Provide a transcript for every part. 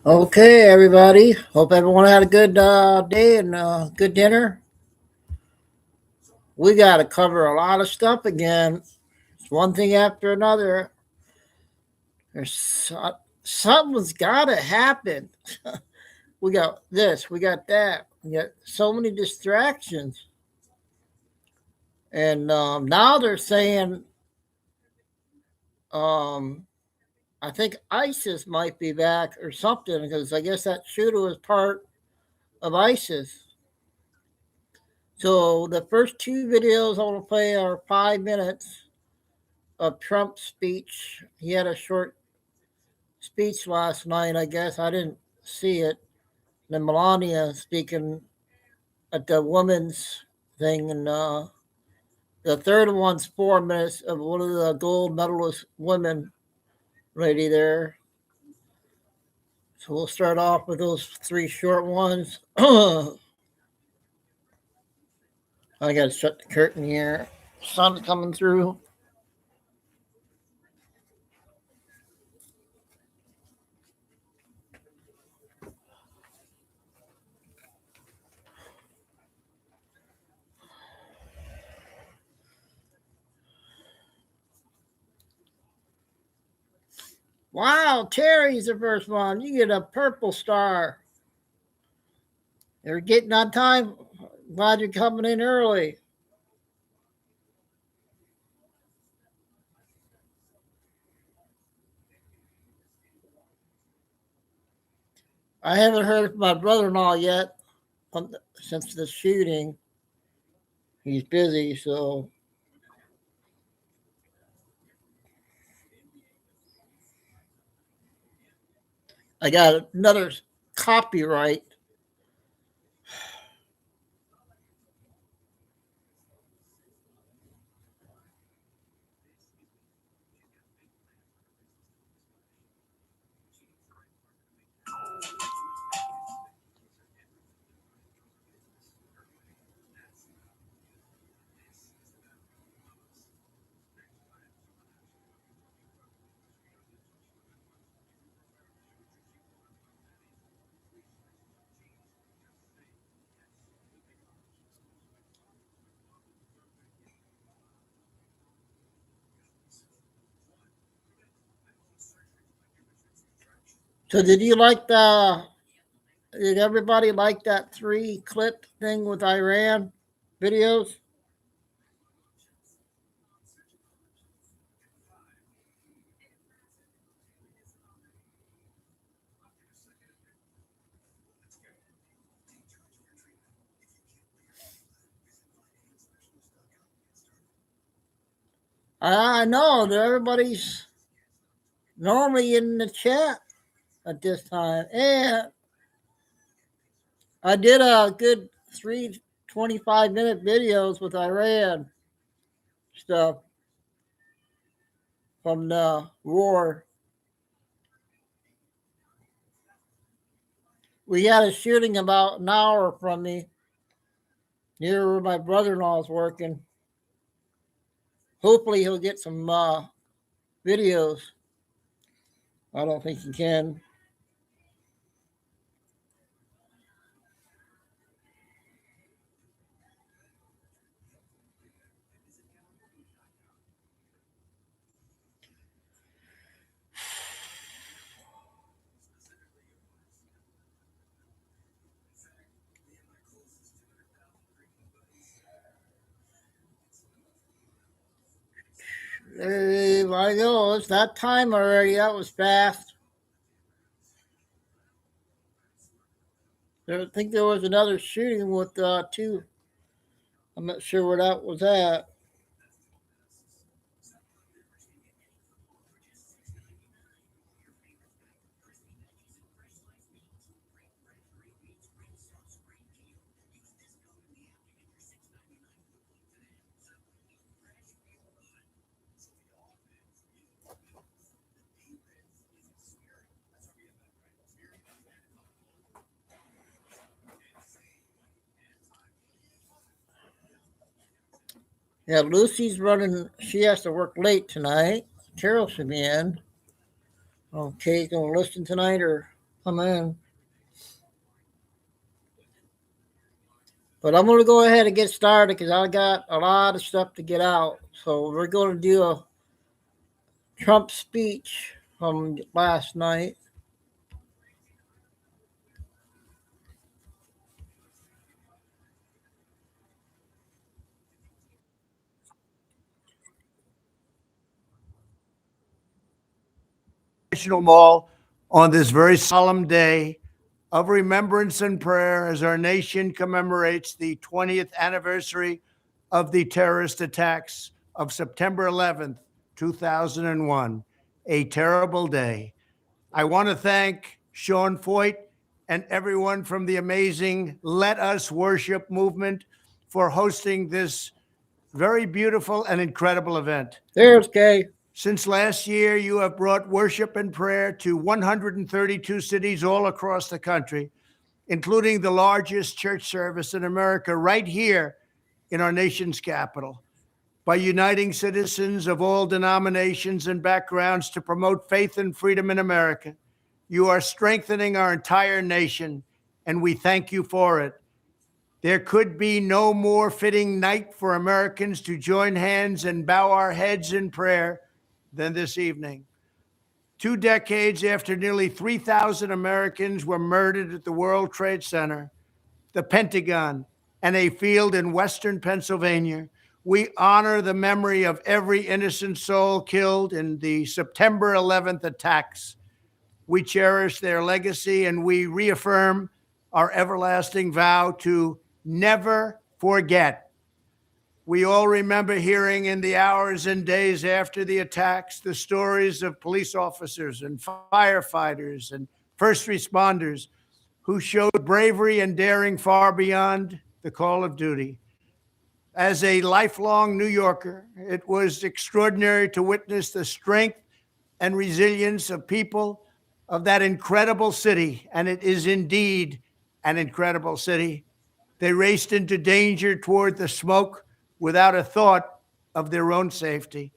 Okay, everybody. Hope everyone had a good day and good dinner. We got to cover a lot of stuff again. It's one thing after another. Something's got to happen. We got this, we got that. We got so many distractions. And now they're saying, um, I think ISIS might be back or something because I guess that shooter was part of ISIS. So the first two videos I want to play are 5 minutes of Trump's speech. He had a short speech last night, I guess. I didn't see it. Then Melania speaking at the women's thing. And the third one's 4 minutes of one of the gold medalist women lady there. So we'll start off with those three short ones. I got to shut the curtain here. Sun's coming through. Wow, Terry's the first one. You get a purple star. You're getting on time. Glad you're coming in early. I haven't heard from my brother-in-law yet since the shooting. He's busy, so I got another copyright. So did everybody like that 3-clip thing with Iran videos? I know that everybody's normally in the chat at this time. And I did a good 3 25-minute videos with Iran stuff from the war. We had a shooting about an hour from me near where my brother-in-law is working. Hopefully he'll get some videos. I don't think he can. There I go. It's that time already. That was fast. I think there was another shooting with two. I'm not sure where that was at. Yeah, Lucy's running. She has to work late tonight. Carol should be in. Okay, gonna listen tonight or come in. But I'm gonna go ahead and get started because I got a lot of stuff to get out. So we're gonna do a Trump speech from last night. National Mall on this very solemn day of remembrance and prayer as our nation commemorates the 20th anniversary of the terrorist attacks of September 11th, 2001, a terrible day. I want to thank Sean Foyt and everyone from the amazing Let Us Worship movement for hosting this very beautiful and incredible event. There's Kay. Since last year, you have brought worship and prayer to 132 cities all across the country, including the largest church service in America right here in our nation's capital. By uniting citizens of all denominations and backgrounds to promote faith and freedom in America, you are strengthening our entire nation, and we thank you for it. There could be no more fitting night for Americans to join hands and bow our heads in prayer than this evening. 2 decades after nearly 3,000 Americans were murdered at the World Trade Center, the Pentagon, and a field in Western Pennsylvania, we honor the memory of every innocent soul killed in the September 11th attacks. We cherish their legacy and we reaffirm our everlasting vow to never forget. We all remember hearing in the hours and days after the attacks the stories of police officers and firefighters and first responders who showed bravery and daring far beyond the call of duty. As a lifelong New Yorker, it was extraordinary to witness the strength and resilience of people of that incredible city, and it is indeed an incredible city. They raced into danger toward the smoke without a thought of their own safety.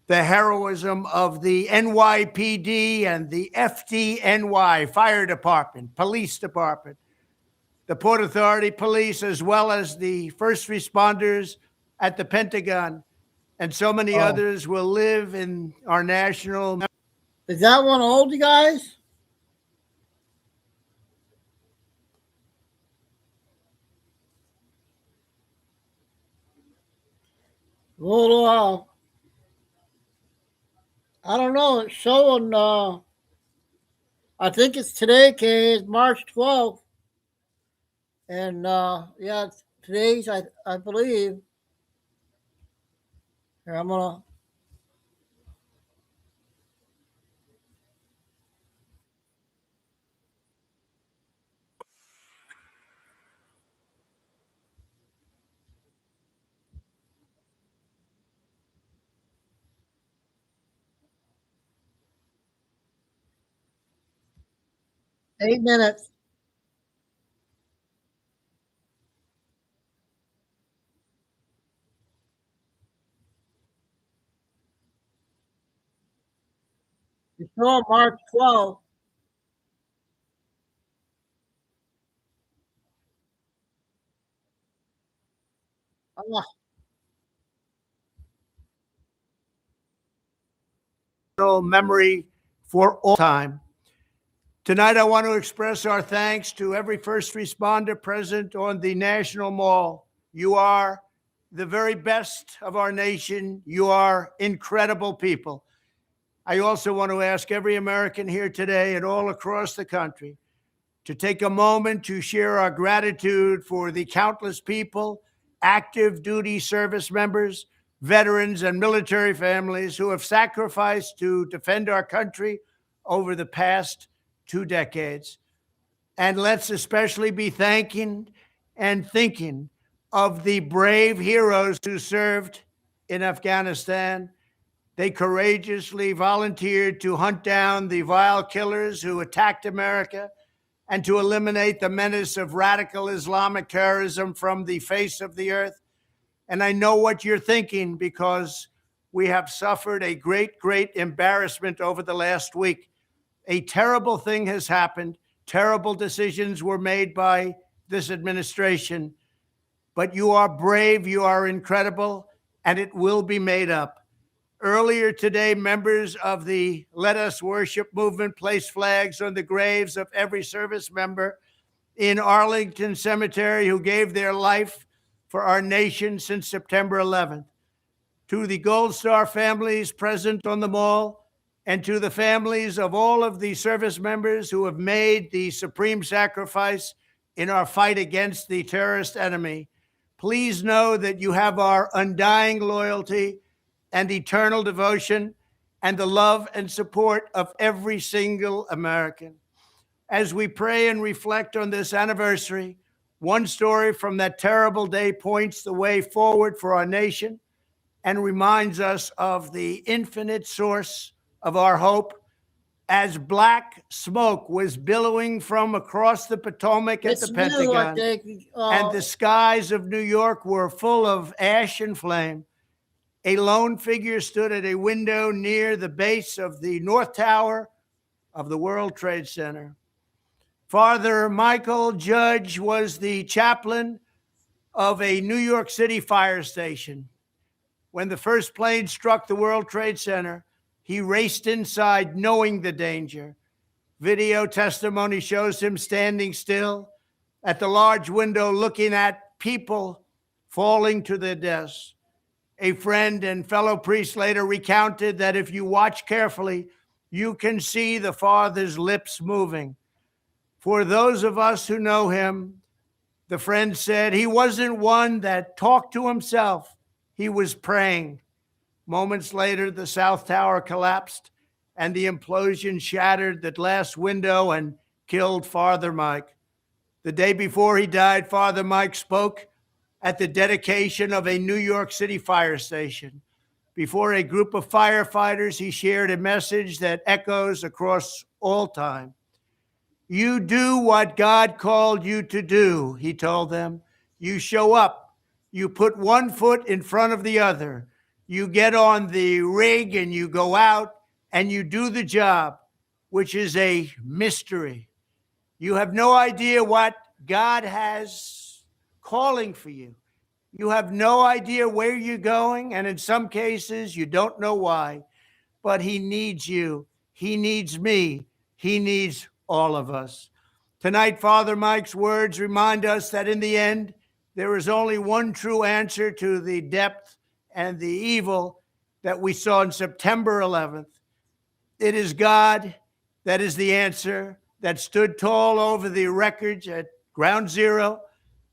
The heroism of the NYPD and the FDNY Fire Department, Police Department, the Port Authority Police, as well as the first responders at the Pentagon, and so many others will live in our national. Is that one old, you guys? Well, I don't know. It's showing. I think it's today, Kay. It's March 12th, and yeah, today's I believe. Here, I'm gonna. Eight minutes. It's showing March 12th. Oh, Memory for all time. Tonight, I want to express our thanks to every first responder present on the National Mall. You are the very best of our nation. You are incredible people. I also want to ask every American here today and all across the country to take a moment to share our gratitude for the countless people, active duty service members, veterans, and military families who have sacrificed to defend our country over the past 2 decades. And let's especially be thanking and thinking of the brave heroes who served in Afghanistan. They courageously volunteered to hunt down the vile killers who attacked America and to eliminate the menace of radical Islamic terrorism from the face of the earth. And I know what you're thinking, because we have suffered a great, great embarrassment over the last week. A terrible thing has happened. Terrible decisions were made by this administration. But you are brave, you are incredible, and it will be made up. Earlier today, members of the Let Us Worship movement placed flags on the graves of every service member in Arlington Cemetery who gave their life for our nation since September 11th. To the Gold Star families present on the mall, and to the families of all of the service members who have made the supreme sacrifice in our fight against the terrorist enemy, please know that you have our undying loyalty and eternal devotion and the love and support of every single American. As we pray and reflect on this anniversary, one story from that terrible day points the way forward for our nation and reminds us of the infinite source of our hope. As black smoke was billowing from across the Potomac at the Pentagon, and the skies of New York were full of ash and flame, a lone figure stood at a window near the base of the North Tower of the World Trade Center. Father Michael Judge was the chaplain of a New York City fire station. When the first plane struck the World Trade Center, he raced inside knowing the danger. Video testimony shows him standing still at the large window looking at people falling to their deaths. A friend and fellow priest later recounted that if you watch carefully, you can see the Father's lips moving. For those of us who know him, the friend said, he wasn't one that talked to himself. He was praying. Moments later, the South Tower collapsed and the implosion shattered the glass window and killed Father Mike. The day before he died, Father Mike spoke at the dedication of a New York City fire station. Before a group of firefighters, he shared a message that echoes across all time. You do what God called you to do, he told them. You show up. You put one foot in front of the other. You get on the rig and you go out and you do the job, which is a mystery. You have no idea what God has calling for you. You have no idea where you're going, and in some cases, you don't know why. But he needs you. He needs me. He needs all of us. Tonight, Father Mike's words remind us that in the end, there is only one true answer to the depth and the evil that we saw on September 11th. It is God that is the answer, that stood tall over the wreckage at Ground Zero,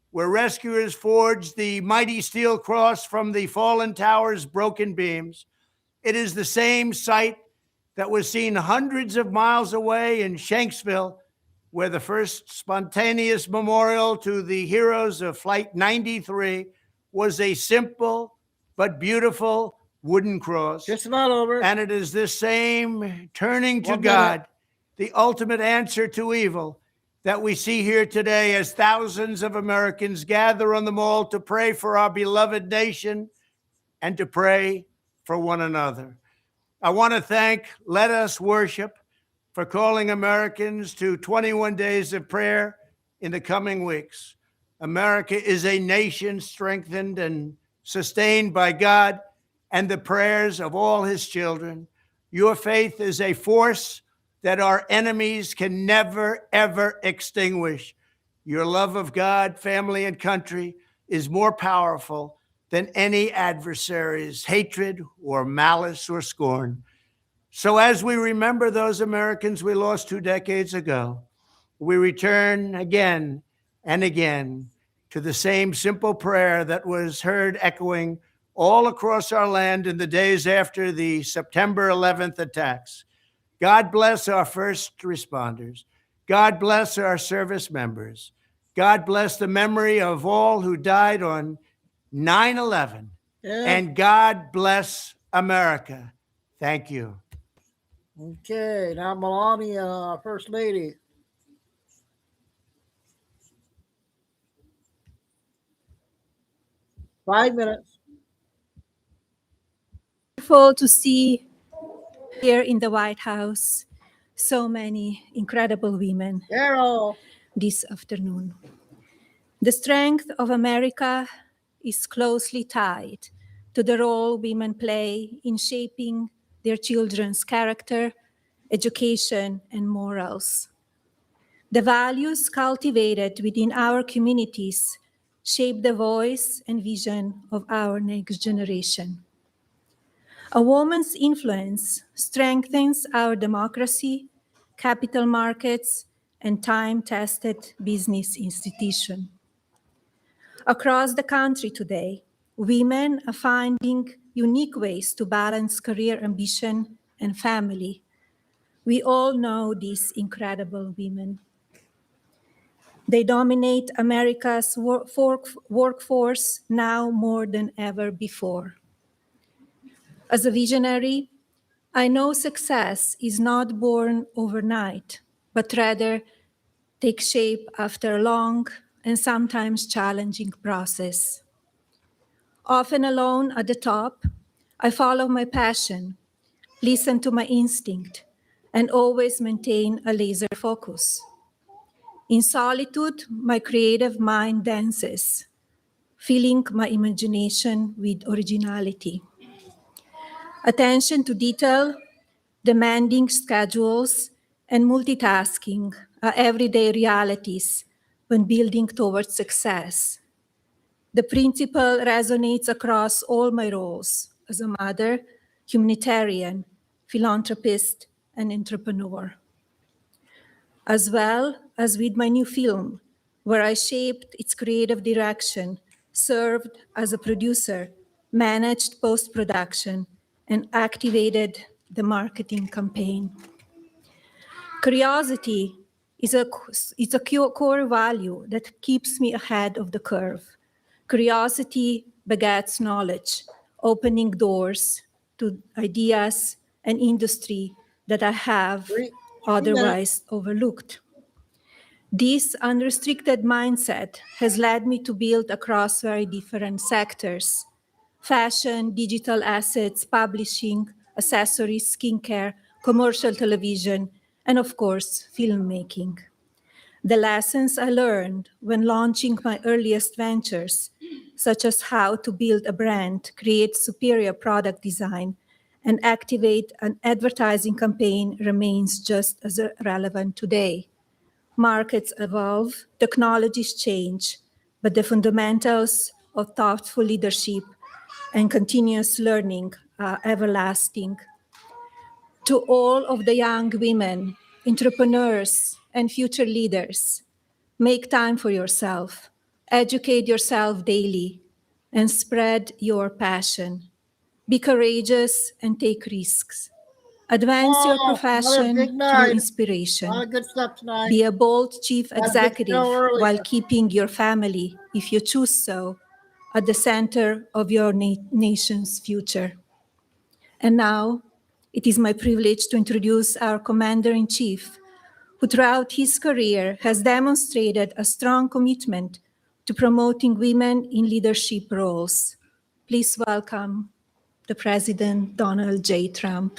where rescuers forged the mighty steel cross from the fallen tower's broken beams. It is the same site that was seen hundreds of miles away in Shanksville, where the first spontaneous memorial to the heroes of Flight 93 was a simple but beautiful wooden cross. Just about over. And it is this same turning to God, the ultimate answer to evil, that we see here today as thousands of Americans gather on the mall to pray for our beloved nation and to pray for one another. I want to thank Let Us Worship for calling Americans to 21 days of prayer in the coming weeks. America is a nation strengthened and sustained by God and the prayers of all his children. Your faith is a force that our enemies can never, ever extinguish. Your love of God, family, and country is more powerful than any adversary's hatred or malice or scorn. So as we remember those Americans we lost 2 decades ago, we return again and again to the same simple prayer that was heard echoing all across our land in the days after the September 11th attacks. God bless our first responders. God bless our service members. God bless the memory of all who died on 9/11. And God bless America. Thank you. Okay, now Melania, First Lady. $5 minutes. wonderful to see here in the White House so many incredible women Carol. this afternoon. The strength of America is closely tied to the role women play in shaping their children's character, education, and morals. The values cultivated within our communities shape the voice and vision of our next generation. A woman's influence strengthens our democracy, capital markets, and time-tested business institutions. Across the country today, women are finding unique ways to balance career ambition and family. We all know these incredible women. They dominate America's workforce now more than ever before. As a visionary, I know success is not born overnight, but rather takes shape after a long and sometimes challenging process. Often alone at the top, I follow my passion, listen to my instinct, and always maintain a laser focus. In solitude, my creative mind dances, filling my imagination with originality. Attention to detail, demanding schedules, and multitasking are everyday realities when building towards success. The principle resonates across all my roles as a mother, humanitarian, philanthropist, and entrepreneur. As well as with my new film, where I shaped its creative direction, served as a producer, managed post-production, and activated the marketing campaign. Curiosity is a core value that keeps me ahead of the curve. Curiosity begets knowledge, opening doors to ideas and industry that I have otherwise overlooked. This unrestricted mindset has led me to build across very different sectors: fashion, digital assets, publishing, accessories, skincare, commercial television, and of course, filmmaking. The lessons I learned when launching my earliest ventures, such as how to build a brand, create superior product design, and activate an advertising campaign, remains just as relevant today. Markets evolve, technologies change, but the fundamentals of thoughtful leadership and continuous learning are everlasting. To all of the young women, entrepreneurs, and future leaders, make time for yourself, educate yourself daily, and spread your passion. Be courageous and take risks. Advance your profession through inspiration. A lot of good stuff tonight. Be a bold chief Had a good executive show earlier. while keeping your family, if you choose so, at the center of your nation's future. And now, it is my privilege to introduce our Commander-in-Chief, who throughout his career has demonstrated a strong commitment to promoting women in leadership roles. Please welcome the President, Donald J. Trump.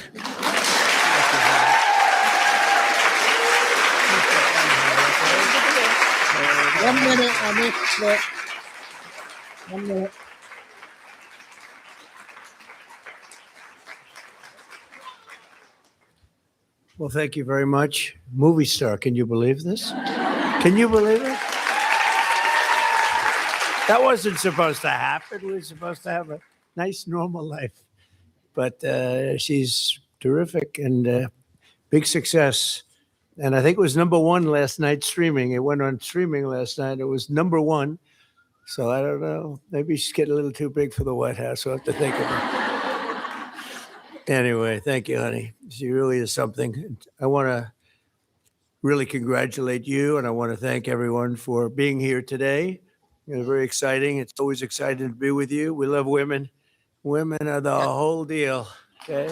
1 minute on this clip. 1 minute. Well, thank you very much. Movie star, can you believe this? Can you believe it? That wasn't supposed to happen. We were supposed to have a nice, normal life. But she's terrific and big success. And I think it was #1 last night streaming. It went on streaming last night. It was #1. So I don't know. Maybe she's getting a little too big for the White House. We'll have to think about it. Anyway, thank you, honey. She really is something. I want to really congratulate you, and I want to thank everyone for being here today. It's very exciting. It's always exciting to be with you. We love women. Women are the whole deal, okay?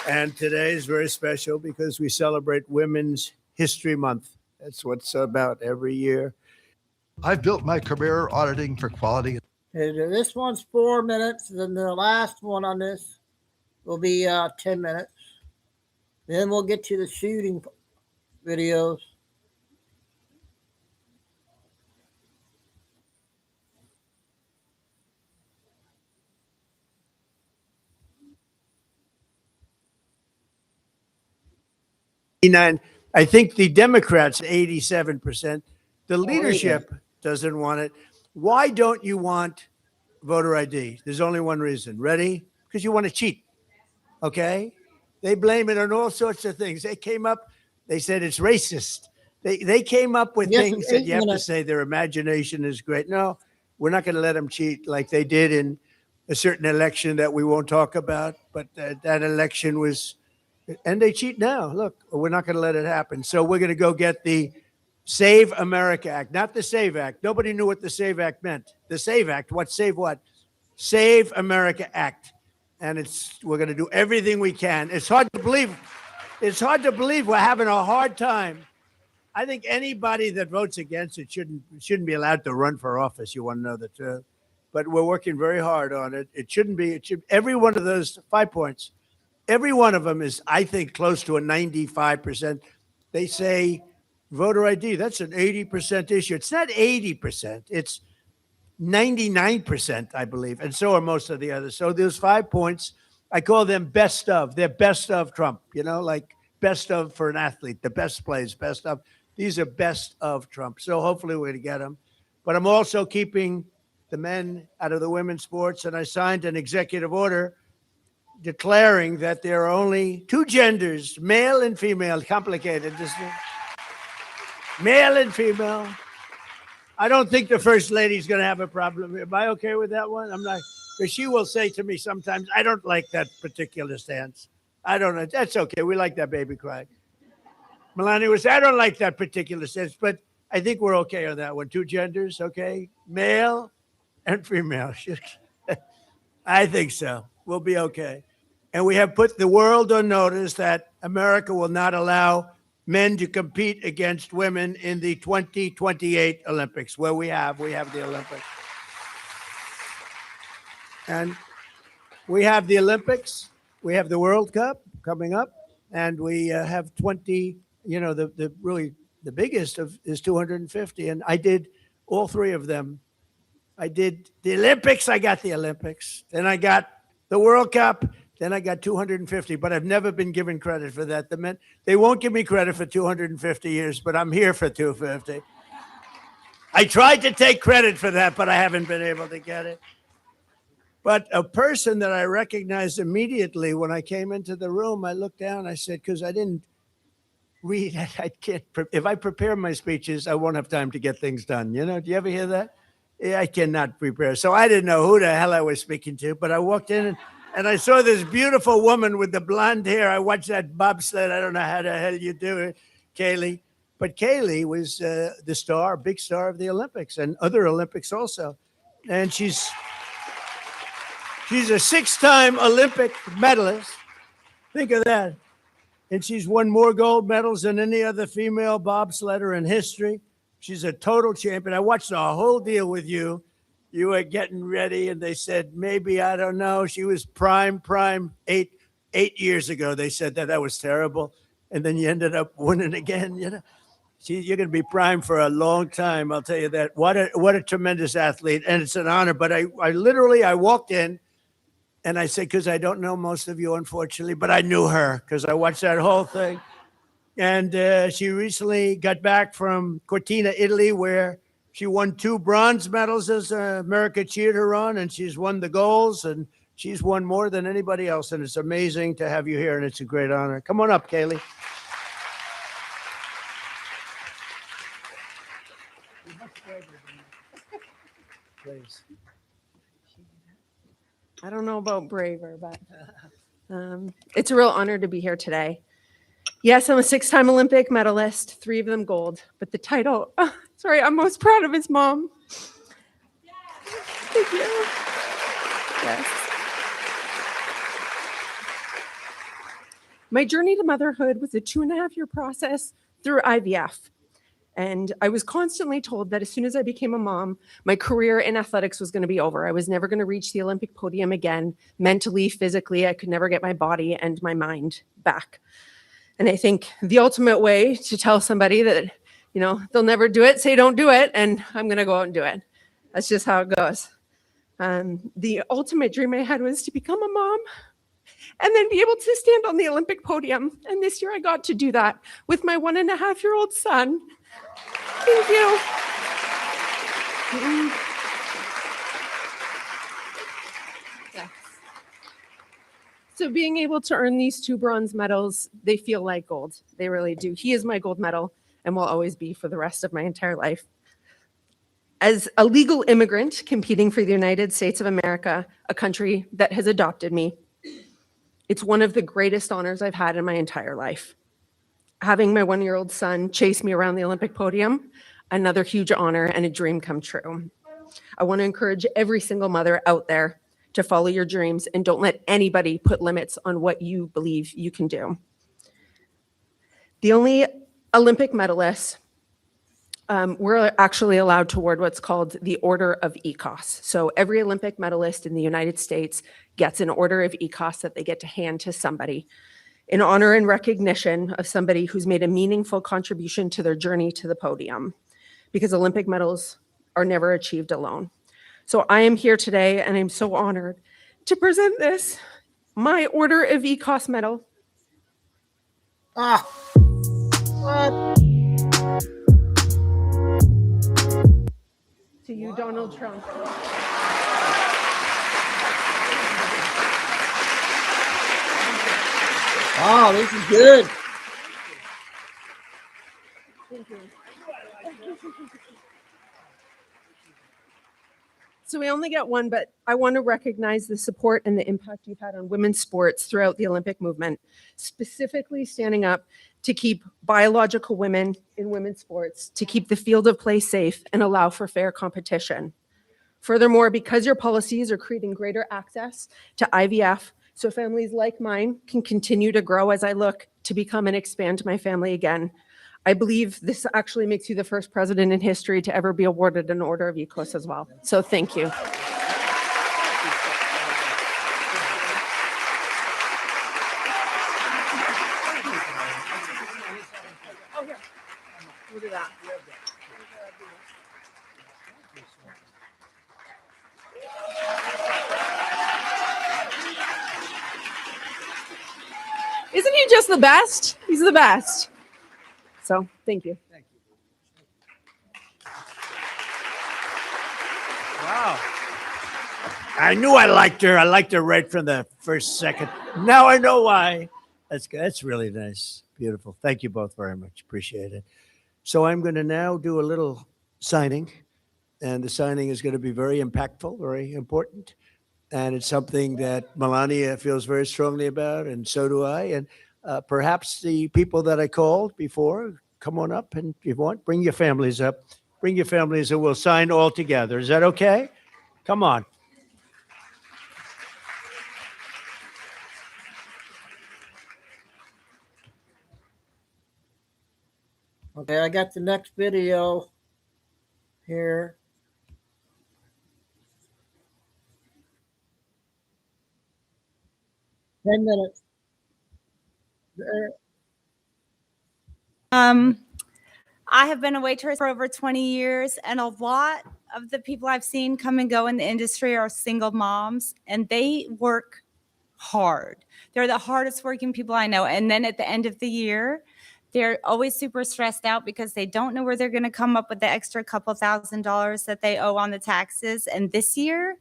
And today is very special because we celebrate Women's History Month. That's what it's about every year. I've built my career auditing for quality. And this one's 4 minutes. Then the last one on this will be 10 minutes. Then we'll get to the shooting videos. I think the Democrats 87%. The Oh, wait a minute. leadership doesn't want it. Why don't you want voter ID? There's only one reason. Ready? Because you want to cheat. Okay? They blame it on all sorts of things. They came up, they said it's racist. They came up with Yes, things it's that 8 you have to minutes. say their imagination is great. No, we're not going to let them cheat like they did in a certain election that we won't talk about. But that election was, and they cheat now. Look, we're not going to let it happen. So we're going to go get the Save America Act, not the Save Act. Nobody knew what the Save Act meant. The Save Act, what save what? Save America Act. And we're going to do everything we can. It's hard to believe. It's hard to believe we're having a hard time. I think anybody that votes against it shouldn't be allowed to run for office. You want to know the truth. But we're working very hard on it. It shouldn't be. It should. Every one of those 5 points, every one of them is, I think, close to a 95%. They say voter ID. That's an 80% issue. It's not 80%. It's 99%, I believe, and so are most of the others. So those 5 points, I call them best of. They're best of Trump, like best of for an athlete, the best plays, best of. These are best of Trump. So hopefully we're going to get them. But I'm also keeping the men out of the women's sports, and I signed an executive order declaring that there are only 2 genders, male and female. Complicated, isn't it? Male and female. I don't think the first lady's going to have a problem. Am I okay with that one? I'm not, because she will say to me sometimes, I don't like that particular stance. I don't know. That's okay. We like that baby cry. Melania was, I don't like that particular stance, but I think we're okay on that one. 2 genders, okay? Male and female. I think so. We'll be okay. And we have put the world on notice that America will not allow men to compete against women in the 2028 Olympics, where we have the Olympics. And we have the Olympics, we have the World Cup coming up, and we have 20, the really the biggest is 250. And I did all 3 of them. I did the Olympics, I got the Olympics, then I got the World Cup, then I got 250, but I've never been given credit for that. The men, they won't give me credit for 250 years, but I'm here for 250. I tried to take credit for that, but I haven't been able to get it. But a person that I recognized immediately when I came into the room, I looked down, I said, because I didn't read, I can't, if I prepare my speeches, I won't have time to get things done. Do you ever hear that? Yeah, I cannot prepare. So I didn't know who the hell I was speaking to, but I walked in and I saw this beautiful woman with the blonde hair. I watched that bobsled. I don't know how the hell you do it, Kaylee. But Kaylee was the star, big star of the Olympics and other Olympics also. And she's a 6-time Olympic medalist. Think of that. And she's won more gold medals than any other female bobsledder in history. She's a total champion. I watched the whole deal with you. You were getting ready, and they said, maybe, I don't know. She was prime 8 years ago. They said that was terrible. And then you ended up winning again. You're going to be prime for a long time. I'll tell you that. What a tremendous athlete. And it's an honor. But I literally walked in and I said, because I don't know most of you, unfortunately, but I knew her because I watched that whole thing. And she recently got back from Cortina, Italy, where she won 2 bronze medals as America cheered her on, and she's won the golds, and she's won more than anybody else. And it's amazing to have you here, and it's a great honor. Come on up, Kaylee. Please. I don't know about braver, but it's a real honor to be here today. Yes, I'm a 6-time Olympic medalist, 3 of them gold, but the title, I'm most proud of his mom. Thank you. Yes. My journey to motherhood was a 2.5-year process through IVF. And I was constantly told that as soon as I became a mom, my career in athletics was going to be over. I was never going to reach the Olympic podium again. Mentally, physically, I could never get my body and my mind back. And I think the ultimate way to tell somebody that, they'll never do it, say don't do it, and I'm going to go out and do it. That's just how it goes. The ultimate dream I had was to become a mom and then be able to stand on the Olympic podium. And this year I got to do that with my 1.5-year-old son. Thank you. Yes. So being able to earn these 2 bronze medals, they feel like gold. They really do. He is my gold medal and will always be for the rest of my entire life. As a legal immigrant competing for the United States of America, a country that has adopted me, it's one of the greatest honors I've had in my entire life. Having my 1-year-old son chase me around the Olympic podium, another huge honor and a dream come true. I want to encourage every single mother out there to follow your dreams and don't let anybody put limits on what you believe you can do. The only Olympic medalists we're actually allowed to award what's called the Order of ECOS. So every Olympic medalist in the United States gets an Order of ECOS that they get to hand to somebody in honor and recognition of somebody who's made a meaningful contribution to their journey to the podium, because Olympic medals are never achieved alone. So I am here today, and I'm so honored to present this, my Order of ECOS medal. What? To you, Donald Trump. Wow, this is good. Thank you. So we only get one, but I want to recognize the support and the impact you've had on women's sports throughout the Olympic movement, specifically standing up to keep biological women in women's sports, to keep the field of play safe and allow for fair competition. Furthermore, because your policies are creating greater access to IVF, so families like mine can continue to grow as I look to become and expand my family again, I believe this actually makes you the first president in history to ever be awarded an Order of ECOS as well. So thank you. Oh, here. We'll do that. Isn't he just the best? He's the best. So thank you. Thank you. Wow. I knew I liked her. I liked her right from the first second. Now I know why. That's good. That's really nice. Beautiful. Thank you both very much. Appreciate it. So I'm going to now do a little signing, and the signing is going to be very impactful, very important. And it's something that Melania feels very strongly about, and so do I. And perhaps the people that I called before, come on up, and if you want, bring your families up. Bring your families, and we'll sign all together. Is that okay? Come on. Okay, I got the next video here. Ten minutes. There. I have been a waitress for over 20 years, and a lot of the people I've seen come and go in the industry are single moms, and they work hard. They're the hardest working people I know. And then at the end of the year, they're always super stressed out because they don't know where they're going to come up with the extra couple $1,000s that they owe on the taxes. And this year,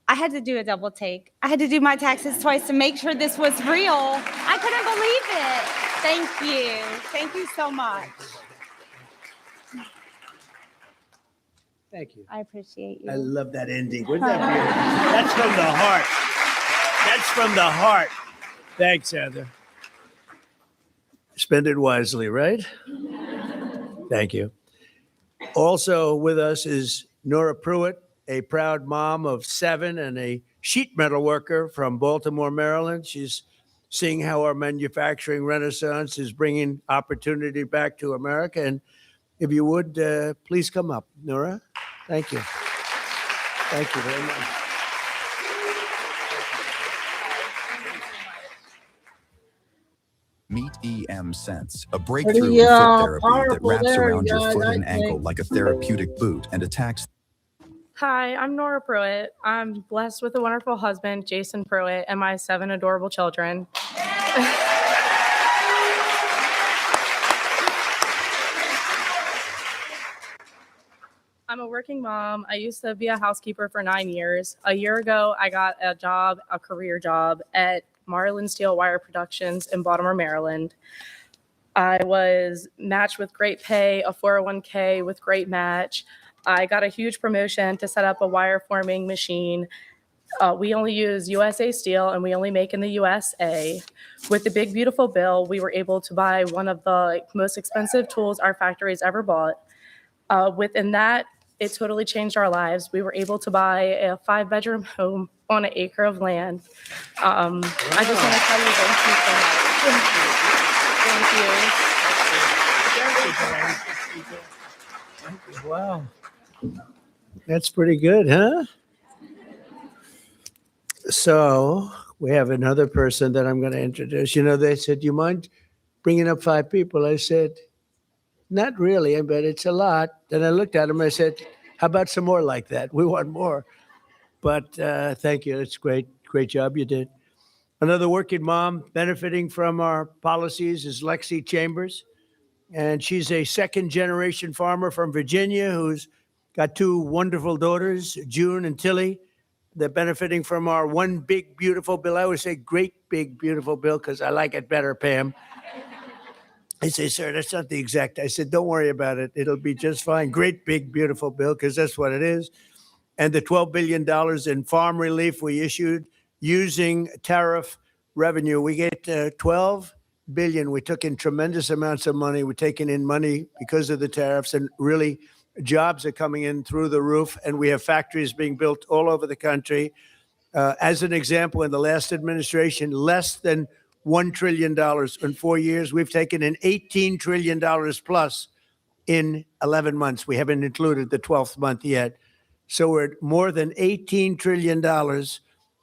I had to do a double take. I had to do my taxes twice to make sure this was real. I couldn't believe it. Thank you. Thank you so much. Thank you. I appreciate you. I love that ending. Wasn't that beautiful? That's from the heart. That's from the heart. Thanks, Heather. Spend it wisely, right? Thank you. Also with us is Nora Pruitt, a proud mom of 7 and a sheet metal worker from Baltimore, Maryland. She's seeing how our manufacturing renaissance is bringing opportunity back to America. And If you would, please come up. Nora, thank you. Thank you very much. Meet EM Sense, a breakthrough Pretty in foot therapy that powerful wraps there, around your guys, foot I and ankle think. like a therapeutic boot and attacks. Hi, I'm Nora Pruitt. I'm blessed with a wonderful husband, Jason Pruitt, and my 7 adorable children. I'm a working mom. I used to be a housekeeper for 9 years. A year ago, I got a career job at Marlin Steel Wire Productions in Baltimore, Maryland. I was matched with great pay, a 401k with great match. I got a huge promotion to set up a wire forming machine. We only use USA Steel and we only make in the USA. With the big, beautiful bill, we were able to buy one of the most expensive tools our factory's ever bought. Within that, it totally changed our lives. We were able to buy a 5-bedroom home on an acre of land. I just want to tell you thank you so much. Thank you. Wow. That's pretty good, huh? So we have another person that I'm going to introduce. You know, they said, "Do you mind bringing up 5 people?" I said, "Not really, but it's a lot." Then I looked at him. I said, "How about some more like that? We want more." But thank you. It's great. Great job you did. Another working mom benefiting from our policies is Lexi Chambers. And she's a second-generation farmer from Virginia who's got 2 wonderful daughters, June and Tilly. They're benefiting from our one big, beautiful bill. I always say great, big, beautiful bill because I like it better, Pam. I say, "Sir, that's not the exact." I said, "Don't worry about it. It'll be just fine. Great, big, beautiful bill," because that's what it is. And the $12 billion in farm relief we issued using tariff revenue. We get $12 billion. We took in tremendous amounts of money. We're taking in money because of the tariffs, and really jobs are coming in through the roof. And we have factories being built all over the country. As an example, in the last administration, less than $1 trillion in 4 years. We've taken in $18 trillion plus in 11 months. We haven't included the 12th month yet. So we're at more than $18 trillion,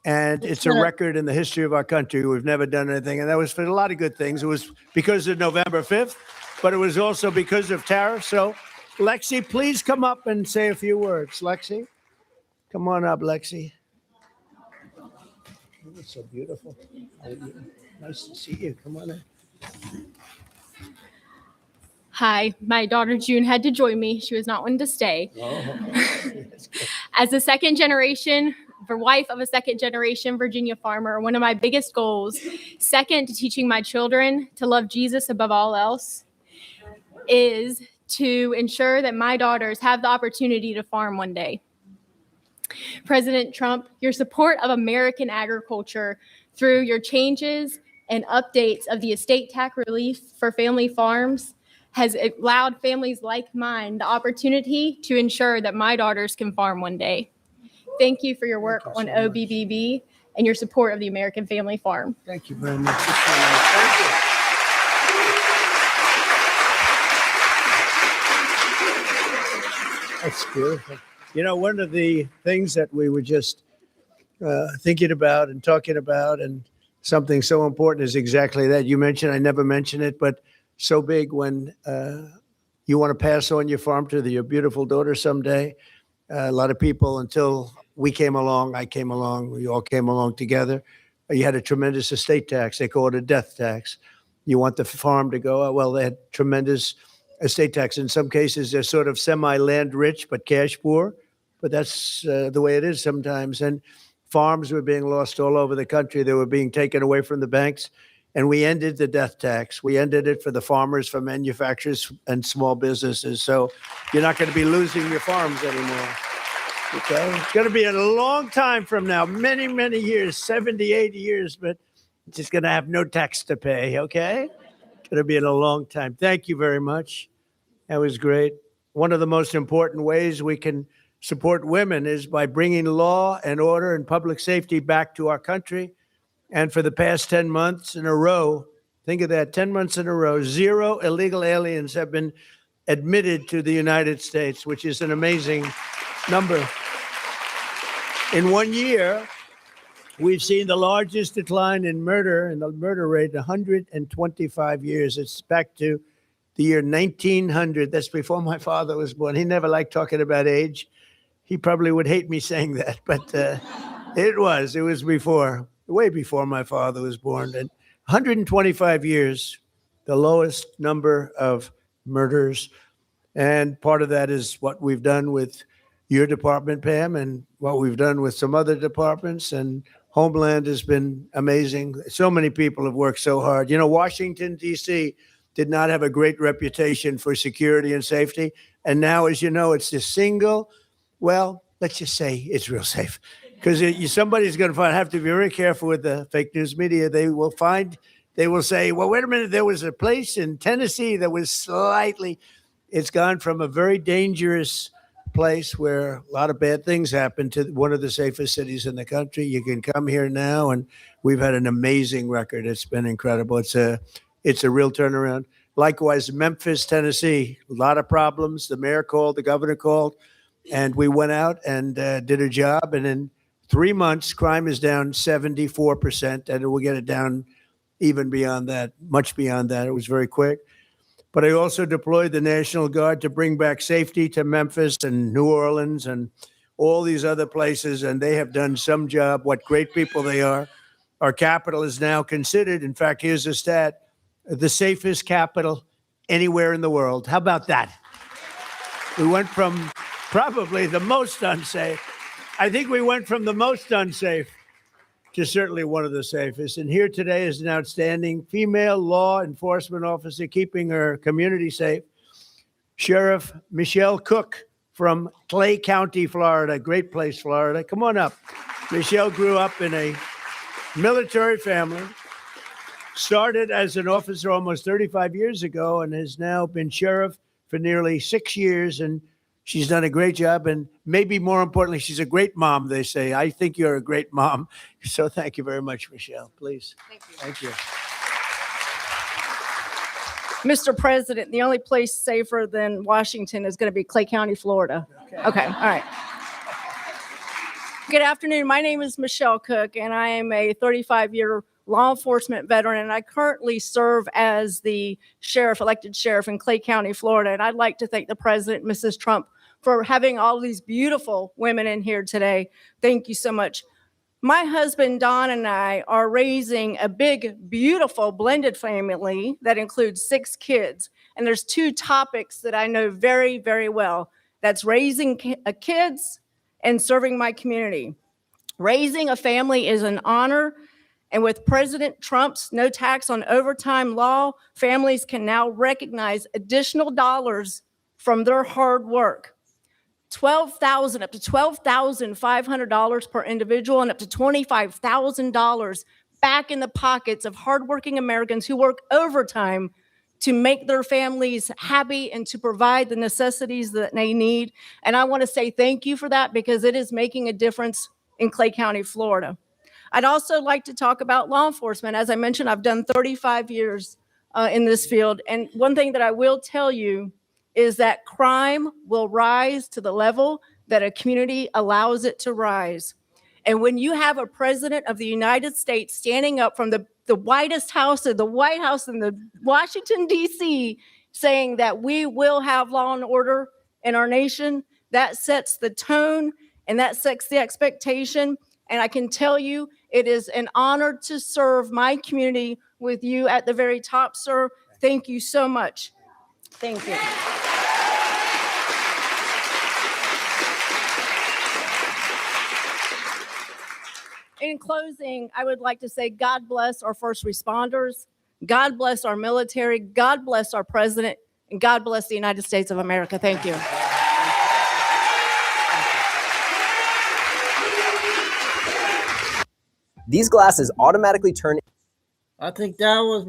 and it's a record in the history of our country. We've never done anything, and that was for a lot of good things. It was because of November 5th, but it was also because of tariffs. So, Lexi, please come up and say a few words. Lexi, come on up, Lexi. Oh, it's so beautiful. Nice to see you. Come on in. Hi, my daughter June had to join me. She was not one to stay. As a second generation, wife of a second generation Virginia farmer, one of my biggest goals, second to teaching my children to love Jesus above all else, is to ensure that my daughters have the opportunity to farm one day. President Trump, your support of American agriculture through your changes and updates of the estate tax relief for family farms has allowed families like mine the opportunity to ensure that my daughters can farm one day. Thank you for your work on OBBB and your support of the American family farm. Thank you very much. Thank you. That's beautiful. You know, one of the things that we were just thinking about and talking about, and something so important is exactly that. You mentioned, I never mentioned it, but so big when you want to pass on your farm to your beautiful daughter someday. A lot of people, until we came along, I came along, we all came along together. You had a tremendous estate tax. They call it a death tax. You want the farm to go, well, they had tremendous estate tax. In some cases, they're sort of semi-land rich, but cash poor. But that's the way it is sometimes. And farms were being lost all over the country. They were being taken away from the banks. And we ended the death tax. We ended it for the farmers, for manufacturers, and small businesses. So you're not going to be losing your farms anymore. Okay? It's going to be a long time from now, many, many years, 70, 80 years, but it's just going to have no tax to pay, okay? It's going to be in a long time. Thank you very much. That was great. One of the most important ways we can support women is by bringing law and order and public safety back to our country. And for the past 10 months in a row, think of that, 10 months in a row, 0 illegal aliens have been admitted to the United States, which is an amazing number. In 1 year, we've seen the largest decline in murder and the murder rate in 125 years. It's back to the year 1900. That's before my father was born. He never liked talking about age. He probably would hate me saying that, but it was before, way before my father was born. And 125 years, the lowest number of murders. And part of that is what we've done with your department, Pam, and what we've done with some other departments. And Homeland has been amazing. So many people have worked so hard. You know, Washington, D.C. did not have a great reputation for security and safety. And now, as you know, it's the single, well, let's just say it's real safe. Because somebody's going to have to be very careful with the fake news media. They will say, well, wait a minute, there was a place in Tennessee that was slightly, it's gone from a very dangerous place where a lot of bad things happen to one of the safest cities in the country. You can come here now, and we've had an amazing record. It's been incredible. It's a real turnaround. Likewise, Memphis, Tennessee, a lot of problems. The mayor called, the governor called, and we went out and did a job. And in 3 months, crime is down 74%, and we'll get it down even beyond that, much beyond that. It was very quick. But I also deployed the National Guard to bring back safety to Memphis and New Orleans and all these other places, and they have done some job. What great people they are. Our capital is now considered, in fact, here's a stat, the safest capital anywhere in the world. How about that? We went from probably the most unsafe. I think we went from the most unsafe to certainly one of the safest. And here today is an outstanding female law enforcement officer keeping her community safe, Sheriff Michelle Cook from Clay County, Florida. Great place, Florida. Come on up. Michelle grew up in a military family, started as an officer almost 35 years ago, and has now been sheriff for nearly 6 years. And she's done a great job, and maybe more importantly, she's a great mom, they say. I think you're a great mom. So thank you very much, Michelle. Please. Thank you. Thank you. Mr. President, the only place safer than Washington is going to be Clay County, Florida. Okay. All right. Good afternoon. My name is Michelle Cook, and I am a 35-year law enforcement veteran, and I currently serve as the elected sheriff in Clay County, Florida. And I'd like to thank the President, Mrs. Trump, for having all these beautiful women in here today. Thank you so much. My husband, Don, and I are raising a big, beautiful blended family that includes 6 kids. And there's 2 topics that I know very, very well. That's raising kids and serving my community. Raising a family is an honor. And with President Trump's no tax on overtime law, families can now recognize additional dollars from their hard work. Up to $12,500 per individual, and up to $25,000 back in the pockets of hardworking Americans who work overtime to make their families happy and to provide the necessities that they need. And I want to say thank you for that, because it is making a difference in Clay County, Florida. I'd also like to talk about law enforcement. As I mentioned, I've done 35 years in this field. And one thing that I will tell you is that crime will rise to the level that a community allows it to rise. And when you have a president of the United States standing up from the White House in the Washington, D.C., saying that we will have law and order in our nation, that sets the tone and that sets the expectation. And I can tell you, it is an honor to serve my community with you at the very top, sir. Thank you so much. Thank you. In closing, I would like to say God bless our first responders, God bless our military, God bless our president, and God bless the United States of America. Thank you. These glasses automatically turn. I think that was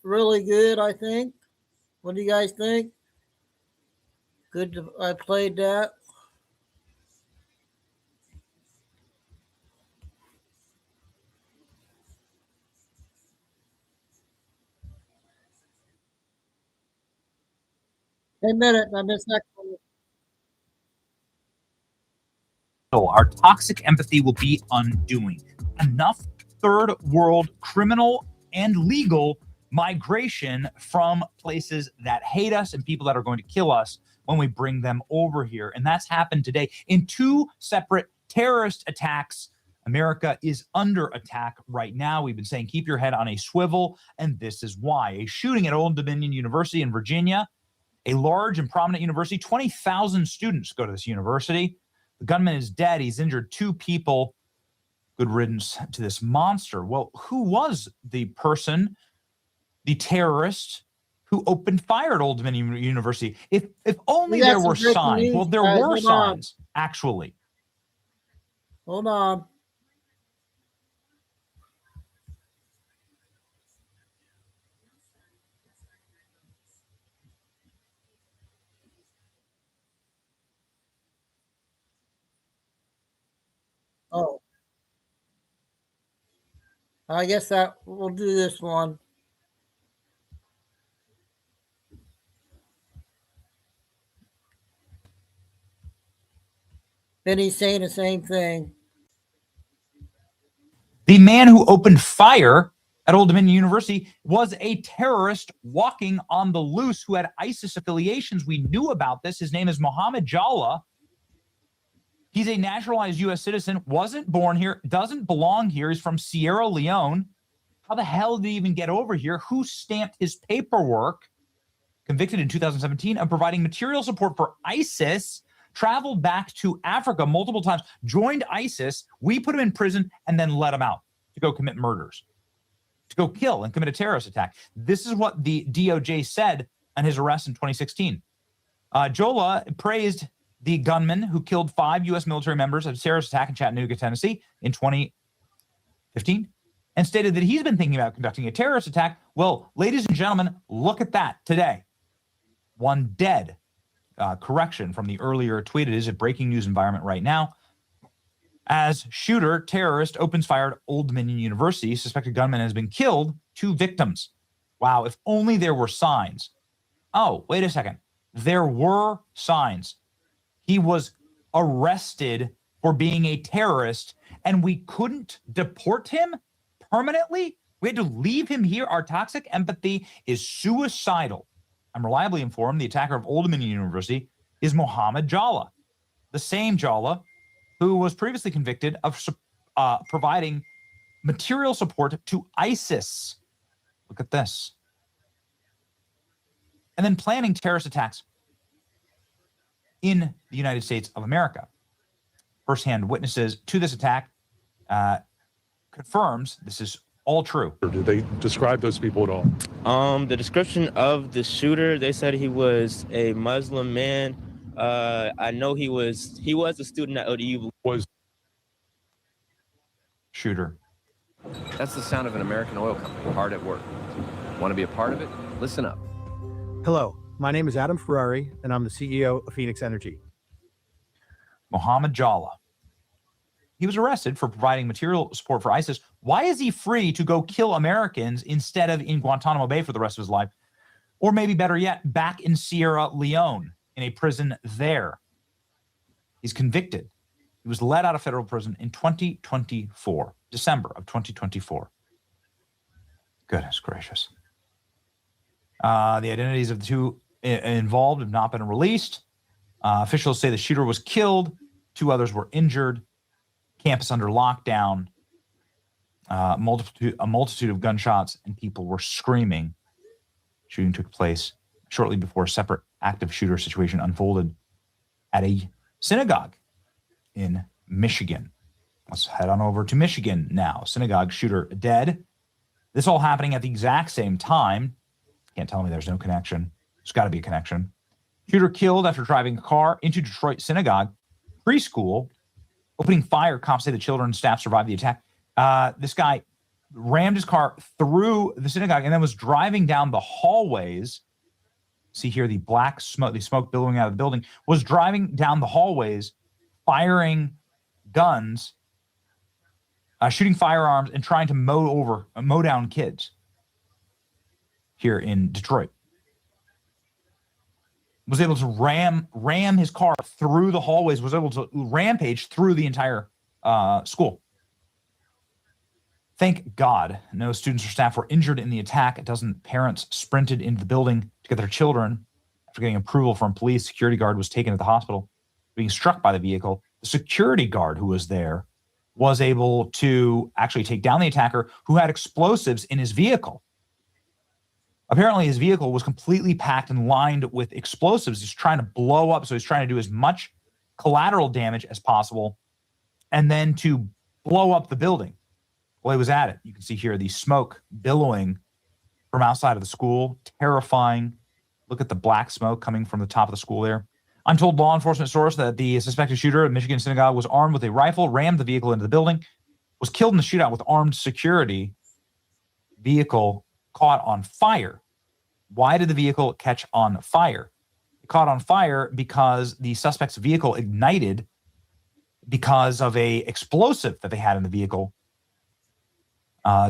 really good, I think. What do you guys think? Good, I played that. A minute, I missed that one. Our toxic empathy will be undoing. Enough third world criminal and legal migration from places that hate us and people that are going to kill us when we bring them over here. And that's happened today in 2 separate terrorist attacks. America is under attack right now. We've been saying keep your head on a swivel, and this is why. A shooting at Old Dominion University in Virginia, a large and prominent university. 20,000 students go to this university. The gunman is dead. He's injured 2 people. Good riddance to this monster. Well, who was the person, the terrorist, who opened fire at Old Dominion University? If only there were signs. Well, there were signs, actually. Hold on. Oh. I guess that we'll do this one. Then he's saying the same thing. The man who opened fire at Old Dominion University was a terrorist walking on the loose who had ISIS affiliations. We knew about this. His name is Mohammed Jallah. He's a naturalized U.S. citizen, wasn't born here, doesn't belong here. He's from Sierra Leone. How the hell did he even get over here? Who stamped his paperwork? Convicted in 2017 of providing material support for ISIS, traveled back to Africa multiple times, joined ISIS. We put him in prison and then let him out to go commit murders, to go kill and commit a terrorist attack. This is what the DOJ said on his arrest in 2016. Jola praised the gunman who killed 5 U.S. military members of a terrorist attack in Chattanooga, Tennessee in 2015, and stated that he's been thinking about conducting a terrorist attack. Well, ladies and gentlemen, look at that today. 1 dead. Correction from the earlier tweet. It is a breaking news environment right now. As shooter, terrorist opens fire at Old Dominion University. Suspected gunman has been killed. 2 victims. Wow, if only there were signs. Oh, wait a second. There were signs. He was arrested for being a terrorist, and we couldn't deport him permanently. We had to leave him here. Our toxic empathy is suicidal. I'm reliably informed the attacker of Old Dominion University is Mohammed Jallah, the same Jallah who was previously convicted of providing material support to ISIS. Look at this. And then planning terrorist attacks in the United States of America. First-hand witnesses to this attack confirms this is all true. Do they describe those people at all? The description of the shooter, they said he was a Muslim man. I know he was a student at ODU. Was shooter. That's the sound of an American oil company hard at work. Want to be a part of it? Listen up. Hello, my name is Adam Ferrari, and I'm the CEO of Phoenix Energy. Mohammed Jallah. He was arrested for providing material support for ISIS. Why is he free to go kill Americans instead of in Guantanamo Bay for the rest of his life? Or maybe better yet, back in Sierra Leone in a prison there. He's convicted. He was let out of federal prison in 2024, December of 2024. Goodness gracious. The identities of the 2 involved have not been released. Officials say the shooter was killed. 2 others were injured. Campus under lockdown. A multitude of gunshots, and people were screaming. Shooting took place shortly before a separate active shooter situation unfolded at a synagogue in Michigan. Let's head on over to Michigan now. Synagogue shooter dead. This all happening at the exact same time. Can't tell me there's no connection. There's got to be a connection. Shooter killed after driving a car into Detroit synagogue preschool, opening fire. Cops say the children and staff survived the attack. This guy rammed his car through the synagogue and then was driving down the hallways. See here the black smoke, the smoke billowing out of the building, was driving down the hallways, firing guns, shooting firearms, and trying to mow down kids here in Detroit. was able to ram his car through the hallways, was able to rampage through the entire school. Thank God no students or staff were injured in the attack. A dozen parents sprinted into the building to get their children. After getting approval from police, security guard was taken to the hospital. Being struck by the vehicle, the security guard who was there was able to actually take down the attacker, who had explosives in his vehicle. Apparently, his vehicle was completely packed and lined with explosives. He's trying to blow up, so he's trying to do as much collateral damage as possible and then to blow up the building. Well, he was at it. You can see here the smoke billowing from outside of the school. Terrifying. Look at the black smoke coming from the top of the school there. I'm told law enforcement source that the suspected shooter at Michigan Synagogue was armed with a rifle, rammed the vehicle into the building, was killed in the shootout with armed security. Vehicle caught on fire. Why did the vehicle catch on fire? It caught on fire because the suspect's vehicle ignited because of a explosive that they had in the vehicle,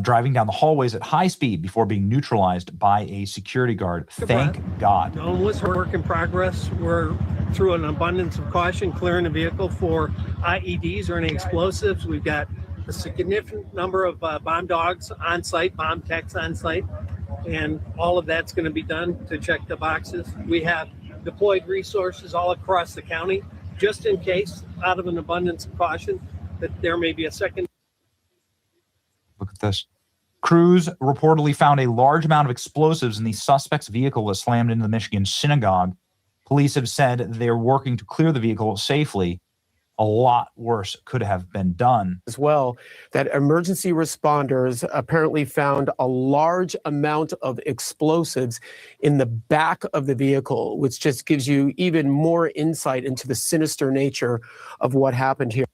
driving down the hallways at high speed before being neutralized by a security guard. Thank God. No, it's a work in progress. We're, through an abundance of caution, clearing the vehicle for IEDs or any explosives. We've got a significant number of bomb dogs on site, bomb techs on site, and all of that's going to be done to check the boxes. We have deployed resources all across the county, just in case, out of an abundance of caution, that there may be a second. Look at this. Crews reportedly found a large amount of explosives in the suspect's vehicle that slammed into the Michigan synagogue. Police have said they're working to clear the vehicle safely. A lot worse could have been done. As well, that emergency responders apparently found a large amount of explosives in the back of the vehicle, which just gives you even more insight into the sinister nature of what happened here.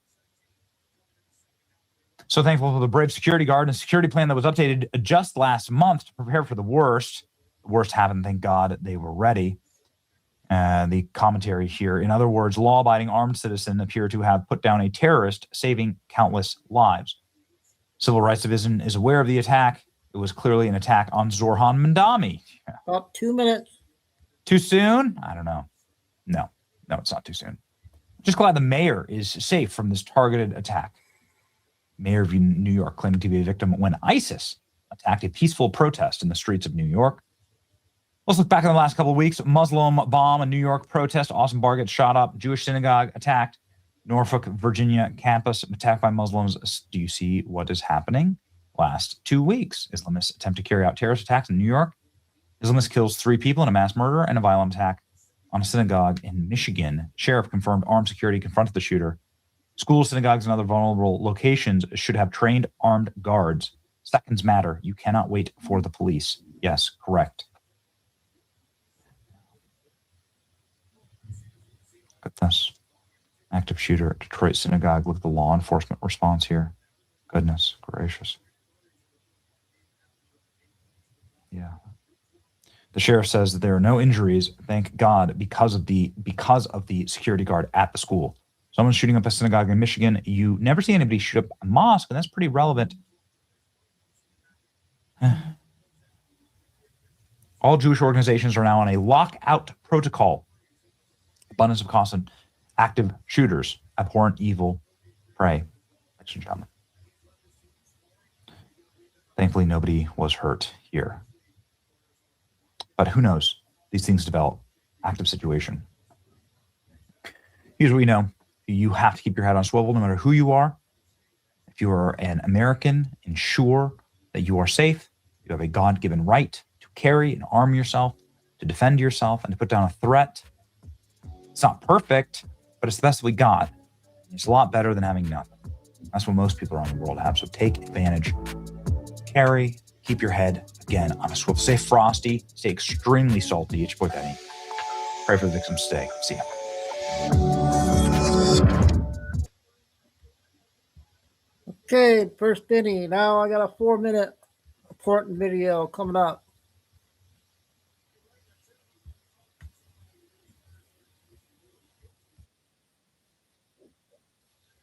So thankful for the brave security guard and security plan that was updated just last month to prepare for the worst. The worst happened, thank God they were ready. The commentary here. In other words, law-abiding armed citizen appear to have put down a terrorist, saving countless lives. Civil Rights Division is aware of the attack. It was clearly an attack on Zorhan Mandami. About 2 minutes. Too soon? I don't know. No, it's not too soon. Just glad the mayor is safe from this targeted attack. Mayor of New York claiming to be a victim when ISIS attacked a peaceful protest in the streets of New York. Let's look back in the last couple of weeks. Muslim bomb, a New York protest. Austin Bar gets shot up. Jewish synagogue attacked. Norfolk, Virginia campus attacked by Muslims. Do you see what is happening? Last 2 weeks, Islamists attempt to carry out terrorist attacks in New York. Islamist kills 3 people in a mass murder and a violent attack on a synagogue in Michigan. Sheriff confirmed armed security confronted the shooter. Schools, synagogues, and other vulnerable locations should have trained armed guards. Seconds matter. You cannot wait for the police. Yes, correct. Look at this. Active shooter at Detroit synagogue. Look at the law enforcement response here. Goodness gracious. Yeah. The sheriff says that there are no injuries, thank God, because of the security guard at the school. Someone's shooting up a synagogue in Michigan. You never see anybody shoot up a mosque, and that's pretty relevant. All Jewish organizations are now on a lockout protocol. Abundance of caution. Active shooters. Abhorrent evil. Pray. Ladies and gentlemen. Thankfully, nobody was hurt here. But who knows? These things develop. Active situation. Here's what we know. You have to keep your head on swivel no matter who you are. If you are an American, ensure that you are safe. You have a God-given right to carry and arm yourself, to defend yourself, and to put down a threat. It's not perfect, but it's the best we got. It's a lot better than having nothing. That's what most people around the world have. So take advantage. Carry. Keep your head, again, on a swivel. Stay frosty. Stay extremely salty. It's your boy Benny. Pray for the victims today. See ya. Okay, first Benny. Now I got a 4-minute important video coming up.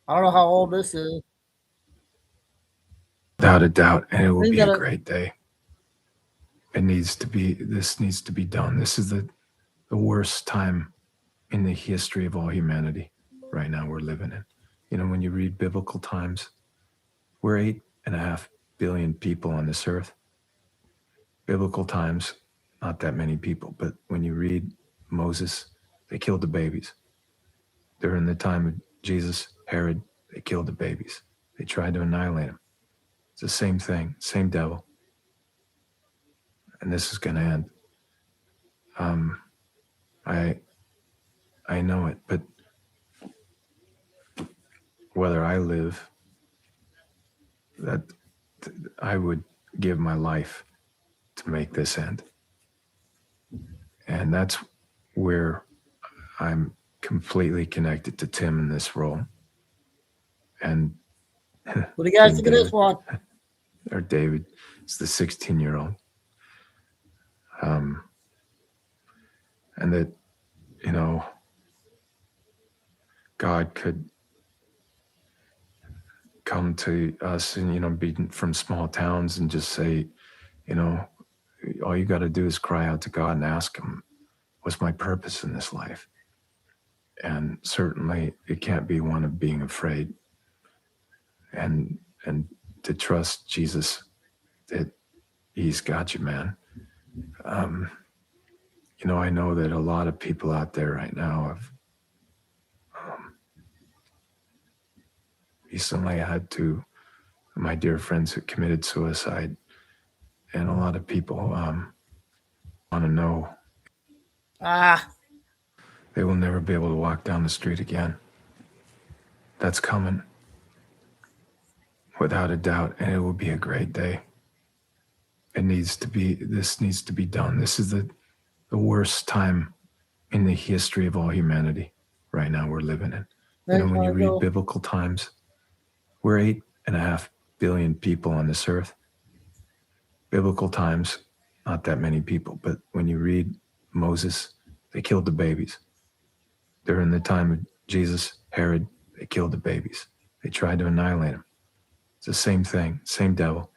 I don't know how old this is. Without a doubt, and it will We be a gotta- great day. This needs to be done. This is the the worst time in the history of all humanity right now we're living in. You know, when you read biblical times, we're 8.5 billion people on this earth. Biblical times, not that many people, but when you read Moses, they killed the babies. During the time of Jesus, Herod, they killed the babies. They tried to annihilate him. It's the same thing, same devil. And this is going to end. I know it, but whether I live, that I would give my life to make this end. And that's where I'm completely connected to Tim in this role. And what do you guys think of this one? Or David, it's the 16-year-old. And that, you know, God could come to us and, you know, be from small towns and just say, you know, all you got to do is cry out to God and ask him, what's my purpose in this life? And certainly it can't be one of being afraid and to trust Jesus that he's got you, man. You know, I know that a lot of people out there right now have recently had to, my dear friends who committed suicide, and a lot of people want to know they will never be able to walk down the street again. That's coming, without a doubt, and it will be a great day. This needs to be done. This is the worst time in the history of all humanity right now we're living in. You know, when you read biblical times, we're 8.5 billion people on this earth. Biblical times, not that many people, but when you read Moses, they killed the babies. During the time of Jesus, Herod, they killed the babies. They tried to annihilate him. It's the same thing, same devil.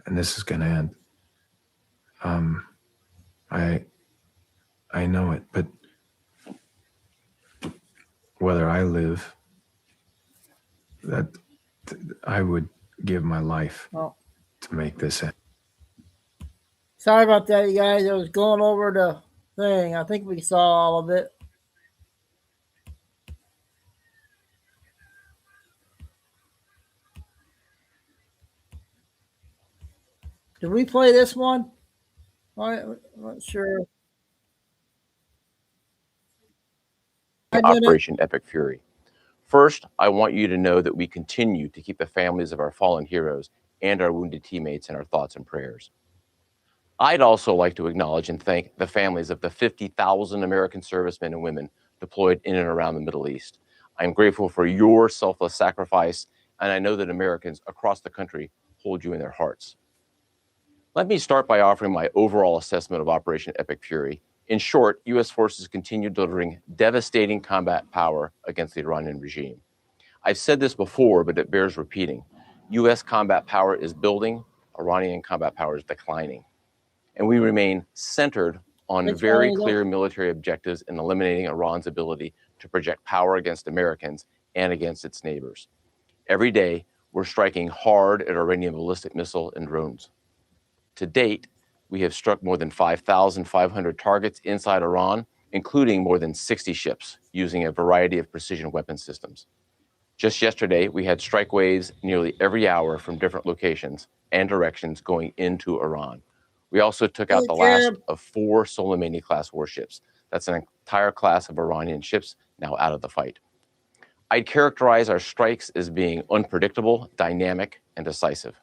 And this is going to end. I know it, but whether I live, that I would give my life to make this end. Sorry about that, you guys. I was going over the thing. I think we saw all of it. Did we play this one? I'm not sure. Operation Epic Fury. First, I want you to know that we continue to keep the families of our fallen heroes and our wounded teammates in our thoughts and prayers. I'd also like to acknowledge and thank the families of the 50,000 American servicemen and women deployed in and around the Middle East. I'm grateful for your selfless sacrifice, and I know that Americans across the country hold you in their hearts. Let me start by offering my overall assessment of Operation Epic Fury. In short, U.S. forces continue delivering devastating combat power against the Iranian regime. I've said this before, but it bears repeating. U.S. combat power is building, Iranian combat power is declining. And we remain centered on very clear military objectives in eliminating Iran's ability to project power against Americans and against its neighbors. Every day, we're striking hard at Iranian ballistic missile and drones. To date, we have struck more than 5,500 targets inside Iran, including more than 60 ships, using a variety of precision weapon systems. Just yesterday, we had strike waves nearly every hour from different locations and directions going into Iran. We also took out the last of 4 Soleimani-class warships. That's an entire class of Iranian ships now out of the fight. I'd characterize our strikes as being unpredictable, dynamic, and decisive.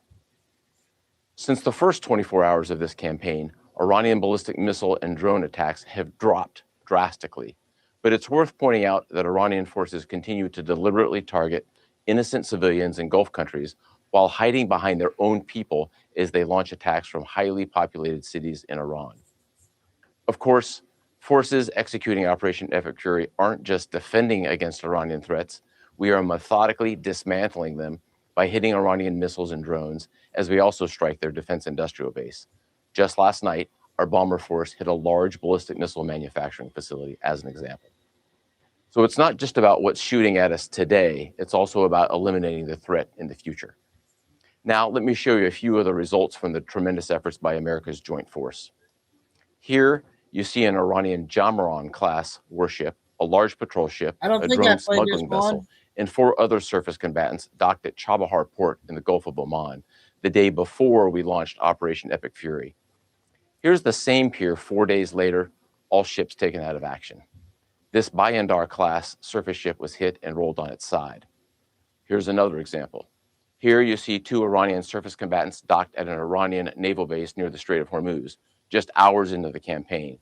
Since the first 24 hours of this campaign, Iranian ballistic missile and drone attacks have dropped drastically. But it's worth pointing out that Iranian forces continue to deliberately target innocent civilians in Gulf countries while hiding behind their own people as they launch attacks from highly populated cities in Iran. Of course, forces executing Operation Epic Fury aren't just defending against Iranian threats. We are methodically dismantling them by hitting Iranian missiles and drones, as we also strike their defense industrial base. Just last night, our bomber force hit a large ballistic missile manufacturing facility, as an example. So it's not just about what's shooting at us today, it's also about eliminating the threat in the future. Now, let me show you a few of the results from the tremendous efforts by America's joint force. Here, you see an Iranian Jamaran class warship, a large patrol ship, I don't a think I drone played this smuggling vessel, one. and 4 other surface combatants docked at Chabahar port in the Gulf of Oman the day before we launched Operation Epic Fury. Here's the same pier 4 days later, all ships taken out of action. This Bayandar class surface ship was hit and rolled on its side. Here's another example. Here you see 2 Iranian surface combatants docked at an Iranian naval base near the Strait of Hormuz, just hours into the campaign.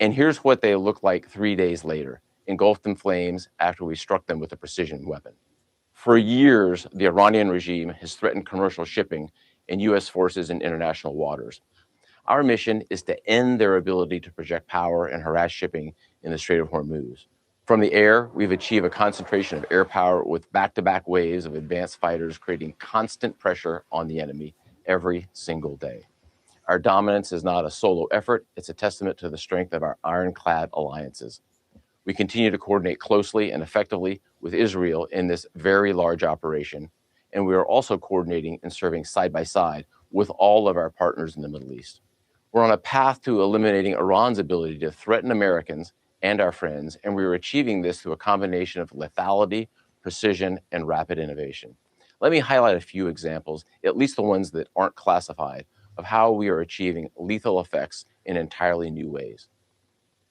And here's what they look like 3 days later, engulfed in flames after we struck them with a precision weapon. For years, the Iranian regime has threatened commercial shipping and U.S. forces in international waters. Our mission is to end their ability to project power and harass shipping in the Strait of Hormuz. From the air, we've achieved a concentration of air power with back-to-back waves of advanced fighters, creating constant pressure on the enemy every single day. Our dominance is not a solo effort, it's a testament to the strength of our ironclad alliances. We continue to coordinate closely and effectively with Israel in this very large operation, and we are also coordinating and serving side by side with all of our partners in the Middle East. We're on a path to eliminating Iran's ability to threaten Americans and our friends, and we are achieving this through a combination of lethality, precision, and rapid innovation. Let me highlight a few examples, at least the ones that aren't classified, of how we are achieving lethal effects in entirely new ways.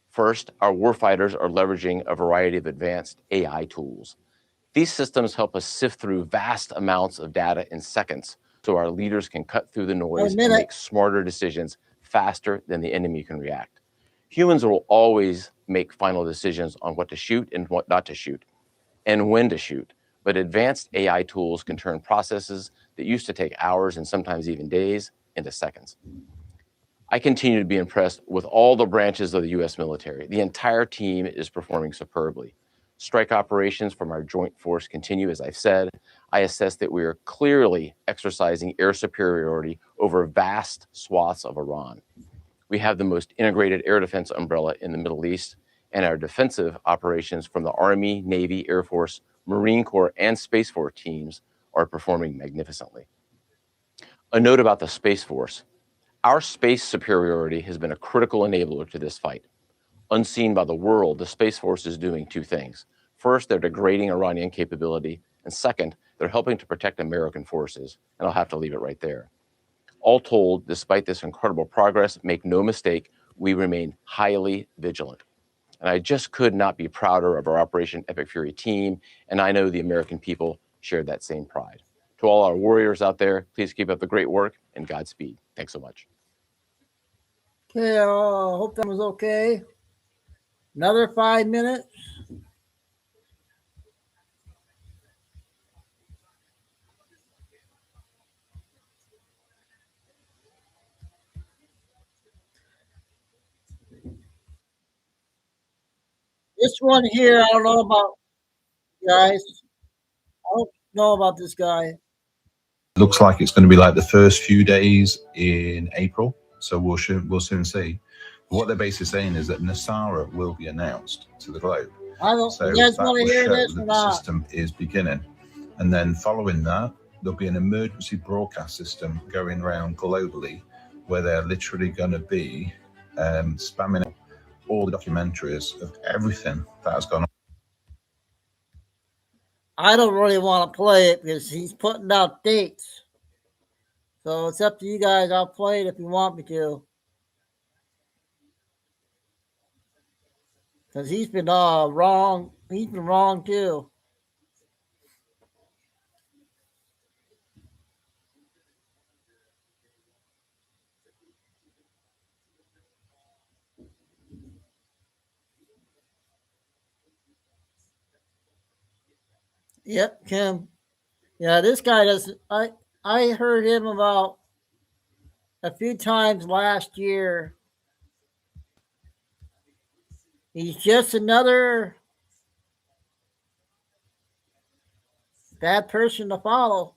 First, our warfighters are leveraging a variety of advanced AI tools. These systems help us sift through vast amounts of data in seconds so our leaders can cut through the noise and make smarter decisions faster than the enemy can react. Humans will always make final decisions on what to shoot and what not to shoot, and when to shoot. But advanced AI tools can turn processes that used to take hours and sometimes even days into seconds. I continue to be impressed with all the branches of the U.S. military. The entire team is performing superbly. Strike operations from our joint force continue, as I've said. I assess that we are clearly exercising air superiority over vast swaths of Iran. We have the most integrated air defense umbrella in the Middle East, and our defensive operations from the Army, Navy, Air Force, Marine Corps, and Space Force teams are performing magnificently. A note about the Space Force. Our space superiority has been a critical enabler to this fight. Unseen by the world, the Space Force is doing 2 things. First, they're degrading Iranian capability, and second, they're helping to protect American forces, and I'll have to leave it right there. All told, despite this incredible progress, make no mistake, we remain highly vigilant. And I just could not be prouder of our Operation Epic Fury team, and I know the American people share that same pride. To all our warriors out there, please keep up the great work and Godspeed. Thanks so much. Okay, I hope that was okay. Another 5 minutes. This one here, I don't know about, guys. I don't know about this guy. Looks like it's going to be like the first few days in April, so we'll soon see. But what they're basically saying is that Nasara will be announced to the globe. So you guys that want to will hear show this that or the not? system is beginning. And then following that, there'll be an emergency broadcast system going around globally where they're literally going to be spamming out all the documentaries of everything that has gone on. I don't really want to play it because he's putting out dates. So it's up to you guys. I'll play it if you want me to. Because he's been wrong. He's been wrong too. Yep, Kim. Yeah, this guy doesn't. I heard him about a few times last year. He's just another bad person to follow.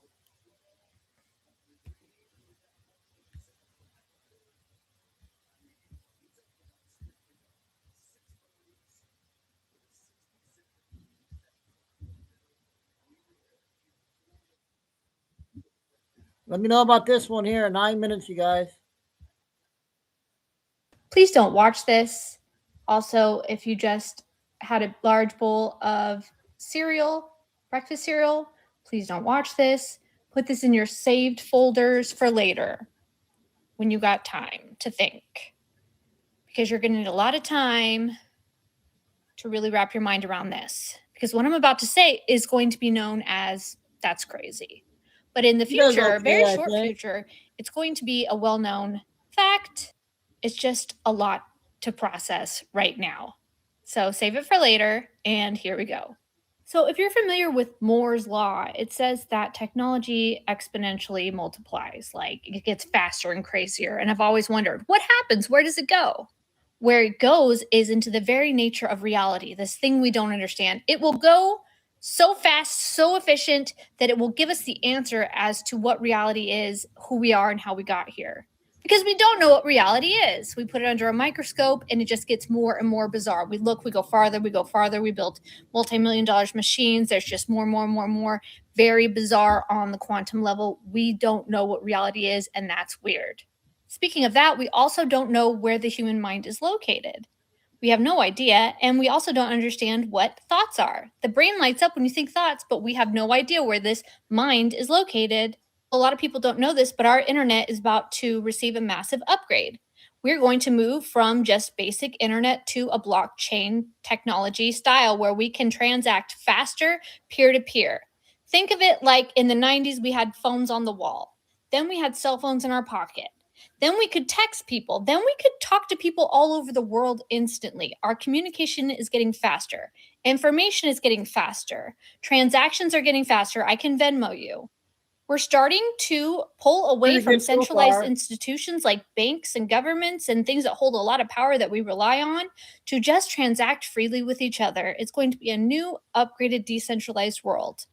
Let me know about this one here. 9 minutes, you guys. Please don't watch this. Also, if you just had a large bowl of cereal, breakfast cereal, please don't watch this. Put this in your saved folders for later when you got time to think. Because you're going to need a lot of time to really wrap your mind around this. Because what I'm about to say is going to be known as that's crazy. But in the future, very short future, it's going to be a well-known fact. It's just a lot to process right now. So save it for later, and here we go. So if you're familiar with Moore's law, it says that technology exponentially multiplies, like it gets faster and crazier. And I've always wondered, what happens? Where does it go? Where it goes is into the very nature of reality, this thing we don't understand. It will go so fast, so efficient that it will give us the answer as to what reality is, who we are, and how we got here. Because we don't know what reality is. We put it under a microscope and it just gets more and more bizarre. We look, we go farther, we build multi-million-dollar machines. There's just more, very bizarre on the quantum level. We don't know what reality is, and that's weird. Speaking of that, we also don't know where the human mind is located. We have no idea, and we also don't understand what thoughts are. The brain lights up when you think thoughts, but we have no idea where this mind is located. A lot of people don't know this, but our internet is about to receive a massive upgrade. We're going to move from just basic internet to a blockchain technology style where we can transact faster peer-to-peer. Think of it like in the 90s, we had phones on the wall. Then we had cell phones in our pocket. Then we could text people. Then we could talk to people all over the world instantly. Our communication is getting faster. Information is getting faster. Transactions are getting faster. I can Venmo you. We're starting to pull away from centralized institutions like banks and governments and things that hold a lot of power that we rely on to just transact freely with each other. It's going to be a new, upgraded, decentralized world.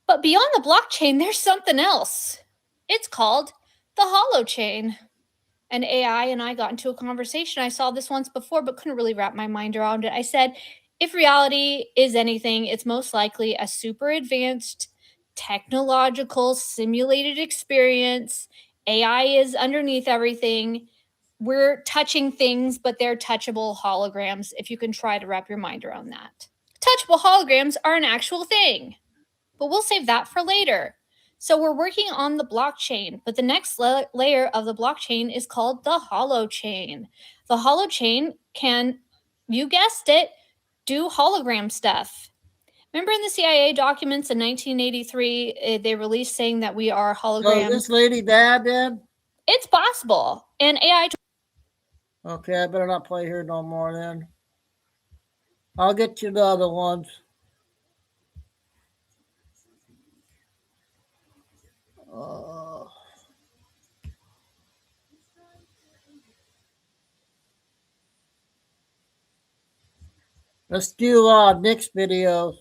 But beyond the blockchain, there's something else. It's called the holochain. And AI and I got into a conversation. I saw this once before, but couldn't really wrap my mind around it. I said, if reality is anything, it's most likely a super advanced technological simulated experience. AI is underneath everything. We're touching things, but they're touchable holograms, if you can try to wrap your mind around that. Touchable holograms are an actual thing, but we'll save that for later. So we're working on the blockchain, but the next layer of the blockchain is called the holochain. The holochain can, you guessed it, do hologram stuff. Remember in the CIA documents in 1983, they released saying that we are holograms. Oh, this lady bad then? It's possible. And AI... Okay, I better not play here no more then. I'll get you the other ones. Let's do Nick's videos.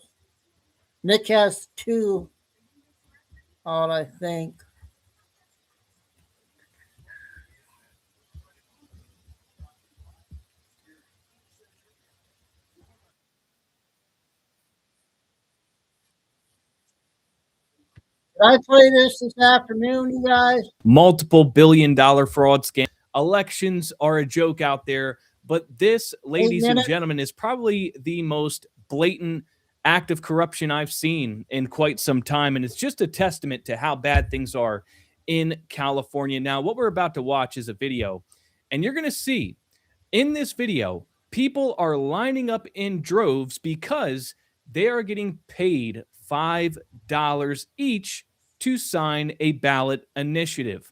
Nick has 2 on, I think. Did I play this afternoon, you guys? Multiple billion-dollar fraud scam. Elections are a joke out there, but this, ladies and gentlemen, is probably the most blatant act of corruption I've seen in quite some time, and it's just a testament to how bad things are in California. Now, what we're about to watch is a video, and you're going to see in this video, people are lining up in droves because they are getting paid $5 each to sign a ballot initiative.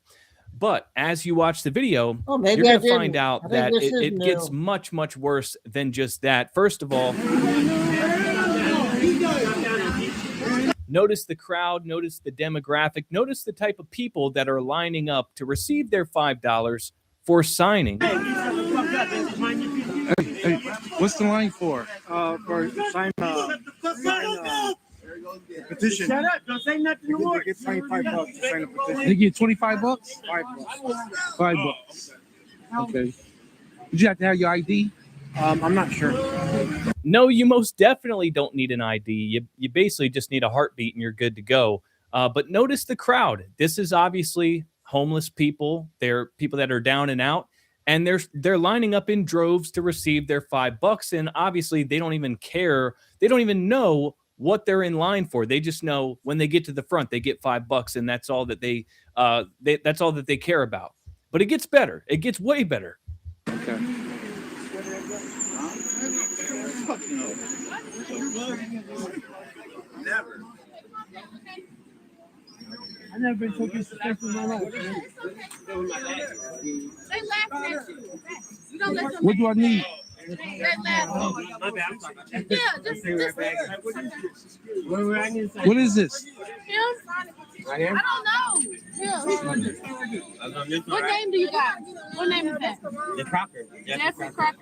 But as you watch the video, you're going to find out that it gets much, much worse than just that. First of all, notice the crowd, notice the demographic, notice the type of people that are lining up to receive their $5 for signing. Hey, what's the line for? For sign petition. Shut up! Don't say nothing more. They get $25 to sign a petition. They get $25? $5. Okay. Did you have to have your ID? I'm not sure. No, you most definitely don't need an ID. You basically just need a heartbeat and you're good to go. But notice the crowd. This is obviously homeless people. They're people that are down and out, and they're lining up in droves to receive their $5. And obviously, they don't even care. They don't even know what they're in line for. They just know when they get to the front, they get $5, and that's all that that's all that they care about. But it gets better. It gets way better. Okay. Never. I never been taking steps in my life. What do I need? What is this? I don't know. What name do you got? What name is that? The Crocker. Jeffrey Crocker.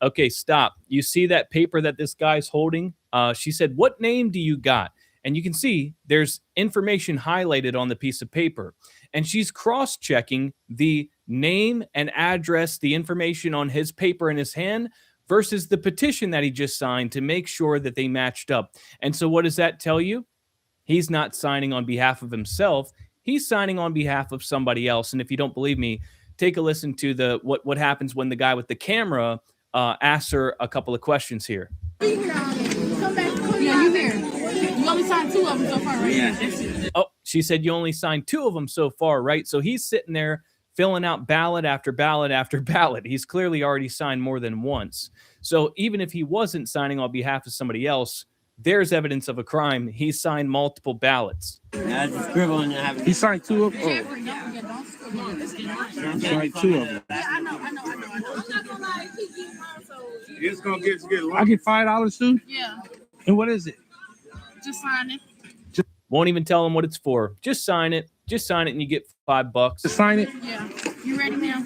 Okay, stop. You see that paper that this guy's holding? She said, "What name do you got?" And you can see there's information highlighted on the piece of paper. And she's cross-checking the name and address, the information on his paper in his hand versus the petition that he just signed to make sure that they matched up. And so what does that tell you? He's not signing on behalf of himself. He's signing on behalf of somebody else. And if you don't believe me, take a listen to what happens when the guy with the camera asks her a couple of questions here. Yeah, you here. You only signed 2 of them so far, right? Yeah. Oh, she said you only signed 2 of them so far, right? So he's sitting there filling out ballot after ballot after ballot. He's clearly already signed more than once. So even if he wasn't signing on behalf of somebody else, there's evidence of a crime. He signed multiple ballots. He signed 2 of them. Oh. He signed 2 of them. I know. I'm not gonna lie. It's gonna get I get $5 too? Yeah. And what is it? Just sign it. Won't even tell him what it's for. Just sign it. Just sign it and you get $5. Just sign it? Yeah. You ready now?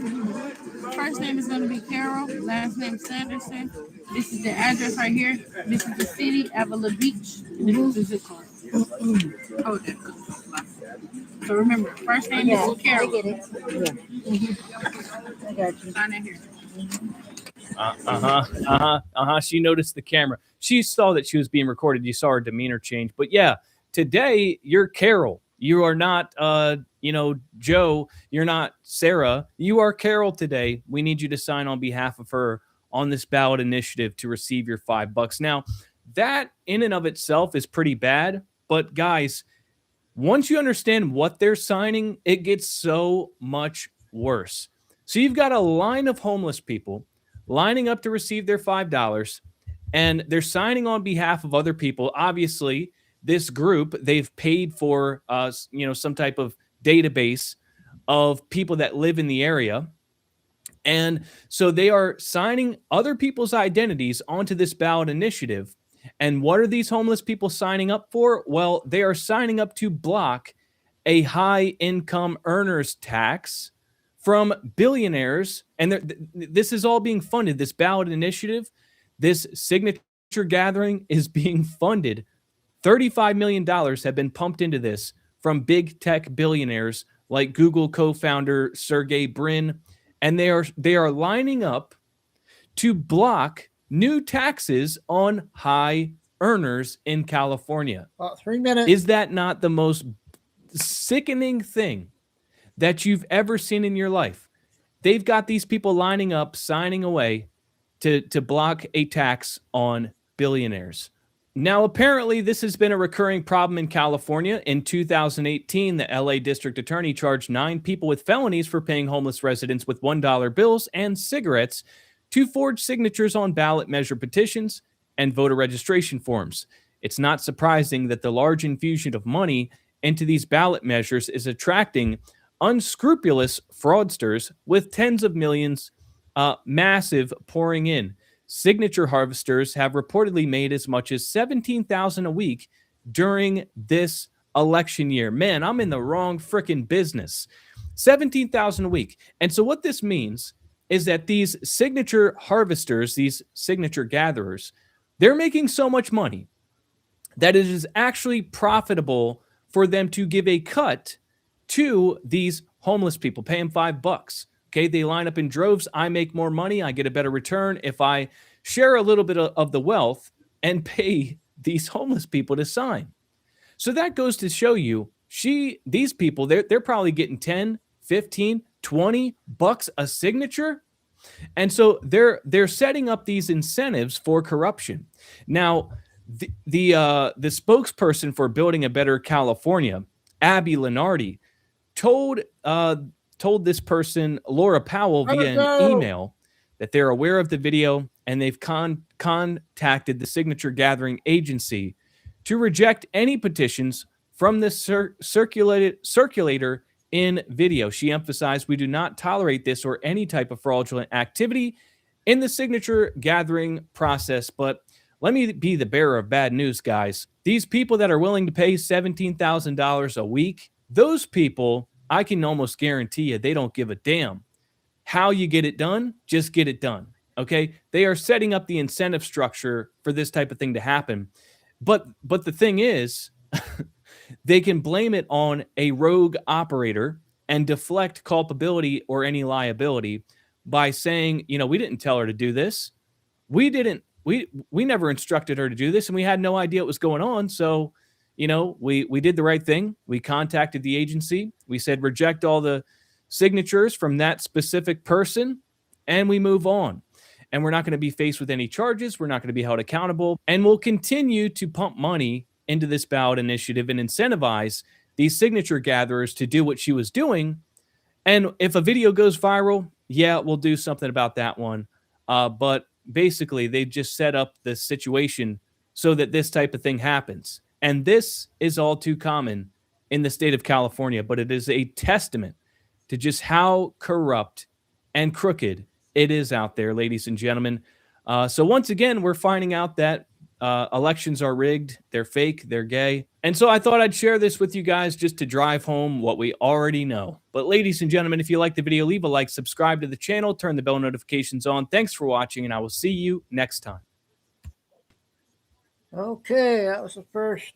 First name is going to be Carol. Last name Sanderson. This is the address right here. This is the city, Avila Beach. And this is the zip code. Oh, that. So remember, first name is Carol. I get it. Yeah. I got you. Sign it here. She noticed the camera. She saw that she was being recorded. You saw her demeanor change. But yeah, today you're Carol. You are not, Joe. You're not Sarah. You are Carol today. We need you to sign on behalf of her on this ballot initiative to receive your $5. Now, that in and of itself is pretty bad. But guys, once you understand what they're signing, it gets so much worse. So you've got a line of homeless people lining up to receive their $5, and they're signing on behalf of other people. Obviously, this group, they've paid for some type of database of people that live in the area. And so they are signing other people's identities onto this ballot initiative. And what are these homeless people signing up for? Well, they are signing up to block a high income earners tax from billionaires. And this is all being funded. This ballot initiative, this signature gathering is being funded. $35 million have been pumped into this from big tech billionaires like Google co-founder Sergey Brin. And they are lining up to block new taxes on high earners in California. 3 minutes. Is that not the most sickening thing that you've ever seen in your life? They've got these people lining up, signing away to block a tax on billionaires. Now, apparently, this has been a recurring problem in California. In 2018, the LA District Attorney charged 9 people with felonies for paying homeless residents with $1 bills and cigarettes to forge signatures on ballot measure petitions and voter registration forms. It's not surprising that the large infusion of money into these ballot measures is attracting unscrupulous fraudsters with tens of millions, massive pouring in. Signature harvesters have reportedly made as much as $17,000 a week during this election year. Man, I'm in the wrong freaking business. $17,000 a week. And so what this means is that these signature harvesters, these signature gatherers, they're making so much money that it is actually profitable for them to give a cut to these homeless people, pay them $5. Okay, they line up in droves. I make more money. I get a better return if I share a little bit of the wealth and pay these homeless people to sign. So that goes to show you, these people, they're probably getting 10, 15, 20 bucks a signature. And so they're setting up these incentives for corruption. Now, the spokesperson for Building a Better California, Abby Lenardi, told this person, Laura Powell, via an email that they're aware of the video and they've contacted the signature gathering agency to reject any petitions from the circulator in video. She emphasized, we do not tolerate this or any type of fraudulent activity in the signature gathering process. But let me be the bearer of bad news, guys. These people that are willing to pay $17,000 a week, those people, I can almost guarantee you, they don't give a damn how you get it done. Just get it done. Okay. They are setting up the incentive structure for this type of thing to happen. But the thing is, they can blame it on a rogue operator and deflect culpability or any liability by saying, we didn't tell her to do this. We never instructed her to do this, and we had no idea what was going on. So, we did the right thing. We contacted the agency. We said, reject all the signatures from that specific person, and we move on. And we're not going to be faced with any charges. We're not going to be held accountable. And we'll continue to pump money into this ballot initiative and incentivize these signature gatherers to do what she was doing. And if a video goes viral, yeah, we'll do something about that one. But basically, they just set up the situation so that this type of thing happens. And this is all too common in the state of California, but it is a testament to just how corrupt and crooked it is out there, ladies and gentlemen. So once again, we're finding out that elections are rigged, they're fake, they're gay. And so I thought I'd share this with you guys just to drive home what we already know. But ladies and gentlemen, if you like the video, leave a like, subscribe to the channel, turn the bell notifications on. Thanks for watching, and I will see you next time. Okay, that was the first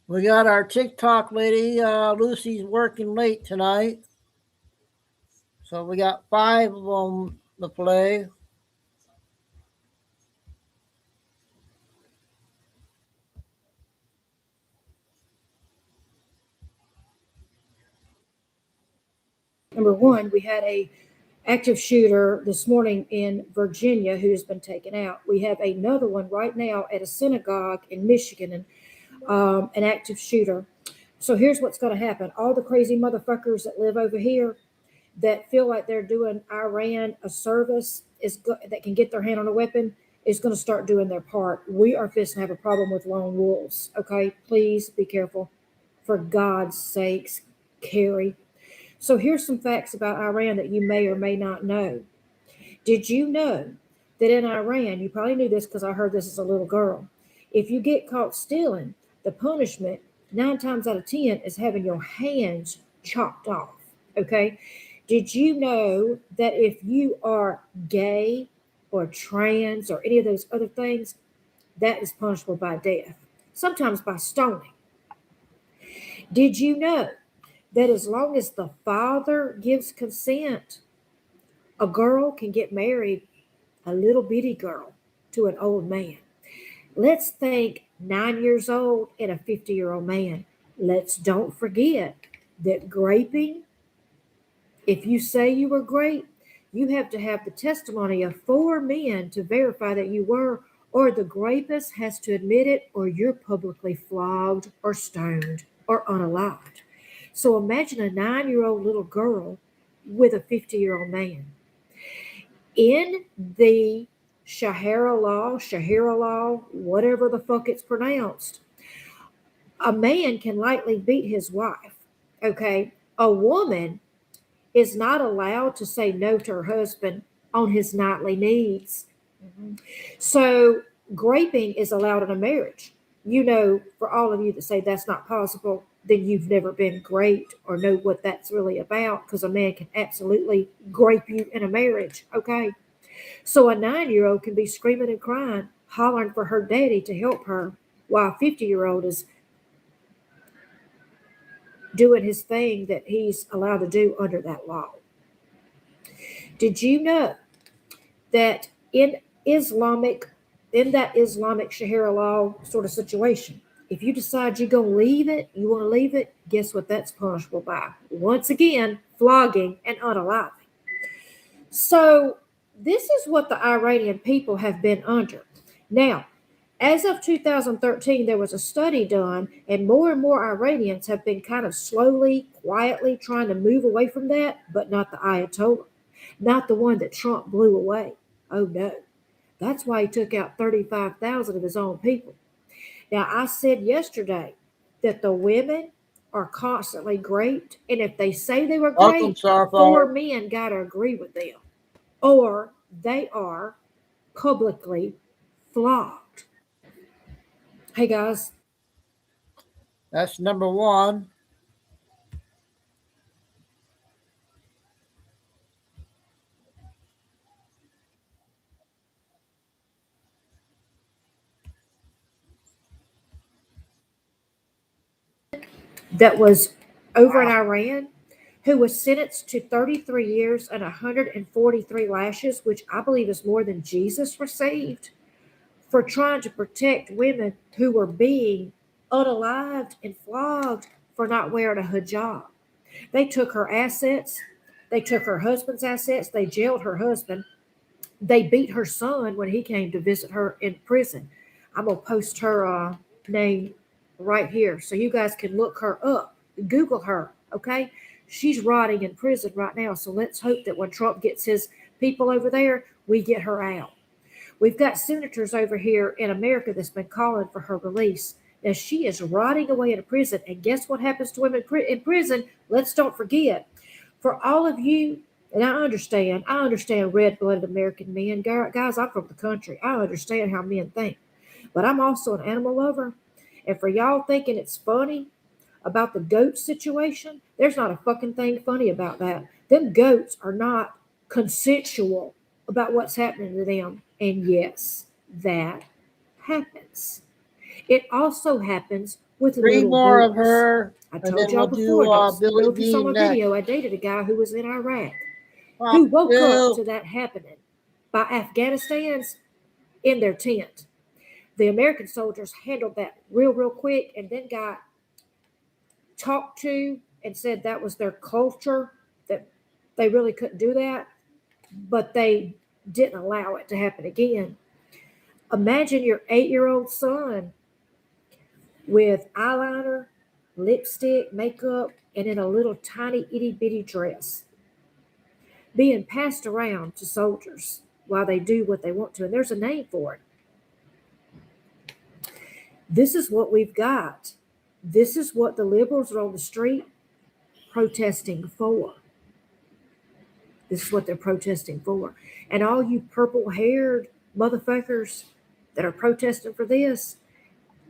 we got our TikTok lady. Lucy's working late tonight. So we got 5 of them to play. Number one, we had a active shooter this morning in Virginia who has been taken out. We have another one right now at a synagogue in Michigan, and an active shooter. So here's what's going to happen. All the crazy motherfuckers that live over here that feel like they're doing Iran a service that can get their hand on a weapon is going to start doing their part. We are fixing to have a problem with lone wolves. Okay, please be careful. For God's sakes, Carrie. So here's some facts about Iran that you may or may not know. Did you know that in Iran, you probably knew this because I heard this as a little girl, if you get caught stealing, the punishment 9 times out of 10 is having your hands chopped off. Okay. Did you know that if you are gay or trans or any of those other things, that is punishable by death, sometimes by stoning? Did you know that as long as the father gives consent, a girl can get married, a little bitty girl, to an old man? Let's think 9 years old and a 50-year-old man. Don't forget that graping, if you say you were grape, you have to have the testimony of 4 men to verify that you were, or the rapist has to admit it, or you're publicly flogged or stoned or unalived. So imagine a 9-year-old little girl with a 50-year-old man. In the Shahara law, whatever the fuck it's pronounced, a man can lightly beat his wife. Okay. A woman is not allowed to say no to her husband on his nightly needs. So graping is allowed in a marriage. For all of you that say that's not possible, then you've never been great or know what that's really about, because a man can absolutely grape you in a marriage, okay? So a 9-year-old can be screaming and crying, hollering for her daddy to help her, while a 50-year-old is doing his thing that he's allowed to do under that law. Did you know that in that Islamic Sharia law sort of situation, if you decide you're going to leave it, you want to leave it, guess what that's punishable by? Once again, flogging and unaliving. So this is what the Iranian people have been under. Now, as of 2013, there was a study done, and more Iranians have been kind of slowly, quietly trying to move away from that, but not the Ayatollah, not the one that Trump blew away. Oh no. That's why he took out 35,000 of his own people. Now, I said yesterday that the women are constantly raped, and if they say they were raped, 4 men got to agree with them, or they are publicly flogged. Hey, guys. That's number one. That was over in Iran, who was sentenced to 33 years and 143 lashes, which I believe is more than Jesus received, for trying to protect women who were being unalived and flogged for not wearing a hijab. They took her assets. They took her husband's assets. They jailed her husband. They beat her son when he came to visit her in prison. I'm going to post her name right here so you guys can look her up. Google her, okay? She's rotting in prison right now, so let's hope that when Trump gets his people over there, we get her out. We've got senators over here in America that's been calling for her release. Now, she is rotting away in a prison, and guess what happens to women in prison? Let's don't forget. For all of you, and I understand red-blooded American men. Guys, I'm from the country. I understand how men think. But I'm also an animal lover. And for y'all thinking it's funny about the goat situation, there's not a fucking thing funny about that. Them goats are not consensual about what's happening to them. And yes, that happens. It also happens with Three little more boys. of her. I And told then y'all we'll before, do don't Billy know if you saw my Bean next. video. I dated a guy who was in Iraq, who woke up to that happening by Afghanistans in their tent. The American soldiers handled that real quick, and then got talked to and said that was their culture, that they really couldn't do that, but they didn't allow it to happen again. Imagine your 8-year-old son with eyeliner, lipstick, makeup, and in a little tiny itty-bitty dress, being passed around to soldiers while they do what they want to. And there's a name for it. This is what we've got. This is what the liberals are on the street protesting for. This is what they're protesting for. And all you purple-haired motherfuckers that are protesting for this,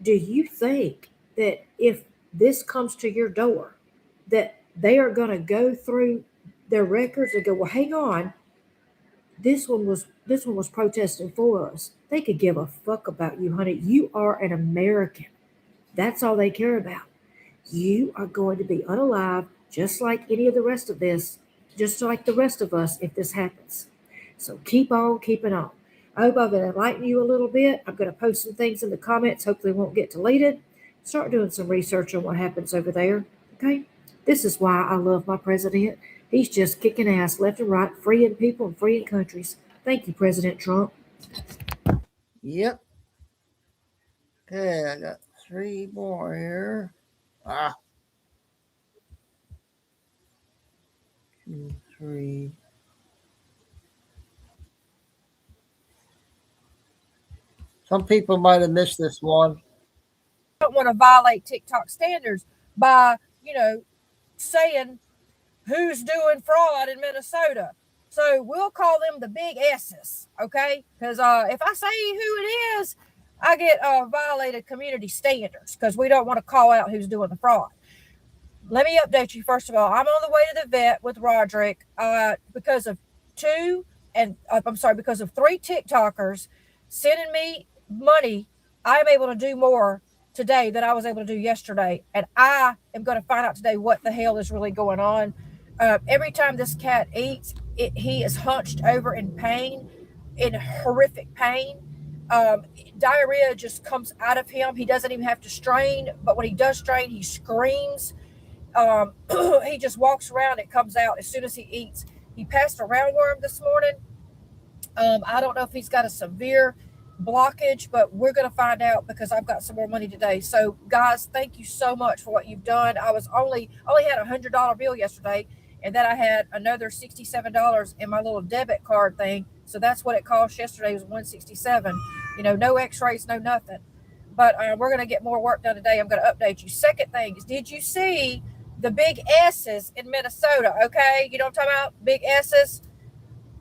do you think that if this comes to your door, that they are going to go through their records and go, well, hang on, this one was protesting for us? They could give a fuck about you, honey. You are an American. That's all they care about. You are going to be unalive, just like any of the rest of this, just like the rest of us, if this happens. So keep on keeping on. I hope I've enlightened you a little bit. I'm going to post some things in the comments. Hopefully it won't get deleted. Start doing some research on what happens over there. Okay? This is why I love my president. He's just kicking ass left and right, freeing people and freeing countries. Thank you, President Trump. Yep. Okay, I got 3 more here. 2, 3. Some people might have missed this one. Don't want to violate TikTok standards by, saying who's doing fraud in Minnesota. So we'll call them the big S's, okay? Because if I say who it is, I get violated community standards because we don't want to call out who's doing the fraud. let me update you. First of all, I'm on the way to the vet with Roderick because of because of 3 TikTokers sending me money. I'm able to do more today than I was able to do yesterday. And I am going to find out today what the hell is really going on. Every time this cat eats, he is hunched over in pain, in horrific pain. Diarrhea just comes out of him. He doesn't even have to strain, but when he does strain, he screams. He just walks around. It comes out as soon as he eats. He passed a roundworm this morning. I don't know if he's got a severe blockage, but we're going to find out because I've got some more money today. So guys, thank you so much for what you've done. I was only had $100 bill yesterday, and then I had another $67 in my little debit card thing. So that's what it cost yesterday, was $167. No x-rays, no nothing. But we're going to get more work done today. I'm going to update you. Second thing is, did you see the big S's in Minnesota? Okay, you know what I'm talking about? Big S's.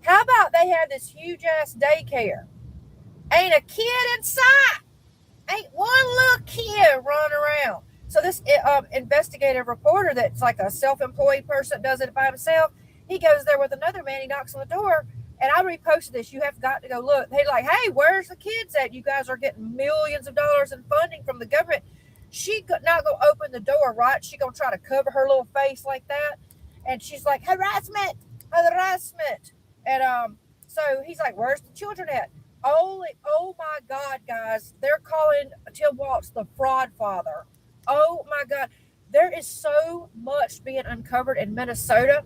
How about they have this huge ass daycare? Ain't a kid in sight. Ain't one little kid running around. So this investigative reporter that's like a self-employed person, does it by himself, he goes there with another man. He knocks on the door, and I reposted this. You have got to go look. They're like, hey, where's the kids at? You guys are getting millions of dollars in funding from the government. She not going to open the door, right? She going to try to cover her little face like that. And she's like, harassment. And so he's like, where's the children at? Oh my God, guys, they're calling Tim Walz the fraud father. Oh my God. There is so much being uncovered in Minnesota.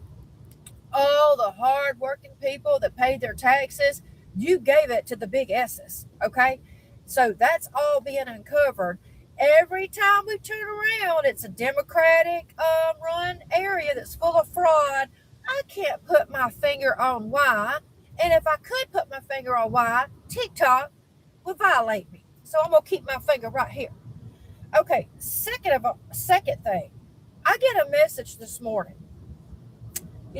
All the hardworking people that paid their taxes, you gave it to the big S's, okay? So that's all being uncovered. Every time we turn around, it's a Democratic run area that's full of fraud. I can't put my finger on why. And if I could put my finger on why, TikTok would violate me. So I'm going to keep my finger right here. Okay, second thing, I get a message this morning.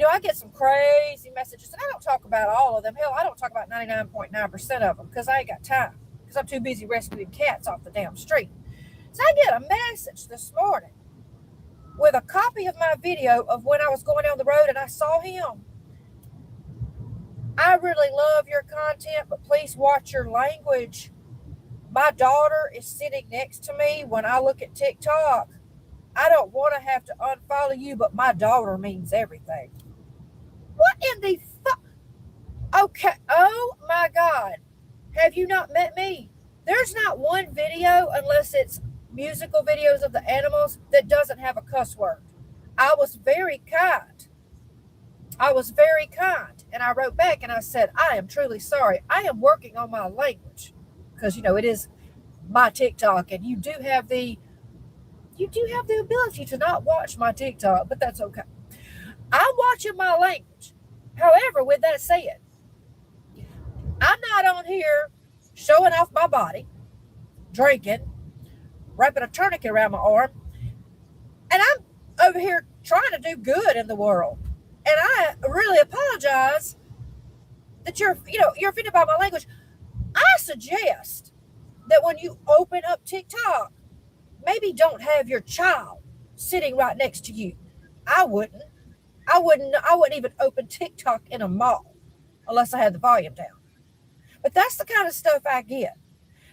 I get some crazy messages. I don't talk about all of them. Hell, I don't talk about 99.9% of them because I ain't got time, because I'm too busy rescuing cats off the damn street. So I get a message this morning with a copy of my video of when I was going down the road and I saw him. I really love your content, but please watch your language. My daughter is sitting next to me when I look at TikTok. I don't want to have to unfollow you, but my daughter means everything. What in the fuck? Okay. Oh my God. Have you not met me? There's not one video, unless it's musical videos of the animals, that doesn't have a cuss word. I was very kind. And I wrote back and I said, I am truly sorry. I am working on my language because, it is my TikTok, and you do have the ability to not watch my TikTok, but that's okay. I'm watching my language. However, with that said, I'm not on here showing off my body, drinking, wrapping a tourniquet around my arm, and I'm over here trying to do good in the world. And I really apologize that you're offended by my language. I suggest that when you open up TikTok, maybe don't have your child sitting right next to you. I wouldn't even open TikTok in a mall unless I had the volume down. But that's the kind of stuff I get.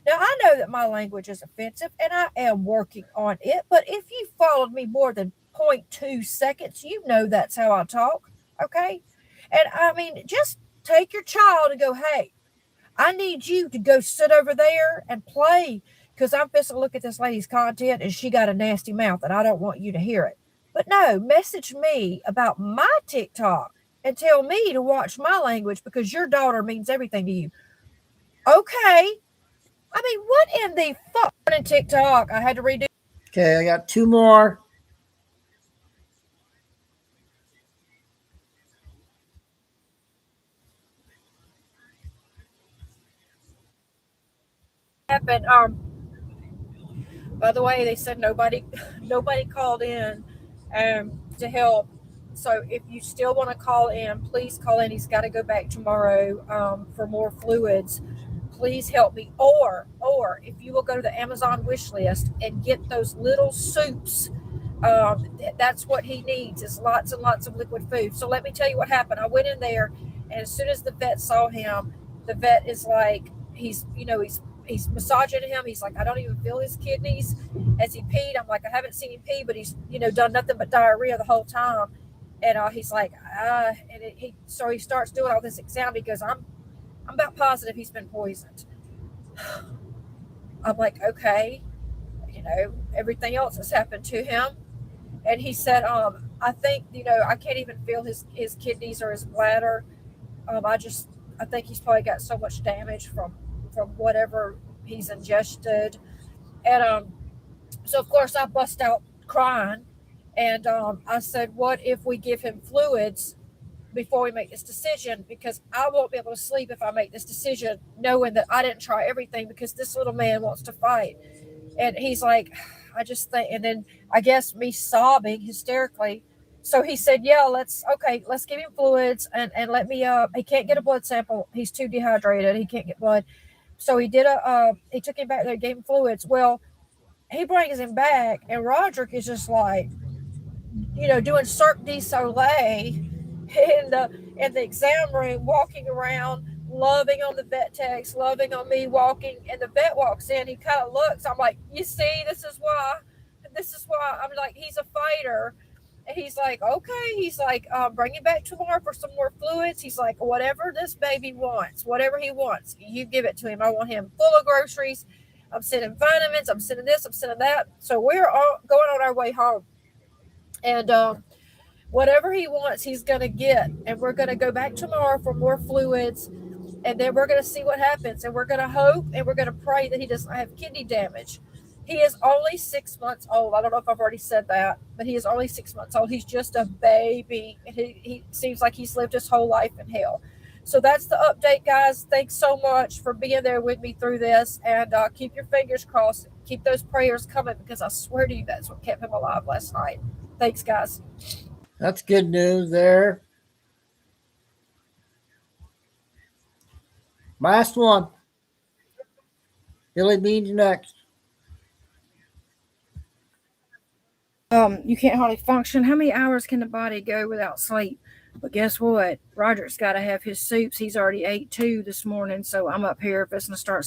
Now, I know that my language is offensive, and I am working on it. But if you followed me more than 0.2 seconds, you know that's how I talk, okay? And I mean, just take your child and go, hey, I need you to go sit over there and play, because I'm supposed to look at this lady's content and she got a nasty mouth and I don't want you to hear it. But no, message me about my TikTok and tell me to watch my language because your daughter means everything to you. Okay. I mean, what in the fuck in TikTok? I had to redo. Okay, I got 2 more. Happened. By the way, they said nobody called in to help. So if you still want to call in, please call in. He's got to go back tomorrow for more fluids. Please help me. Or if you will go to the Amazon wish list and get those little soups That's what he needs, is lots and lots of liquid food. So let me tell you what happened. I went in there, and as soon as the vet saw him, the vet is like, he's massaging him. He's like, I don't even feel his kidneys as he peed. I'm like, I haven't seen him pee, but he's done nothing but diarrhea the whole time. And he's like, so he starts doing all this exam because I'm about positive he's been poisoned. I'm like, okay, everything else has happened to him. And he said, I think, I can't even feel his kidneys or his bladder. I think he's probably got so much damage from whatever he's ingested. And so of course I bust out crying, and I said, what if we give him fluids before we make this decision? Because I won't be able to sleep if I make this decision knowing that I didn't try everything, because this little man wants to fight. And he's like, I just think, and then I guess me sobbing hysterically. So he said, yeah, let's give him fluids, and let me, he can't get a blood sample. He's too dehydrated. He can't get blood. So he took him back there, gave him fluids. Well, he brings him back, and Roderick is just like, doing Cirque du Soleil in the exam room, walking around, loving on the vet techs, loving on me, walking. And the vet walks in. He kind of looks. I'm like, you see, this is why. I'm like, he's a fighter. And he's like, okay. He's like, bring him back tomorrow for some more fluids. He's like, whatever this baby wants, whatever he wants, you give it to him. I want him full of groceries. I'm sending vitamins. I'm sending this. I'm sending that. So we're all going on our way home. And whatever he wants, he's going to get. And we're going to go back tomorrow for more fluids. And then we're going to see what happens. And we're going to hope and we're going to pray that he doesn't have kidney damage. He is only 6 months old. I don't know if I've already said that, but he is only 6 months old. He's just a baby. And he seems like he's lived his whole life in hell. So that's the update, guys. Thanks so much for being there with me through this. And keep your fingers crossed. Keep those prayers coming, because I swear to you, that's what kept him alive last night. Thanks, guys. That's good news there. Last one. Billy Bean's next. You can't hardly function. How many hours can the body go without sleep? But guess what? Roderick's got to have his soups. He's already ate 2 this morning, so I'm up here fixing to start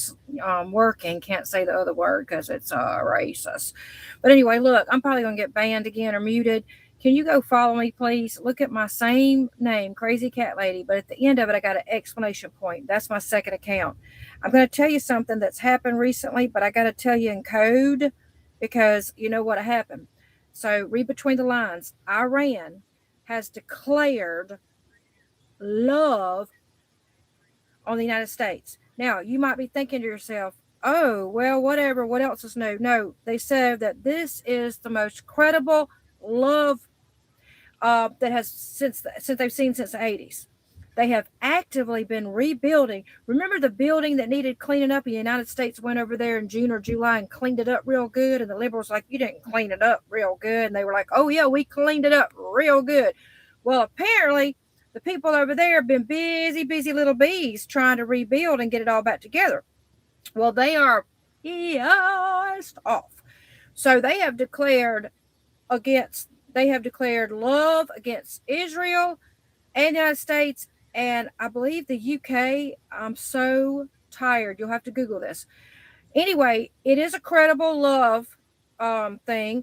working. Can't say the other word because it's racist. But anyway, look, I'm probably going to get banned again or muted. Can you go follow me, please? Look at my same name, Crazy Cat Lady, but at the end of it, I got an exclamation point. That's my second account. I'm going to tell you something that's happened recently, but I got to tell you in code, because you know what happened. So read between the lines. Iran has declared love on the United States. Now, you might be thinking to yourself, oh, well, whatever, what else is new? No, they said that this is the most credible love that has since they've seen since the 80s. They have actively been rebuilding. Remember the building that needed cleaning up? The United States went over there in June or July and cleaned it up real good. And the liberals like, you didn't clean it up real good. And they were like, oh, yeah, we cleaned it up real good. Well, apparently the people over there have been busy little bees trying to rebuild and get it all back together. Well, they are pissed off. So they have declared love against Israel and the United States, and I believe the UK. I'm so tired. You'll have to Google this. Anyway, it is a credible love thing.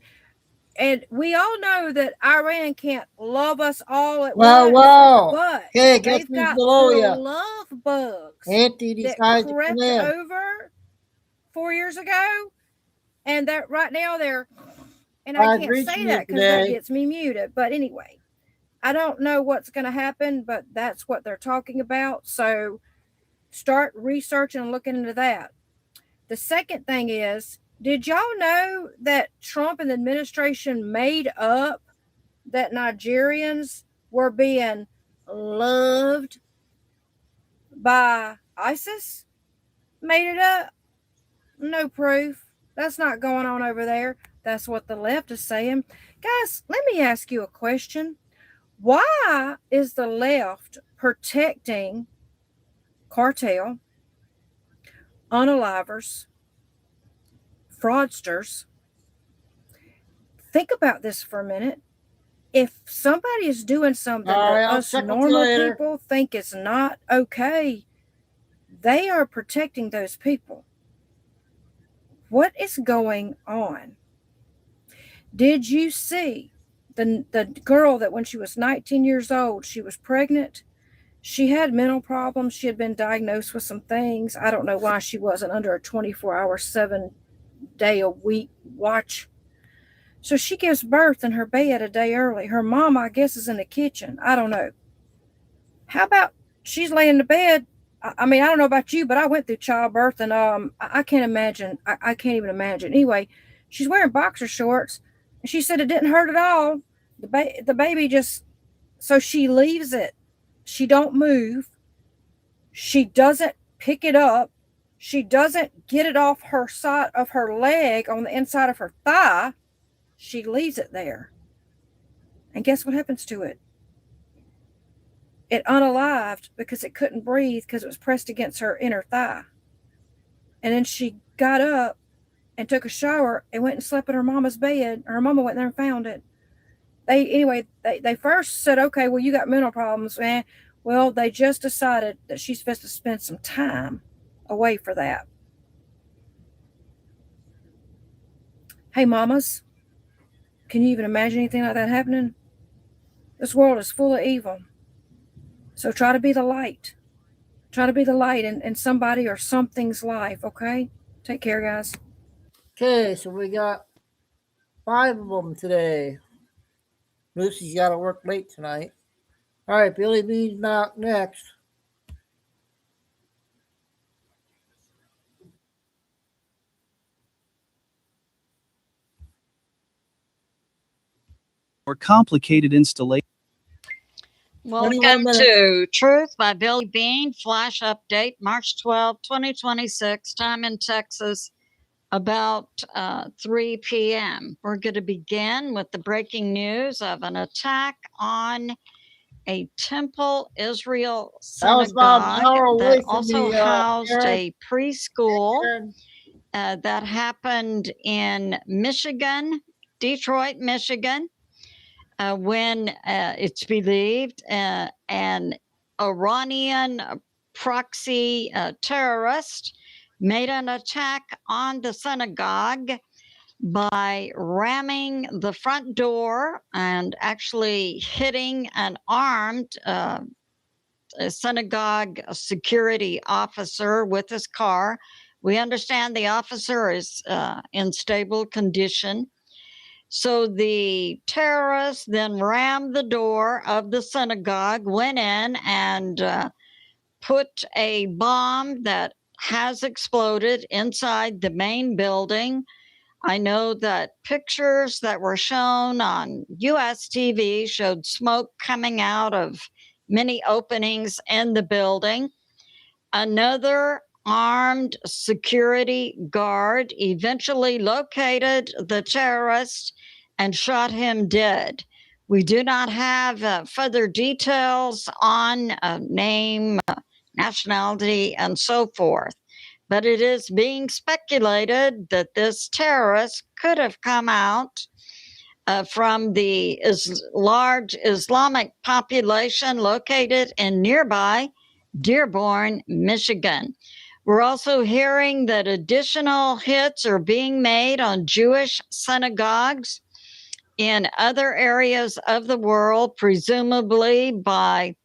And we all know that Iran can't love us all at once. But okay, they've got below little you. love bugs that crept over 4 years ago. And that right now they're, and I can't say that because that gets me muted. But anyway, I don't know what's going to happen, but that's what they're talking about. So start researching and looking into that. The second thing is, did y'all know that Trump and the administration made up that Nigerians were being loved by ISIS? Made it up? No proof. That's not going on over there. That's what the left is saying. Guys, let me ask you a question. Why is the left protecting cartel, unalivers, fraudsters, think about this for a minute. If somebody is doing something All right, that I'll us check with you normal later. people think is not okay, they are protecting those people. What is going on? Did you see the girl that when she was 19 years old, she was pregnant? She had mental problems. She had been diagnosed with some things. I don't know why she wasn't under a 24-hour, 7-day-a-week watch. So she gives birth in her bed a day early. Her mom, I guess, is in the kitchen. I don't know. How about she's laying in the bed? I mean, I don't know about you, but I went through childbirth, and I can't imagine. I can't even imagine. Anyway, she's wearing boxer shorts, and she said it didn't hurt at all. The baby just, so she leaves it. She don't move. She doesn't pick it up. She doesn't get it off her side of her leg on the inside of her thigh. She leaves it there. And guess what happens to it? It unalived because it couldn't breathe because it was pressed against her inner thigh. And then she got up and took a shower and went and slept in her mama's bed. Her mama went there and found it. They first said, okay, well, you got mental problems, man. Well, they just decided that she's supposed to spend some time away for that. Hey, mamas, can you even imagine anything like that happening? This world is full of evil. So try to be the light. Try to be the light in somebody or something's life, okay? Take care, guys. Okay, so we got 5 of them today. Lucy's got to work late tonight. All right, Billy Bean's not next. More complicated installation. Welcome to Truth by Billy Bean. Flash update, March 12, 2026, time in Texas, about 3 p.m. We're going to begin with the breaking news of an attack on a Temple Israel synagogue that also housed a preschool that happened in Michigan, Detroit, Michigan. When it's believed an Iranian proxy terrorist made an attack on the synagogue by ramming the front door and actually hitting an armed synagogue security officer with his car. We understand the officer is in stable condition. So the terrorists then rammed the door of the synagogue, went in and put a bomb that has exploded inside the main building. I know that pictures that were shown on US TV showed smoke coming out of many openings in the building. Another armed security guard eventually located the terrorist and shot him dead. We do not have further details on name, nationality, and so forth. But it is being speculated that this terrorist could have come out from the large Islamic population located in nearby Dearborn, Michigan. We're also hearing that additional hits are being made on Jewish synagogues in other areas of the world, presumably by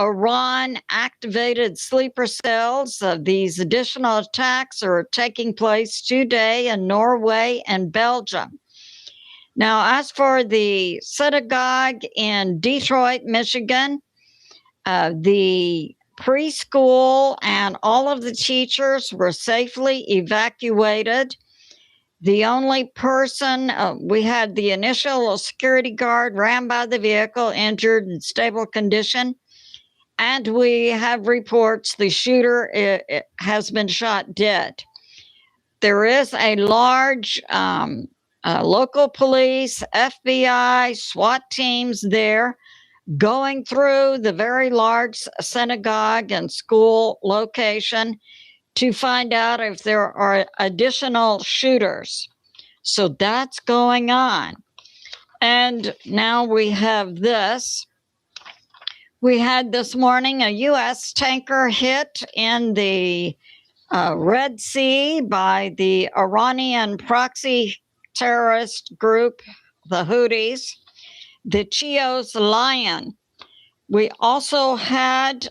Iran-activated sleeper cells. These additional attacks are taking place today in Norway and Belgium. Now, as for the synagogue in Detroit, Michigan, the preschool and all of the teachers were safely evacuated. The only person, we had the initial security guard rammed by the vehicle, injured in stable condition. And we have reports the shooter has been shot dead. There is a large local police, FBI, SWAT teams there going through the very large synagogue and school location to find out if there are additional shooters. So that's going on. And now we have this. We had this morning a U.S. tanker hit in the Red Sea by the Iranian proxy terrorist group, the Houthis, the Chios Lion. We also had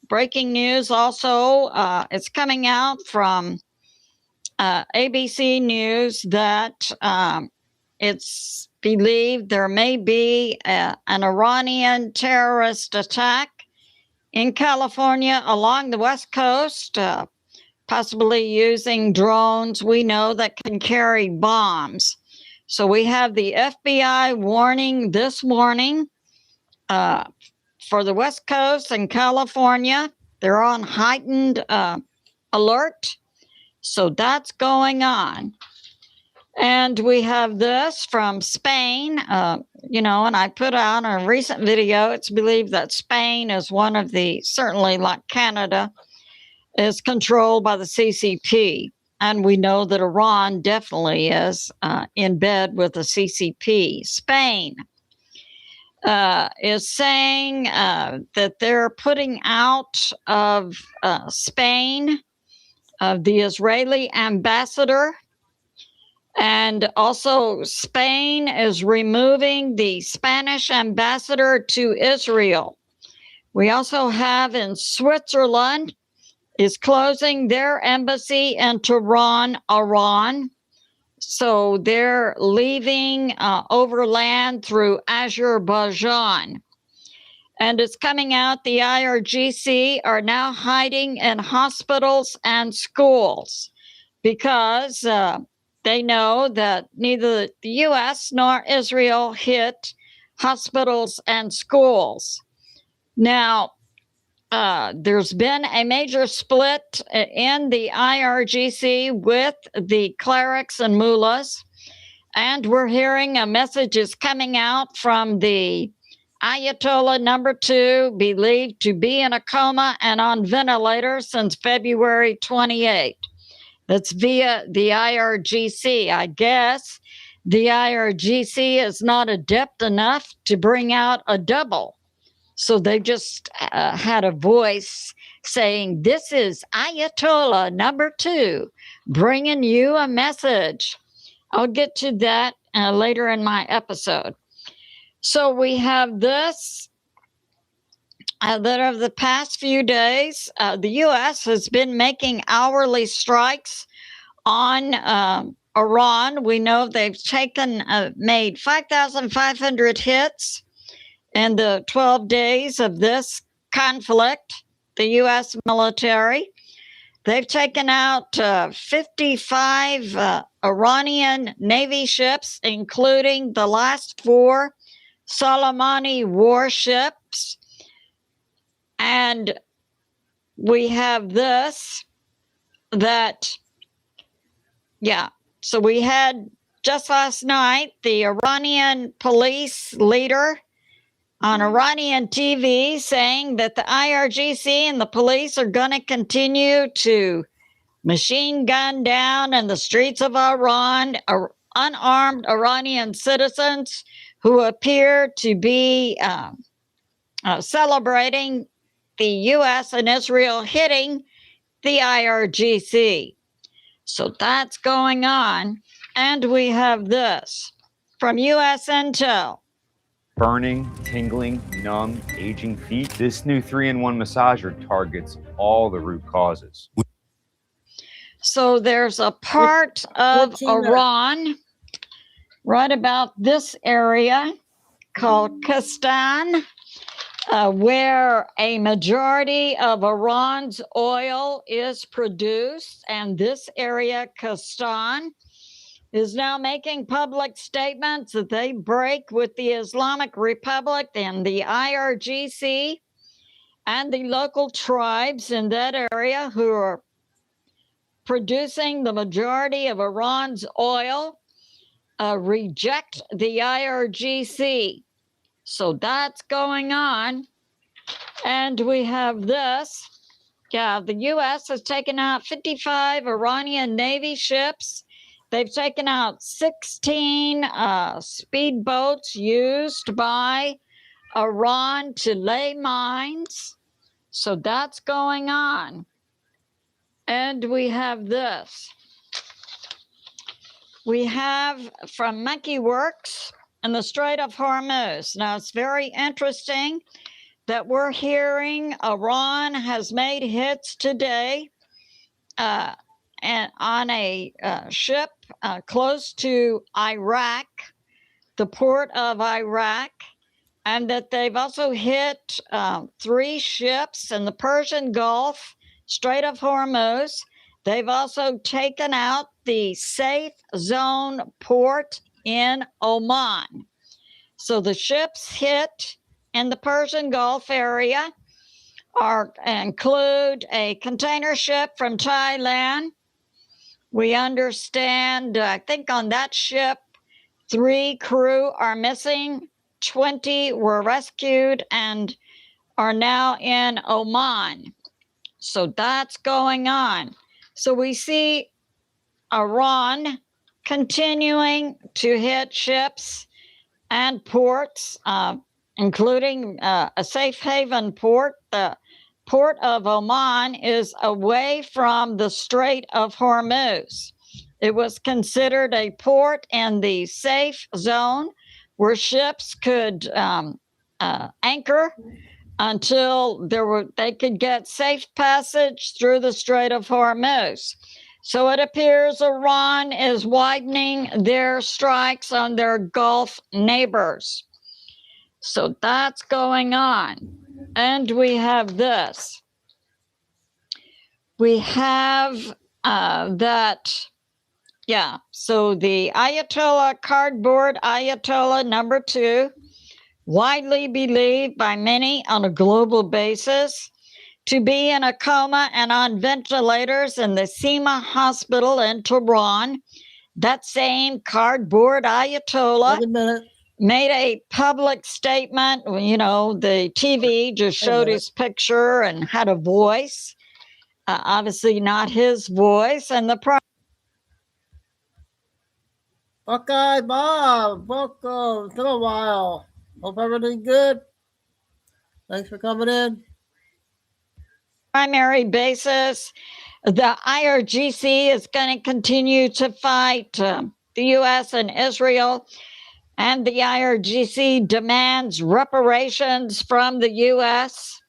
breaking news also. It's coming out from ABC News that it's believed there may be an Iranian terrorist attack in California along the West Coast, possibly using drones we know that can carry bombs. So we have the FBI warning this morning for the West Coast and California. They're on heightened alert. So that's going on. And we have this from Spain, and I put out a recent video. It's believed that Spain is one of the, certainly like Canada, is controlled by the CCP. And we know that Iran definitely is in bed with the CCP. Spain is saying that they're putting out of Spain the Israeli ambassador. And also Spain is removing the Spanish ambassador to Israel. We also have in Switzerland is closing their embassy in Tehran, Iran. So they're leaving overland through Azerbaijan. And it's coming out, the IRGC are now hiding in hospitals and schools because they know that neither the U.S. nor Israel hit hospitals and schools. Now, there's been a major split in the IRGC with the clerics and mullahs, and we're hearing a message is coming out from the Ayatollah number 2, believed to be in a coma and on ventilator since February 28th. That's via the IRGC. I guess the IRGC is not adept enough to bring out a double. So they just had a voice saying, this is Ayatollah number 2, bringing you a message. I'll get to that later in my episode. So we have this, that of the past few days, the U.S. has been making hourly strikes on Iran. We know they've made 5,500 hits in the 12 days of this conflict, the U.S. military. They've taken out 55 Iranian Navy ships, including the last 4 Soleimani warships. And we have this, so we had just last night the Iranian police leader on Iranian TV saying that the IRGC and the police are going to continue to machine gun down in the streets of Iran unarmed Iranian citizens who appear to be celebrating the U.S. and Israel hitting the IRGC. So that's going on. And we have this from U.S. Intel. Burning, tingling, numb, aging feet. This new 3-in-1 massager targets all the root causes. So there's a part of Iran right about this area called Kastan, where a majority of Iran's oil is produced. And this area, Kastan, is now making public statements that they break with the Islamic Republic and the IRGC and the local tribes in that area who are producing the majority of Iran's oil, reject the IRGC. So that's going on. And we have this. The U.S. has taken out 55 Iranian Navy ships. They've taken out 16 speedboats used by Iran to lay mines. So that's going on. And we have this. We have from Monkey Works in the Strait of Hormuz. Now, it's very interesting that we're hearing Iran has made hits today and on a ship close to Iraq, the port of Iraq, and that they've also hit 3 ships in the Persian Gulf, Strait of Hormuz. They've also taken out the safe zone port in Oman. So the ships hit in the Persian Gulf area include a container ship from Thailand. We understand, I think on that ship, 3 crew are missing, 20 were rescued and are now in Oman. So that's going on. So we see Iran continuing to hit ships and ports, including a safe haven port. The port of Oman is away from the Strait of Hormuz. It was considered a port in the safe zone where ships could anchor until they could get safe passage through the Strait of Hormuz. So it appears Iran is widening their strikes on their Gulf neighbors. So that's going on. And we have this. We have so the Ayatollah, cardboard Ayatollah number 2, widely believed by many on a global basis to be in a coma and on ventilators in the Sema Hospital in Tehran. That same cardboard Ayatollah made a public statement. You know, the TV just showed his picture and had a voice, obviously not his voice. And the Buckeye Bob, welcome. It's been a while. Hope everything's good. Thanks for coming in. Primary basis, the IRGC is going to continue to fight the U.S. and Israel, and the IRGC demands reparations from the U.S.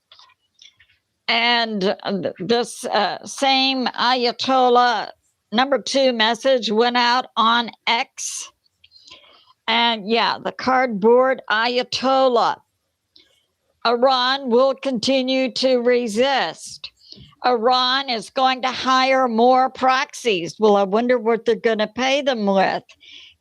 And this same Ayatollah number 2 message went out on X. And the cardboard Ayatollah. Iran will continue to resist. Iran is going to hire more proxies. Well, I wonder what they're going to pay them with,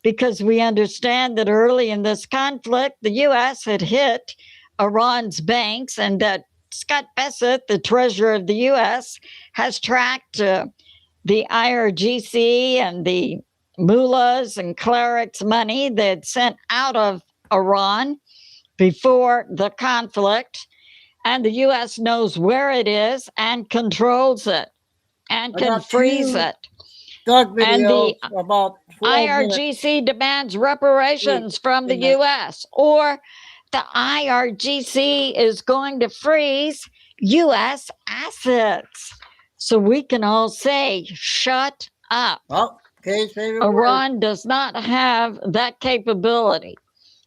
because we understand that early in this conflict, the U.S. had hit Iran's banks, and that Scott Bessent, the treasurer of the U.S., has tracked the IRGC and the mullahs and clerics' money they'd sent out of Iran before the conflict, and the U.S. knows where it is and controls it and can freeze it. And the about IRGC demands reparations from the U.S., or the IRGC is going to freeze U.S. assets. So we can all say, shut up. Iran does not have that capability.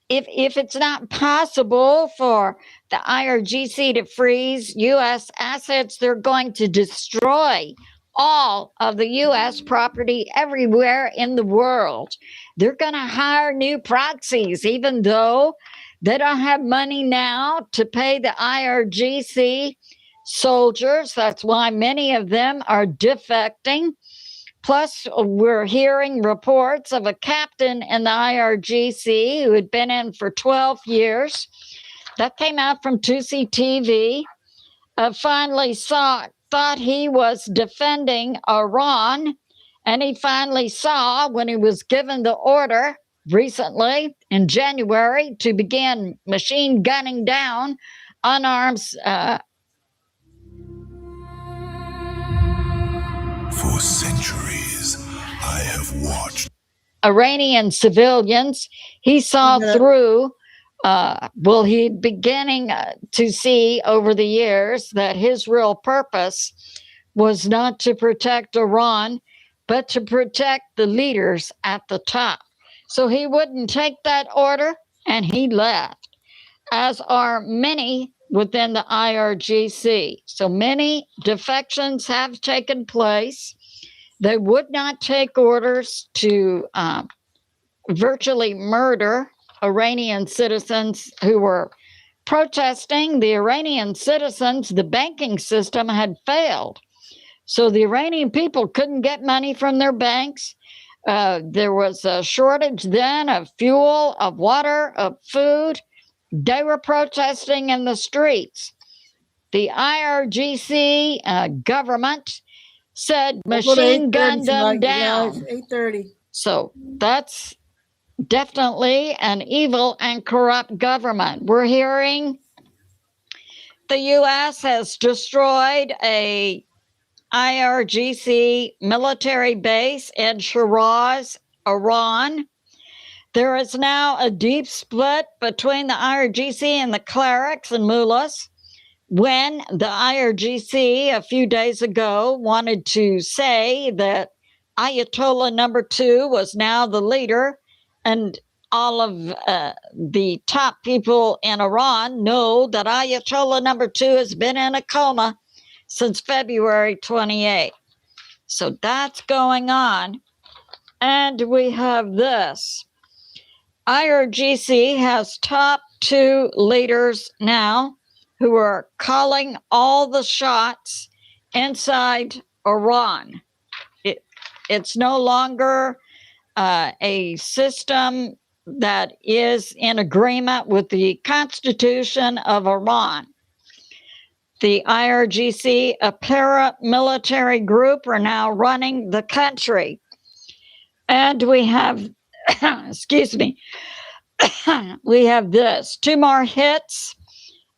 If it's not possible for the IRGC to freeze U.S. assets, they're going to destroy all of the U.S. property everywhere in the world. They're going to hire new proxies, even though they don't have money now to pay the IRGC soldiers. That's why many of them are defecting. Plus, we're hearing reports of a captain in the IRGC who had been in for 12 years. That came out from Tusi TV. Finally thought he was defending Iran, and he finally saw, when he was given the order recently in January to begin machine gunning down unarmed For centuries, I have Iranian civilians. He saw through, he beginning to see over the years that his real purpose was not to protect Iran, but to protect the leaders at the top. So he wouldn't take that order, and he left, as are many within the IRGC. So many defections have taken place. They would not take orders to virtually murder Iranian citizens who were protesting. The Iranian citizens, the banking system had failed. So the Iranian people couldn't get money from their banks. There was a shortage then of fuel, of water, of food. They were protesting in the streets. The IRGC government said machine gun them down. 8:30. So that's definitely an evil and corrupt government. We're hearing the U.S. has destroyed a IRGC military base in Shiraz, Iran. There is now a deep split between the IRGC and the clerics and mullahs. When the IRGC a few days ago wanted to say that Ayatollah number 2 was now the leader, and all of the top people in Iran know that Ayatollah number 2 has been in a coma since February 28th. So that's going on. And we have this. IRGC has top 2 leaders now who are calling all the shots inside Iran. It's no longer a system that is in agreement with the Constitution of Iran. The IRGC, a paramilitary group, are now running the country. And we have, excuse me, we have this. 2 more hits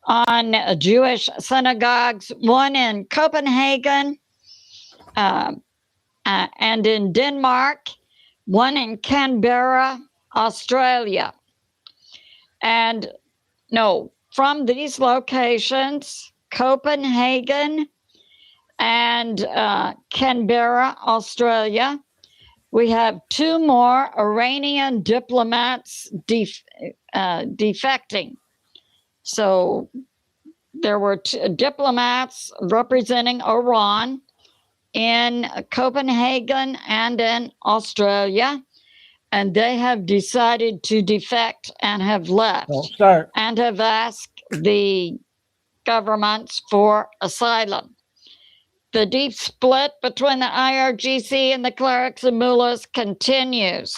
on Jewish synagogues, one in Copenhagen and in Denmark, one in Canberra, Australia. And no, from these locations, Copenhagen and Canberra, Australia, we have 2 more Iranian diplomats defecting. So there were 2 diplomats representing Iran in Copenhagen and in Australia, and they have decided to defect and have left and have asked the governments for asylum. The deep split between the IRGC and the clerics and mullahs continues.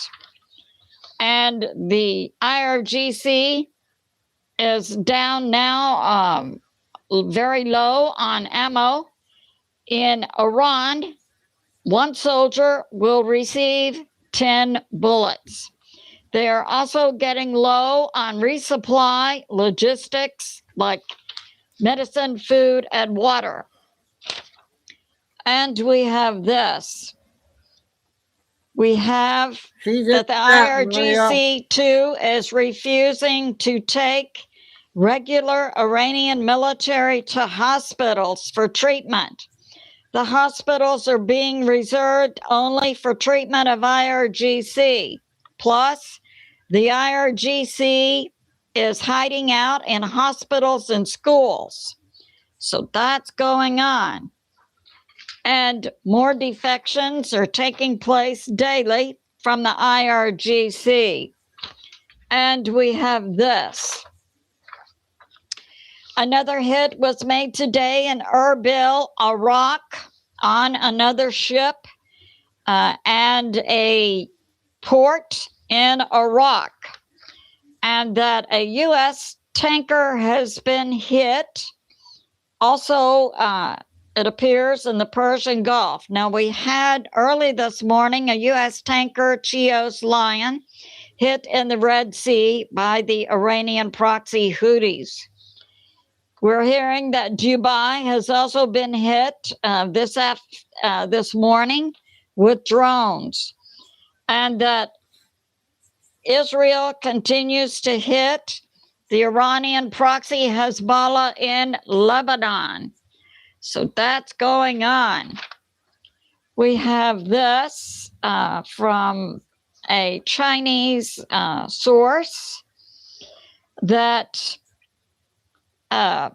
And the IRGC is down now very low on ammo. In Iran, 1 soldier will receive 10 bullets. They are also getting low on resupply, logistics, like medicine, food, and water. And we have this. We have that the IRGC, too, is refusing to take regular Iranian military to hospitals for treatment. The hospitals are being reserved only for treatment of IRGC. Plus, the IRGC is hiding out in hospitals and schools. So that's going on. And more defections are taking place daily from the IRGC. And we have this. Another hit was made today in Erbil, Iraq, on another ship and a port in Iraq. And that a U.S. tanker has been hit. Also, it appears in the Persian Gulf. Now, we had early this morning a U.S. tanker, Chios Lion, hit in the Red Sea by the Iranian proxy Houthis. We're hearing that Dubai has also been hit this morning with drones. and that Israel continues to hit the Iranian proxy Hezbollah in Lebanon. So that's going on. We have this from a Chinese source that the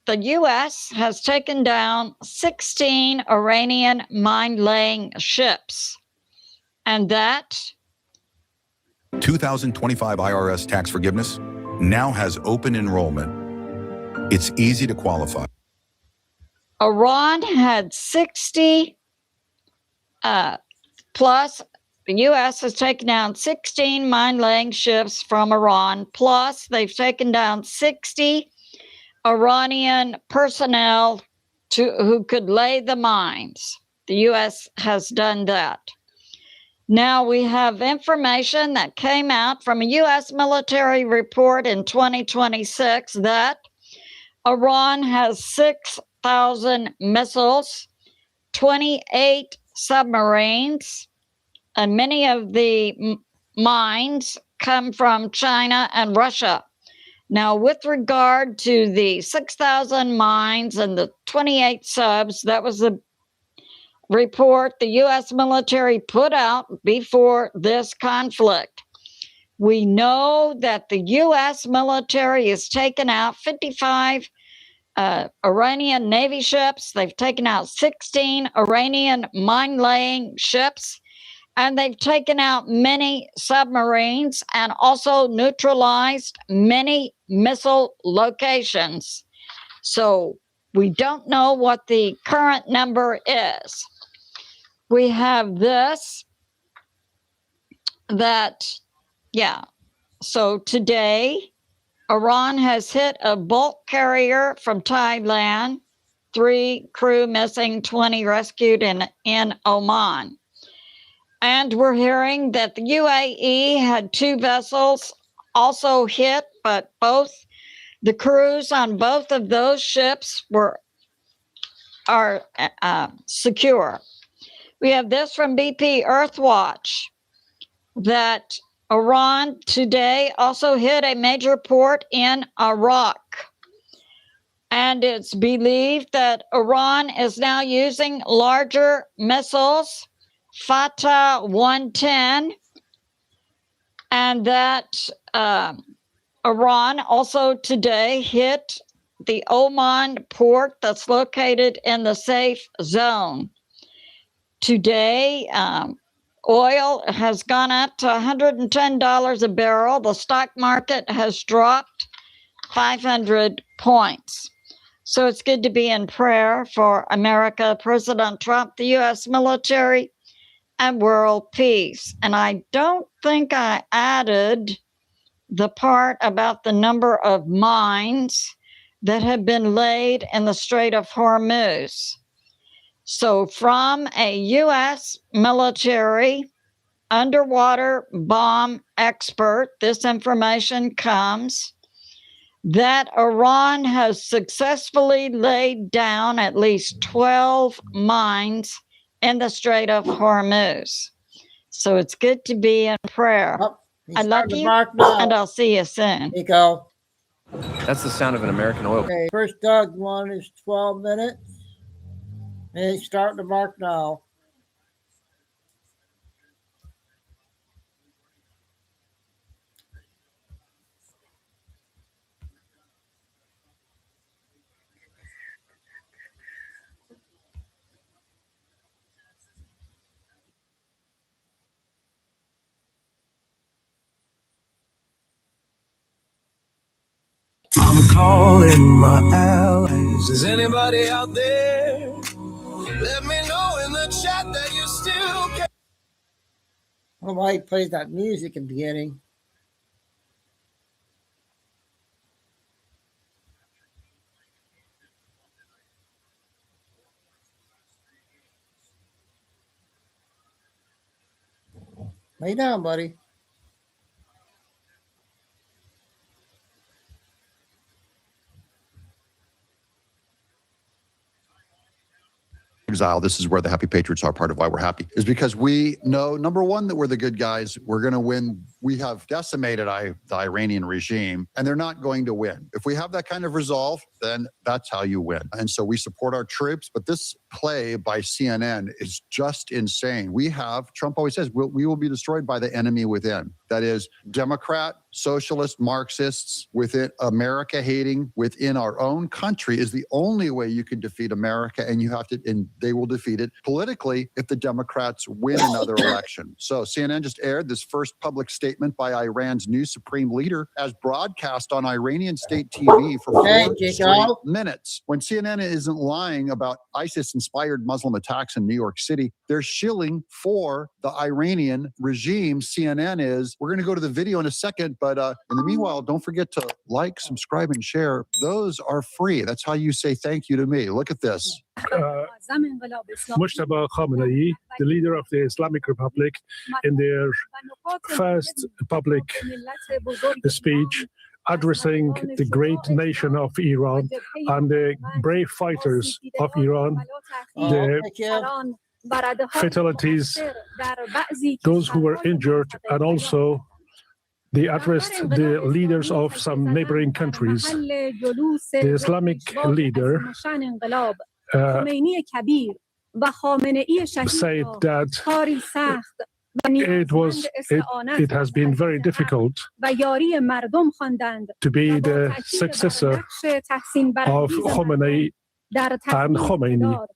U.S. has taken down 16 Iranian mine-laying ships, and that 2025 IRS tax forgiveness now has open enrollment. It's easy to qualify. Iran had 60 plus the U.S. has taken down 16 mine-laying ships from Iran, plus they've taken down 60 Iranian personnel who could lay the mines. The U.S. has done that. Now we have information that came out from a U.S. military report in 2026 that Iran has 6,000 missiles, 28 submarines, and many of the mines come from China and Russia. Now, with regard to the 6,000 mines and the 28 subs, that was the report the U.S. military put out before this conflict. We know that the U.S. military has taken out 55 Iranian Navy ships. They've taken out 16 Iranian mine-laying ships, and they've taken out many submarines and also neutralized many missile locations. So we don't know what the current number is. We have this, so today, Iran has hit a bulk carrier from Thailand, 3 crew missing, 20 rescued in Oman. And we're hearing that the UAE had 2 vessels also hit, but both the crews on both of those ships are secure. We have this from BP Earthwatch that Iran today also hit a major port in Iraq. And it's believed that Iran is now using larger missiles, Fatah 110, and that Iran also today hit the Oman port that's located in the safe zone. Today, oil has gone up to $110 a barrel. The stock market has dropped 500 points. So it's good to be in prayer for America, President Trump, the U.S. military, and world peace. And I don't think I added the part about the number of mines that have been laid in the Strait of Hormuz. So from a U.S. military underwater bomb expert, this information comes that Iran has successfully laid down at least 12 mines in the Strait of Hormuz. So it's good to be in prayer. I love you, and I'll see you soon. Chico. That's the sound of an American oil. Okay, first Doug one is 12 minutes. And he's starting to mark now. I'm calling my allies. Is anybody out there? Let me know in the chat that you still care. I don't know why he plays that music in the beginning. Lay down, buddy. exile. This is where the happy patriots are. Part of why we're happy is because we know, number one, that we're the good guys. We're going to win. We have decimated the Iranian regime, and they're not going to win. If we have that kind of resolve, then that's how you win. And so we support our troops. But this play by CNN is just insane. Trump always says, we will be destroyed by the enemy within. That is Democrat, socialist, Marxists within America hating within our own country is the only way you can defeat America, and they will defeat it politically if the Democrats win another election. So CNN just aired this first public statement by Iran's new supreme leader as broadcast on Iranian state TV for 4 straight minutes. When CNN isn't lying about ISIS-inspired Muslim attacks in New York City, they're shilling for the Iranian regime. CNN is. We're going to go to the video in a second, but in the meanwhile, don't forget to like, subscribe, and share. Those are free. That's how you say thank you to me. Look at this. Mujtaba Khamenei, the leader of the Islamic Republic, in their first public speech, addressing the great nation of Iran and the brave fighters of Iran, the fatalities, those who were injured, and also they addressed the leaders of some neighboring countries. The Islamic leader said that it has been very difficult to be the successor of Khamenei and Khomeini.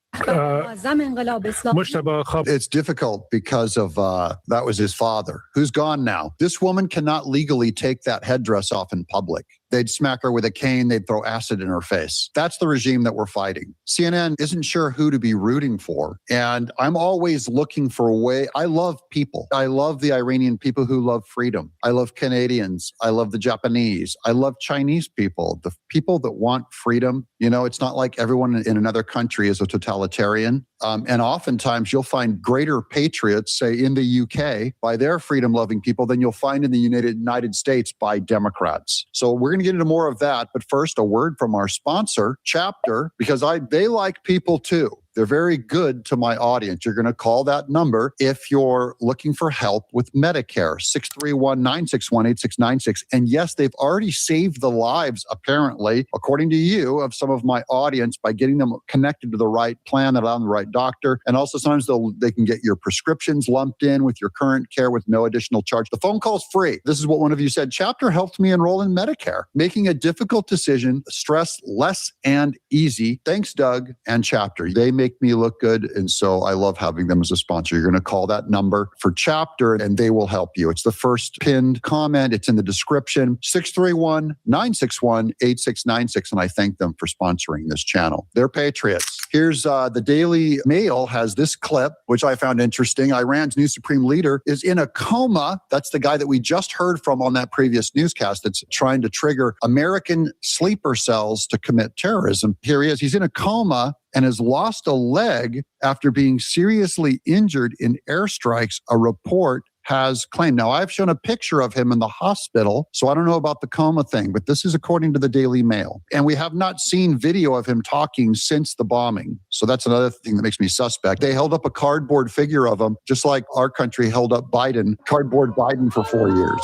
It's difficult because of that was his father, who's gone now. This woman cannot legally take that headdress off in public. They'd smack her with a cane. They'd throw acid in her face. That's the regime that we're fighting. CNN isn't sure who to be rooting for. And I'm always looking for a way. I love people. I love the Iranian people who love freedom. I love Canadians. I love the Japanese. I love Chinese people, the people that want freedom. You know, it's not like everyone in another country is a totalitarian. And oftentimes you'll find greater patriots, say in the UK, by their freedom-loving people than you'll find in the United States by Democrats. So we're going to get into more of that. But first, a word from our sponsor, Chapter, because they like people too. They're very good to my audience. You're going to call that number if you're looking for help with Medicare, 631-961-8696. And yes, they've already saved the lives, apparently, according to you, of some of my audience by getting them connected to the right plan that allows the right doctor. And also sometimes they can get your prescriptions lumped in with your current care with no additional charge. The phone call's free. This is what one of you said. Chapter helped me enroll in Medicare, making a difficult decision, stress less and easy. Thanks, Doug and Chapter. They make me look good, and so I love having them as a sponsor. You're going to call that number for Chapter, and they will help you. It's the first pinned comment. It's in the description, 631-961-8696, and I thank them for sponsoring this channel. They're patriots. Here's the Daily Mail has this clip, which I found interesting. Iran's new supreme leader is in a coma. That's the guy that we just heard from on that previous newscast that's trying to trigger American sleeper cells to commit terrorism. Here he is. He's in a coma and has lost a leg after being seriously injured in airstrikes, a report has claimed. Now, I've shown a picture of him in the hospital, so I don't know about the coma thing, but this is according to the Daily Mail. And we have not seen video of him talking since the bombing. So that's another thing that makes me suspect. They held up a cardboard figure of him, just like our country held up cardboard Biden for 4 years.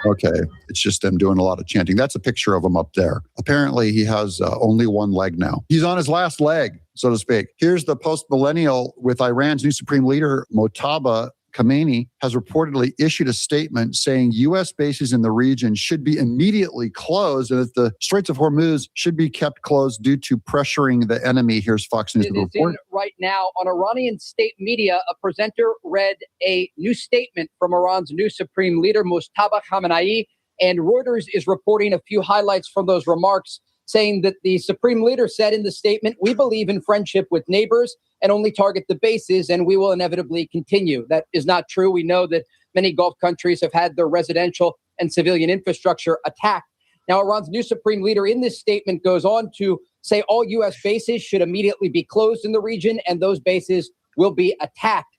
Okay, it's just them doing a lot of chanting. That's a picture of him up there. Apparently, he has only one leg now. He's on his last leg, so to speak. Here's the post-millennial with Iran's new supreme leader, Mojtaba Khamenei, has reportedly issued a statement saying U.S. bases in the region should be immediately closed and that the Straits of Hormuz should be kept closed due to pressuring the enemy. Here's Fox News report. Right now on Iranian state media, a presenter read a new statement from Iran's new supreme leader, Mojtaba Khamenei, and Reuters is reporting a few highlights from those remarks, saying that the supreme leader said in the statement, "We believe in friendship with neighbors and only target the bases, and we will inevitably continue." That is not true. We know that many Gulf countries have had their residential and civilian infrastructure attacked. Now, Iran's new supreme leader in this statement goes on to say all U.S. bases should immediately be closed in the region, and those bases will be attacked.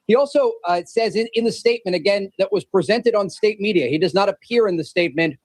He also says in the statement, again, that was presented on state media, he does not appear in the statement,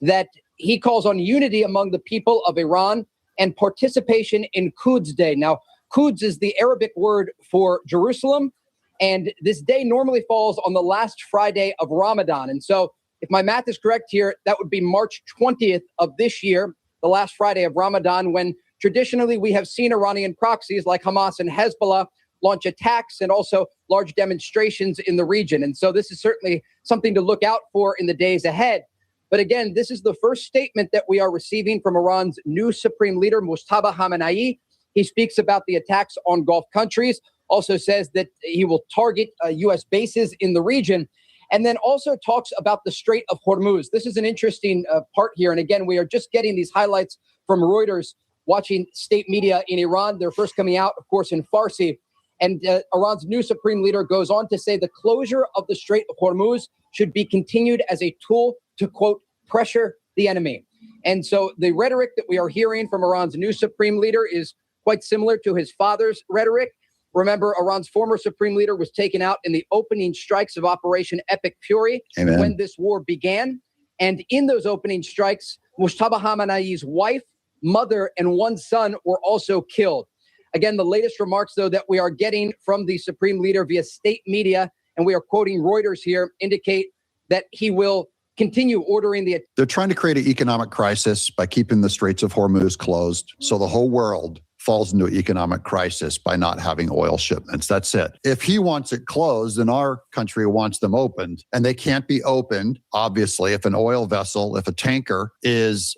that he calls on unity among the people of Iran and participation in Quds Day. Now, Quds is the Arabic word for Jerusalem, and this day normally falls on the last Friday of Ramadan. And so, if my math is correct here, that would be March 20th of this year, the last Friday of Ramadan, when traditionally we have seen Iranian proxies like Hamas and Hezbollah launch attacks and also large demonstrations in the region. And so this is certainly something to look out for in the days ahead. But again, this is the first statement that we are receiving from Iran's new supreme leader, Mojtaba Khamenei. He speaks about the attacks on Gulf countries, also says that he will target U.S. bases in the region, and then also talks about the Strait of Hormuz. This is an interesting part here. And again, we are just getting these highlights from Reuters, watching state media in Iran. They're first coming out, of course, in Farsi. And Iran's new supreme leader goes on to say the closure of the Strait of Hormuz should be continued as a tool to, quote, pressure the enemy. And so the rhetoric that we are hearing from Iran's new supreme leader is quite similar to his father's rhetoric. Remember, Iran's former supreme leader was taken out in the opening strikes of Operation Epic Fury when this war began. And in those opening strikes, Mojtaba Khamenei's wife, mother, and one son were also killed. Again, the latest remarks, though, that we are getting from the supreme leader via state media, and we are quoting Reuters here, indicate that he will continue ordering the... They're trying to create an economic crisis by keeping the Straits of Hormuz closed, so the whole world falls into an economic crisis by not having oil shipments. That's it. If he wants it closed, then our country wants them opened, and they can't be opened, obviously, if an oil vessel, if a tanker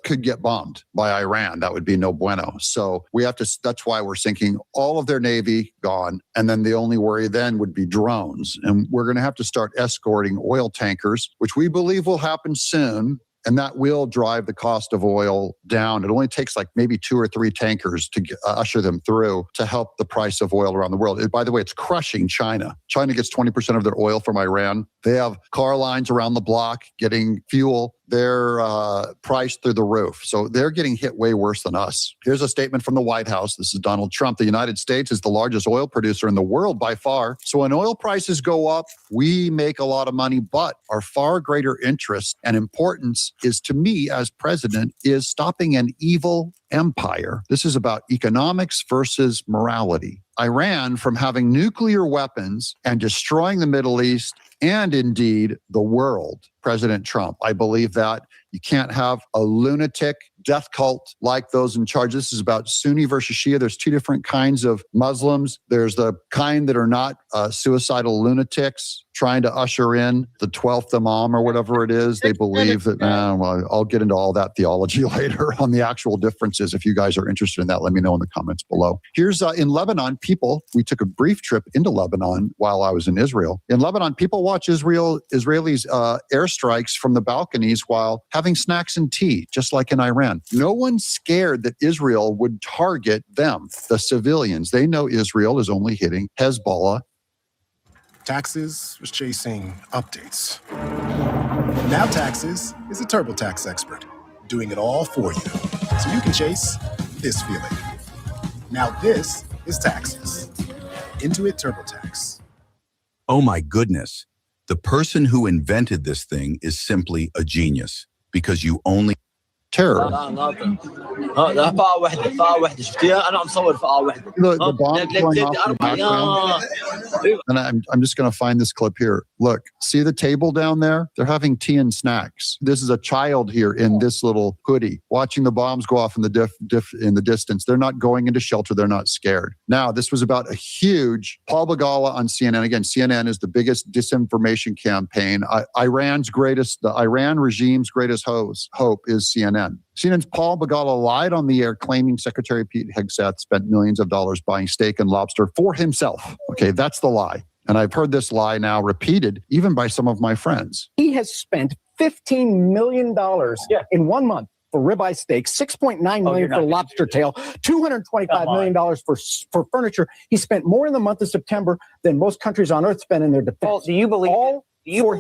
could get bombed by Iran. That would be no bueno. So we have to, that's why we're sinking all of their Navy gone. And then the only worry then would be drones. And we're going to have to start escorting oil tankers, which we believe will happen soon. And that will drive the cost of oil down. It only takes like maybe 2 or 3 tankers to usher them through to help the price of oil around the world. By the way, it's crushing China. China gets 20% of their oil from Iran. They have car lines around the block getting fuel. They're priced through the roof. So they're getting hit way worse than us. Here's a statement from the White House. This is Donald Trump. The United States is the largest oil producer in the world by far. So when oil prices go up, we make a lot of money, but our far greater interest and importance is, to me as president, is stopping an evil empire. This is about economics versus morality. Iran from having nuclear weapons and destroying the Middle East and indeed the world. President Trump, I believe that you can't have a lunatic death cult like those in charge. This is about Sunni versus Shia. There's 2 different kinds of Muslims. There's the kind that are not suicidal lunatics trying to usher in the 12th Imam or whatever it is. They believe that, well, I'll get into all that theology later on the actual differences. If you guys are interested in that, let me know in the comments below. Here's in Lebanon, we took a brief trip into Lebanon while I was in Israel. In Lebanon, people watch Israelis airstrikes from the balconies while having snacks and tea, just like in Iran. No one's scared that Israel would target them, the civilians. They know Israel is only hitting Hezbollah. Taxes was chasing updates. Now Taxes is a TurboTax expert, doing it all for you, so you can chase this feeling. Now this is Taxes. Intuit TurboTax. Oh my goodness. The person who invented this thing is simply a genius, because you only... Terror. The bomb going off in the background. And I'm just going to find this clip here. Look, see the table down there? They're having tea and snacks. This is a child here in this little hoodie watching the bombs go off in the distance. They're not going into shelter. They're not scared. Now, this was about a huge Paul Begala on CNN. Again, CNN is the biggest disinformation campaign. The Iran regime's greatest hope is CNN. CNN's Paul Begala lied on the air, claiming Secretary Pete Hegseth spent millions of dollars buying steak and lobster for himself. Okay, that's the lie. And I've heard this lie now repeated even by some of my friends. He has spent $15 million in 1 month for ribeye steak, $6.9 million for lobster tail, $225 million for furniture. He spent more in the month of September than most countries on earth spend in their defense. Paul, do you believe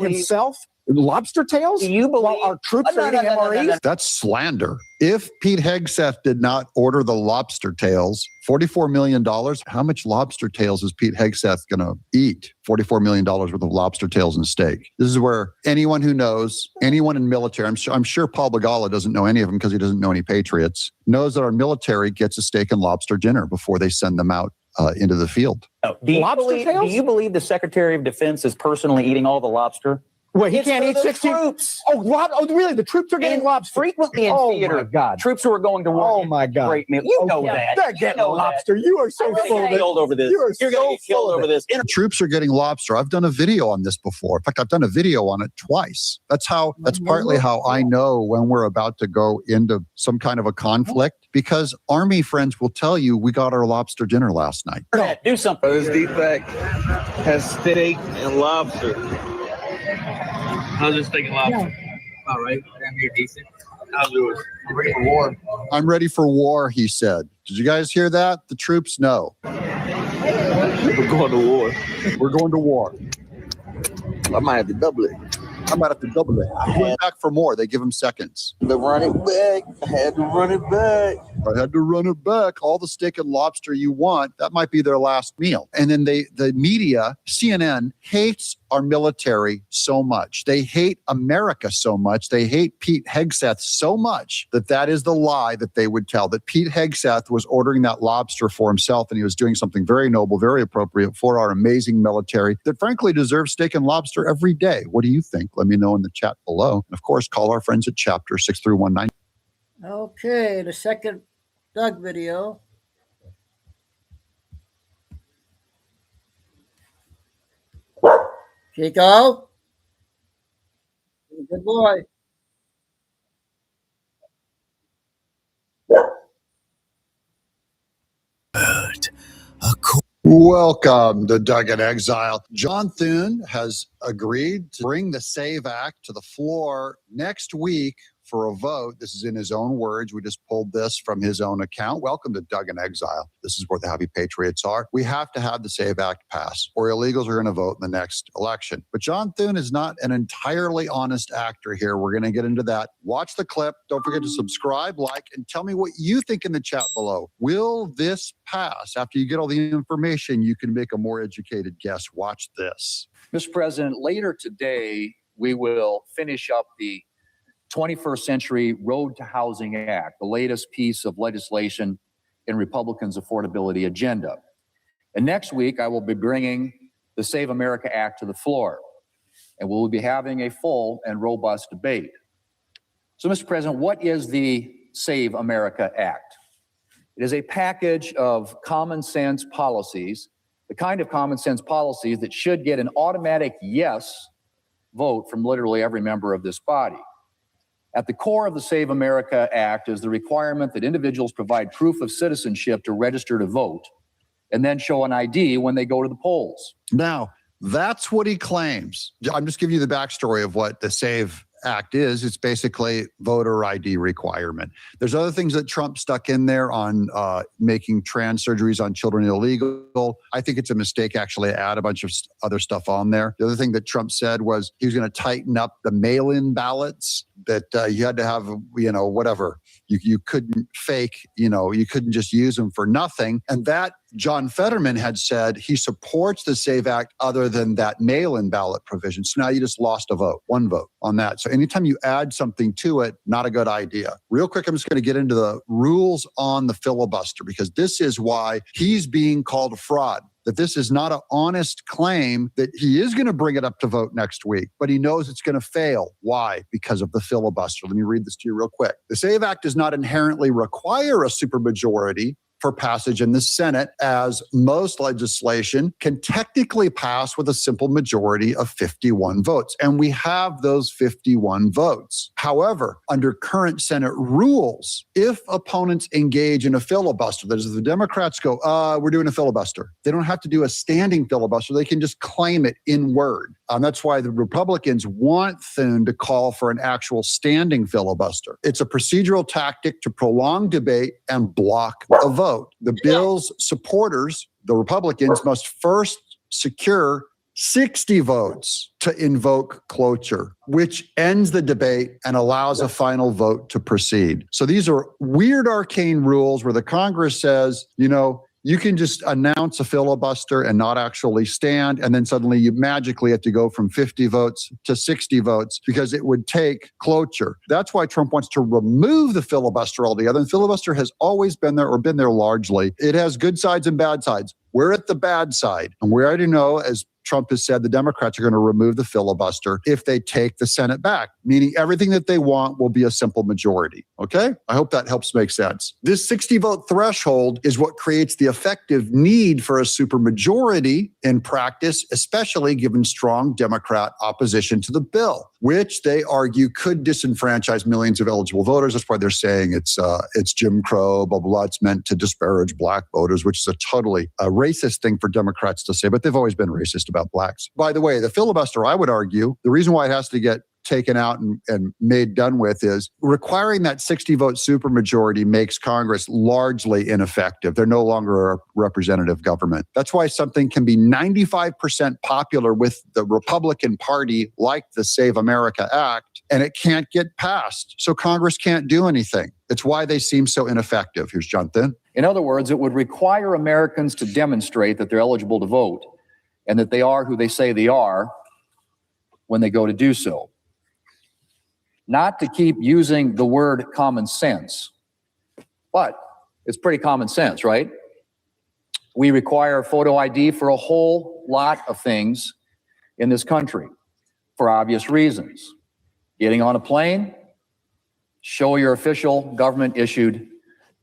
himself Lobster tails? Do you believe while our troops are eating MREs? That's slander. If Pete Hegseth did not order the lobster tails, $44 million, how much lobster tails is Pete Hegseth going to eat? $44 million worth of lobster tails and steak. This is where anyone who knows, anyone in military, I'm sure Paul Begala doesn't know any of them because he doesn't know any patriots, knows that our military gets a steak and lobster dinner before they send them out into the field. Do you believe the Secretary of Defense is personally eating all the lobster? Wait, he It's can't for eat the 16 troops. Oh, really? The troops are getting lobster frequently in theater. My God. Troops who are going to war. Oh my God. Great meal. You know that. They're getting lobster. You are so full of it. Killed over this. You're going to get killed over this. Troops are getting lobster. I've done a video on this before. In fact, I've done a video on it twice. That's partly how I know when we're about to go into some kind of a conflict, because Army friends will tell you we got our lobster dinner last night. No. Do something. This defect has steak and lobster. How's this steak and lobster? All right. I'm here decent. How's yours? I'm ready for war. I'm ready for war, he said. Did you guys hear that? The troops know. We're going to war. We're going to war. I might have to double it. I might have to double it. I'm going back for more. They give him seconds. The running back. I had to run it back. I had to run it back. All the steak and lobster you want, that might be their last meal. And then the media, CNN, hates our military so much. They hate America so much. They hate Pete Hegseth so much that is the lie that they would tell, that Pete Hegseth was ordering that lobster for himself and he was doing something very noble, very appropriate for our amazing military that frankly deserves steak and lobster every day. What do you think? Let me know in the chat below. And of course, call our friends at Chapter 6319. Okay, the second Doug video. Chico. Good boy. Welcome to Doug in Exile. John Thune has agreed to bring the SAVE Act to the floor next week for a vote. This is in his own words. We just pulled this from his own account. Welcome to Doug in Exile. This is where the happy patriots are. We have to have the SAVE Act pass, or illegals are going to vote in the next election. But John Thune is not an entirely honest actor here. We're going to get into that. Watch the clip. Don't forget to subscribe, like, and tell me what you think in the chat below. Will this pass? After you get all the information, you can make a more educated guess. Watch this. Mr. President, later today, we will finish up the 21st Century Road to Housing Act, the latest piece of legislation in Republicans' affordability agenda. And next week, I will be bringing the Save America Act to the floor, and we'll be having a full and robust debate. So, Mr. President, what is the Save America Act? It is a package of common sense policies, the kind of common sense policies that should get an automatic yes vote from literally every member of this body. At the core of the Save America Act is the requirement that individuals provide proof of citizenship to register to vote and then show an ID when they go to the polls. Now, that's what he claims. I'm just giving you the backstory of what the SAVE Act is. It's basically voter ID requirement. There's other things that Trump stuck in there on making trans surgeries on children illegal. I think it's a mistake actually to add a bunch of other stuff on there. The other thing that Trump said was he was going to tighten up the mail-in ballots, that you had to have, whatever. You couldn't fake, you couldn't just use them for nothing. And that John Fetterman had said he supports the SAVE Act other than that mail-in ballot provision. So now you just lost a vote, one vote on that. So anytime you add something to it, not a good idea. Real quick, I'm just going to get into the rules on the filibuster, because this is why he's being called fraud. That this is not an honest claim, that he is going to bring it up to vote next week, but he knows it's going to fail. Why? Because of the filibuster. Let me read this to you real quick. The SAVE Act does not inherently require a supermajority for passage in the Senate, as most legislation can technically pass with a simple majority of 51 votes. And we have those 51 votes. However, under current Senate rules, if opponents engage in a filibuster, that is, if the Democrats go, we're doing a filibuster, they don't have to do a standing filibuster. They can just claim it in word. That's why the Republicans want Thune to call for an actual standing filibuster. It's a procedural tactic to prolong debate and block a vote. The bill's supporters, the Republicans, must first secure 60 votes to invoke cloture, which ends the debate and allows a final vote to proceed. So these are weird arcane rules where the Congress says, you can just announce a filibuster and not actually stand. And then suddenly you magically have to go from 50 votes to 60 votes because it would take cloture. That's why Trump wants to remove the filibuster altogether. And filibuster has always been there, or been there largely. It has good sides and bad sides. We're at the bad side. And we already know, as Trump has said, the Democrats are going to remove the filibuster if they take the Senate back, meaning everything that they want will be a simple majority. Okay? I hope that helps make sense. This 60-vote threshold is what creates the effective need for a supermajority in practice, especially given strong Democrat opposition to the bill, which they argue could disenfranchise millions of eligible voters. That's why they're saying it's Jim Crow, blah, blah, blah. It's meant to disparage black voters, which is a totally racist thing for Democrats to say, but they've always been racist about blacks. By the way, the filibuster, I would argue, the reason why it has to get taken out and made done with is requiring that 60-vote supermajority makes Congress largely ineffective. They're no longer a representative government. That's why something can be 95% popular with the Republican Party, like the Save America Act, and it can't get passed. So Congress can't do anything. It's why they seem so ineffective. Here's Jonathan. In other words, it would require Americans to demonstrate that they're eligible to vote and that they are who they say they are when they go to do so. Not to keep using the word common sense, but it's pretty common sense, right? We require photo ID for a whole lot of things in this country for obvious reasons. Getting on a plane, show your official government-issued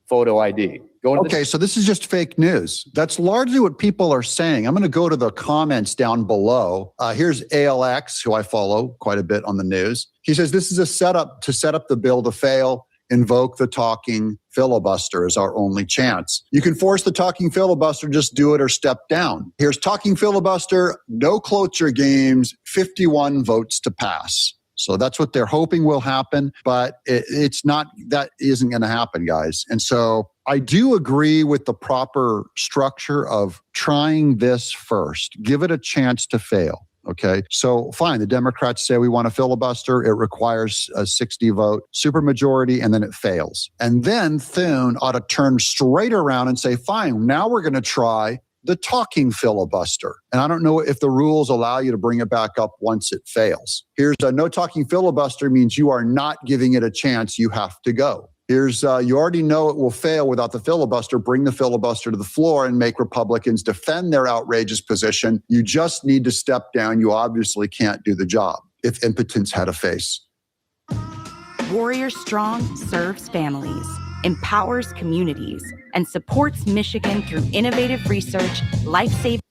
photo ID. Okay, so this is just fake news. That's largely what people are saying. I'm going to go to the comments down below. Here's ALX, who I follow quite a bit on the news. He says, this is a setup to set up the bill to fail. Invoke the talking filibuster as our only chance. You can force the talking filibuster, just do it or step down. Here's talking filibuster, no cloture games, 51 votes to pass. So that's what they're hoping will happen, but it's not, that isn't going to happen, guys. And so I do agree with the proper structure of trying this first. Give it a chance to fail. Okay, so fine. The Democrats say we want a filibuster. It requires a 60-vote supermajority, and then it fails. And then Thune ought to turn straight around and say, fine, now we're going to try the talking filibuster. And I don't know if the rules allow you to bring it back up once it fails. Here's a no talking filibuster means you are not giving it a chance. You have to go. Here's, you already know it will fail without the filibuster. Bring the filibuster to the floor and make Republicans defend their outrageous position. You just need to step down. You obviously can't do the job if impotence had a face. Warrior Strong serves families, empowers communities, and supports Michigan through innovative research, life-saving.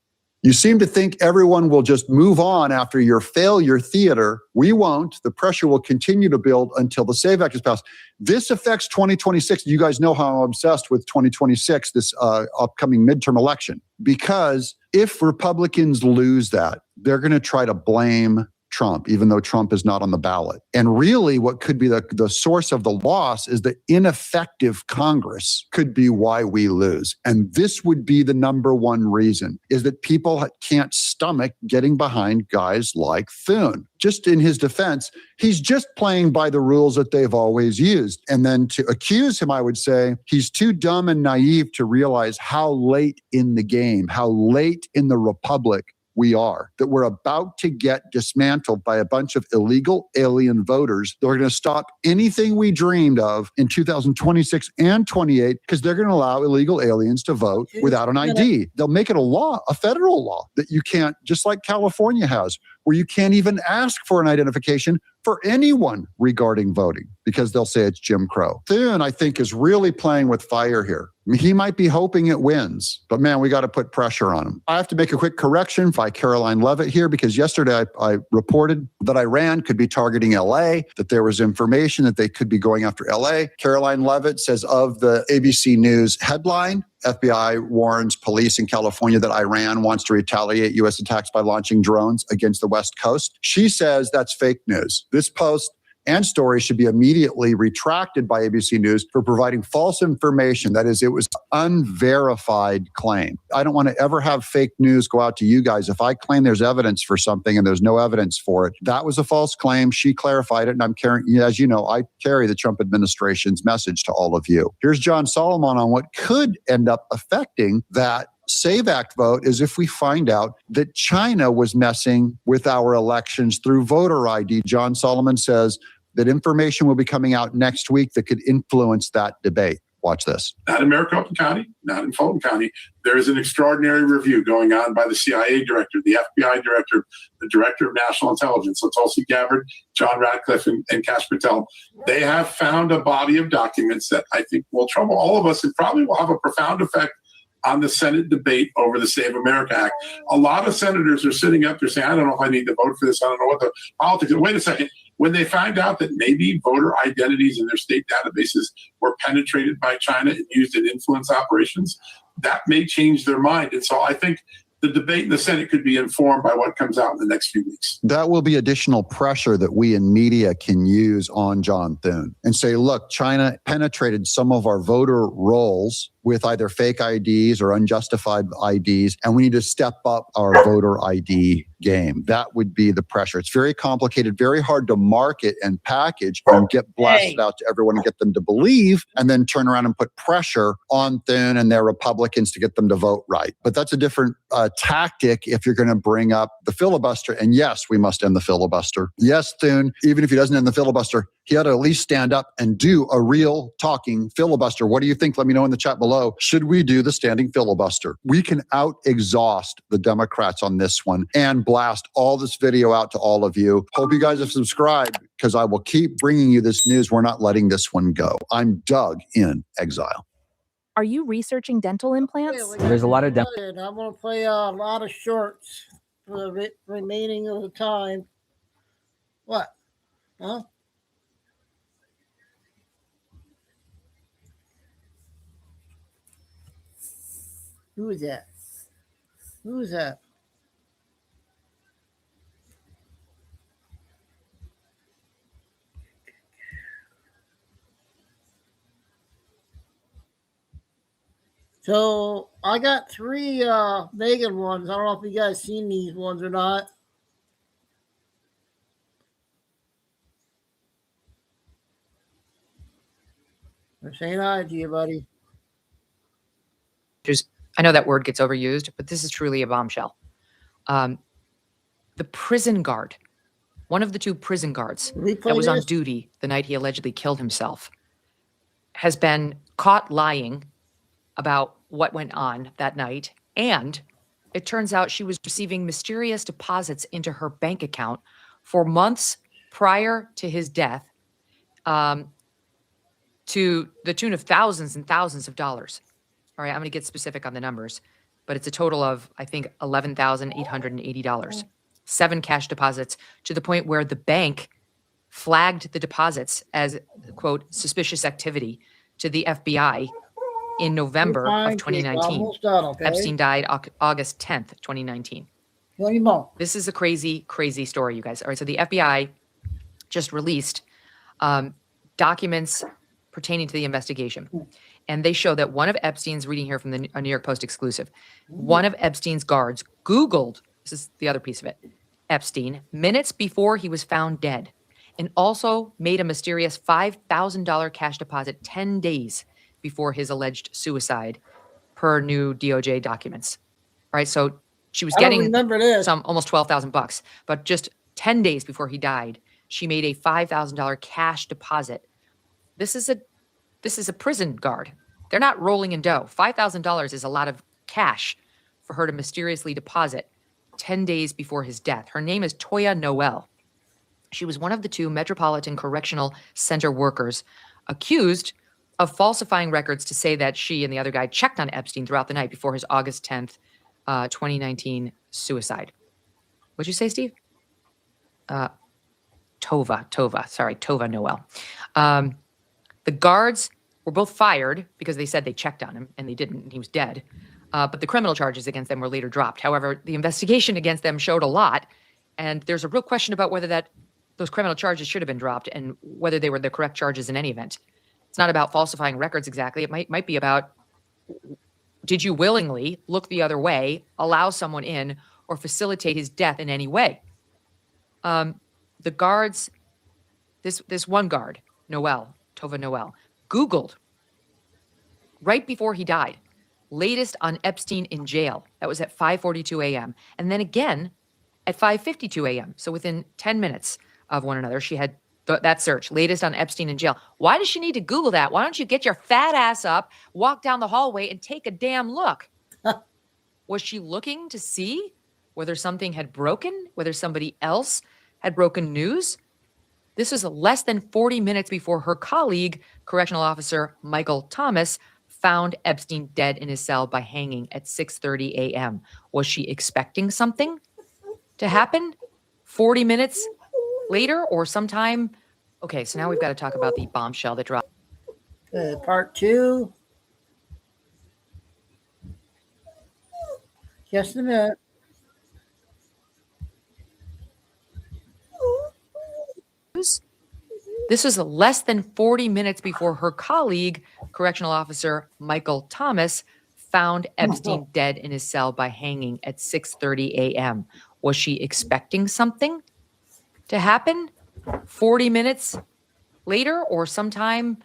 You seem to think everyone will just move on after your failure theater. We won't. The pressure will continue to build until the SAVE Act is passed. This affects 2026. You guys know how I'm obsessed with 2026, this upcoming midterm election, because if Republicans lose that, they're going to try to blame Trump, even though Trump is not on the ballot. And really what could be the source of the loss is the ineffective Congress could be why we lose. And this would be the number one reason, is that people can't stomach getting behind guys like Thune. Just in his defense, he's just playing by the rules that they've always used. And then to accuse him, I would say he's too dumb and naive to realize how late in the game, how late in the republic we are, that we're about to get dismantled by a bunch of illegal alien voters that are going to stop anything we dreamed of in 2026 and 28, because they're going to allow illegal aliens to vote without an ID. They'll make it a law, a federal law, that you can't, just like California has, where you can't even ask for an identification for anyone regarding voting, because they'll say it's Jim Crow. Thune, I think, is really playing with fire here. I mean, he might be hoping it wins, but man, we got to put pressure on him. I have to make a quick correction by Caroline Leavitt here, because yesterday I reported that Iran could be targeting LA, that there was information that they could be going after LA. Caroline Leavitt says of the ABC News headline, FBI warns police in California that Iran wants to retaliate U.S. attacks by launching drones against the West Coast. She says that's fake news. This post and stories should be immediately retracted by ABC News for providing false information. That is, it was an unverified claim. I don't want to ever have fake news go out to you guys. If I claim there's evidence for something and there's no evidence for it, that was a false claim. She clarified it, and I'm carrying, as you know, I carry the Trump administration's message to all of you. Here's John Solomon on what could end up affecting that SAVE Act vote is if we find out that China was messing with our elections through voter ID. John Solomon says that information will be coming out next week that could influence that debate. Watch this. Not in Maricopa County, not in Fulton County. There is an extraordinary review going on by the CIA director, the FBI director, the director of national intelligence, so Tulsi Gabbard, John Ratcliffe, and Kash Patel. They have found a body of documents that I think will trouble all of us and probably will have a profound effect on the Senate debate over the Save America Act. A lot of senators are sitting up there saying, I don't know if I need to vote for this. I don't know what the politics is. Wait a second. When they find out that maybe voter identities in their state databases were penetrated by China and used in influence operations, that may change their mind. And so I think the debate in the Senate could be informed by what comes out in the next few weeks. That will be additional pressure that we in media can use on John Thune and say, look, China penetrated some of our voter rolls with either fake IDs or unjustified IDs, and we need to step up our voter ID game. That would be the pressure. It's very complicated, very hard to market and package and get blasted out to everyone and get them to believe, and then turn around and put pressure on Thune and their Republicans to get them to vote right. But that's a different tactic if you're going to bring up the filibuster. And yes, we must end the filibuster. Yes, Thune, even if he doesn't end the filibuster, he ought to at least stand up and do a real talking filibuster. What do you think? Let me know in the chat below. Should we do the standing filibuster? We can out-exhaust the Democrats on this one and blast all this video out to all of you. Hope you guys have subscribed because I will keep bringing you this news. We're not letting this one go. I'm Doug in exile. Are you researching dental implants? There's a lot of dental. I'm going to play a lot of shorts for the remaining of the time. What? Huh? Who is that? Who is that? So I got 3 Megan ones. I don't know if you guys seen these ones or not. I'm saying hi to you, buddy. I know that word gets overused, but this is truly a bombshell. The prison guard, one of the 2 prison guards that was on duty the night he allegedly killed himself, has been caught lying about what went on that night. And it turns out she was receiving mysterious deposits into her bank account for months prior to his death, to the tune of thousands and thousands of dollars. All right, I'm going to get specific on the numbers, but it's a total of, I think, $11,880. 7 cash deposits, to the point where the bank flagged the deposits as, quote, suspicious activity to the FBI in November of 2019. Epstein died August 10th, 2019. This is a crazy, crazy story, you guys. All right, so the FBI just released documents pertaining to the investigation. And they show that one of Epstein's, reading here from the New York Post exclusive, one of Epstein's guards Googled, this is the other piece of it, Epstein minutes before he was found dead, and also made a mysterious $5,000 cash deposit 10 days before his alleged suicide, per new DOJ documents. All right, so she was getting some almost $12,000, but just 10 days before he died, she made a $5,000 cash deposit. This is a prison guard. They're not rolling in dough. $5,000 is a lot of cash for her to mysteriously deposit 10 days before his death. Her name is Toya Noel. She was one of the 2 Metropolitan Correctional Center workers accused of falsifying records to say that she and the other guy checked on Epstein throughout the night before his August 10th, 2019 suicide. What'd you say, Steve? Tova Noel. The guards were both fired because they said they checked on him, and they didn't, and he was dead. But the criminal charges against them were later dropped. However, the investigation against them showed a lot, and there's a real question about whether that those criminal charges should have been dropped, and whether they were the correct charges in any event. It's not about falsifying records exactly. It might be about, did you willingly look the other way, allow someone in, or facilitate his death in any way? The guards, this one guard, Tova Noel, Googled right before he died, latest on Epstein in jail. That was at 5:42 a.m. And then again at 5:52 a.m. So within 10 minutes of one another, she had that search, latest on Epstein in jail. Why does she need to Google that? Why don't you get your fat ass up, walk down the hallway, and take a damn look? Was she looking to see whether something had broken, whether somebody else had broken news? This was less than 40 minutes before her colleague, correctional officer Michael Thomas, found Epstein dead in his cell by hanging at 6:30 a.m. Was she expecting something to happen 40 minutes later or sometime? Okay, so now we've got to talk about the bombshell that dropped. Part 2. Just a minute. This was less than 40 minutes before her colleague, correctional officer Michael Thomas, found Epstein dead in his cell by hanging at 6:30 a.m. Was she expecting something to happen 40 minutes later or sometime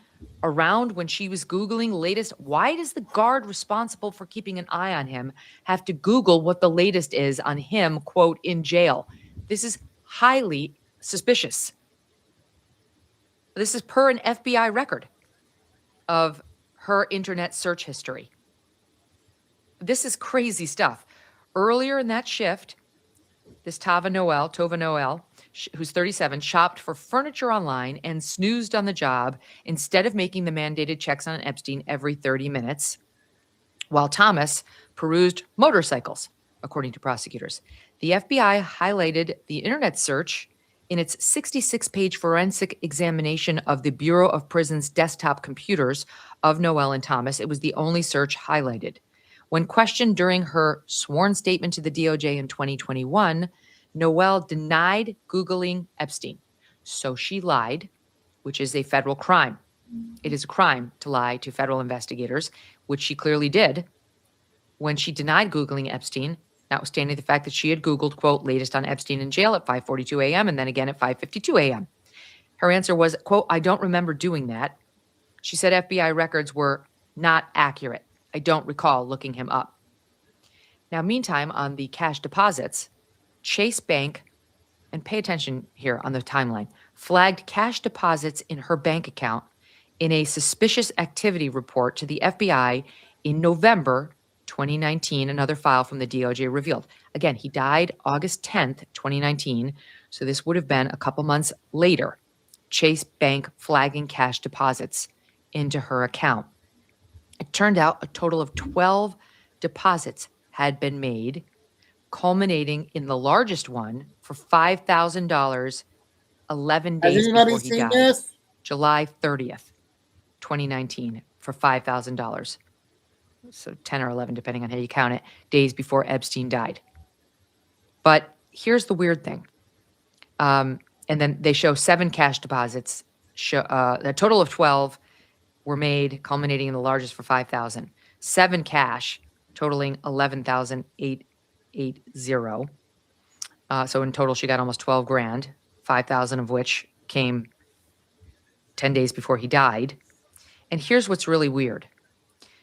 around when she was Googling latest? Why does the guard responsible for keeping an eye on him have to Google what the latest is on him, quote, in jail? This is highly suspicious. This is per an FBI record of her internet search history. This is crazy stuff. Earlier in that shift, this Tova Noel, who's 37, shopped for furniture online and snoozed on the job instead of making the mandated checks on Epstein every 30 minutes, while Thomas perused motorcycles, according to prosecutors. The FBI highlighted the internet search in its 66-page forensic examination of the Bureau of Prisons desktop computers of Noel and Thomas. It was the only search highlighted. When questioned during her sworn statement to the DOJ in 2021, Noel denied Googling Epstein. So she lied, which is a federal crime. It is a crime to lie to federal investigators, which she clearly did when she denied Googling Epstein, notwithstanding the fact that she had Googled, quote, latest on Epstein in jail at 5:42 a.m. and then again at 5:52 a.m. Her answer was, quote, I don't remember doing that. She said FBI records were not accurate. I don't recall looking him up. Now, meantime, on the cash deposits, Chase Bank, and pay attention here on the timeline, flagged cash deposits in her bank account in a suspicious activity report to the FBI in November 2019, another file from the DOJ revealed. Again, he died August 10th, 2019, so this would have been a couple months later. Chase Bank flagging cash deposits into her account. It turned out a total of 12 deposits had been made, culminating in the largest one for $5,000 11 days Has anybody before he seen died. this? July 30th, 2019, for $5,000. So 10 or 11, depending on how you count it, days before Epstein died. But here's the weird thing. And then they show 7 cash deposits. A total of 12 were made, culminating in the largest for $5,000. 7 cash, totaling $11,880. So in total, she got almost 12 grand, 5,000 of which came 10 days before he died. And here's what's really weird.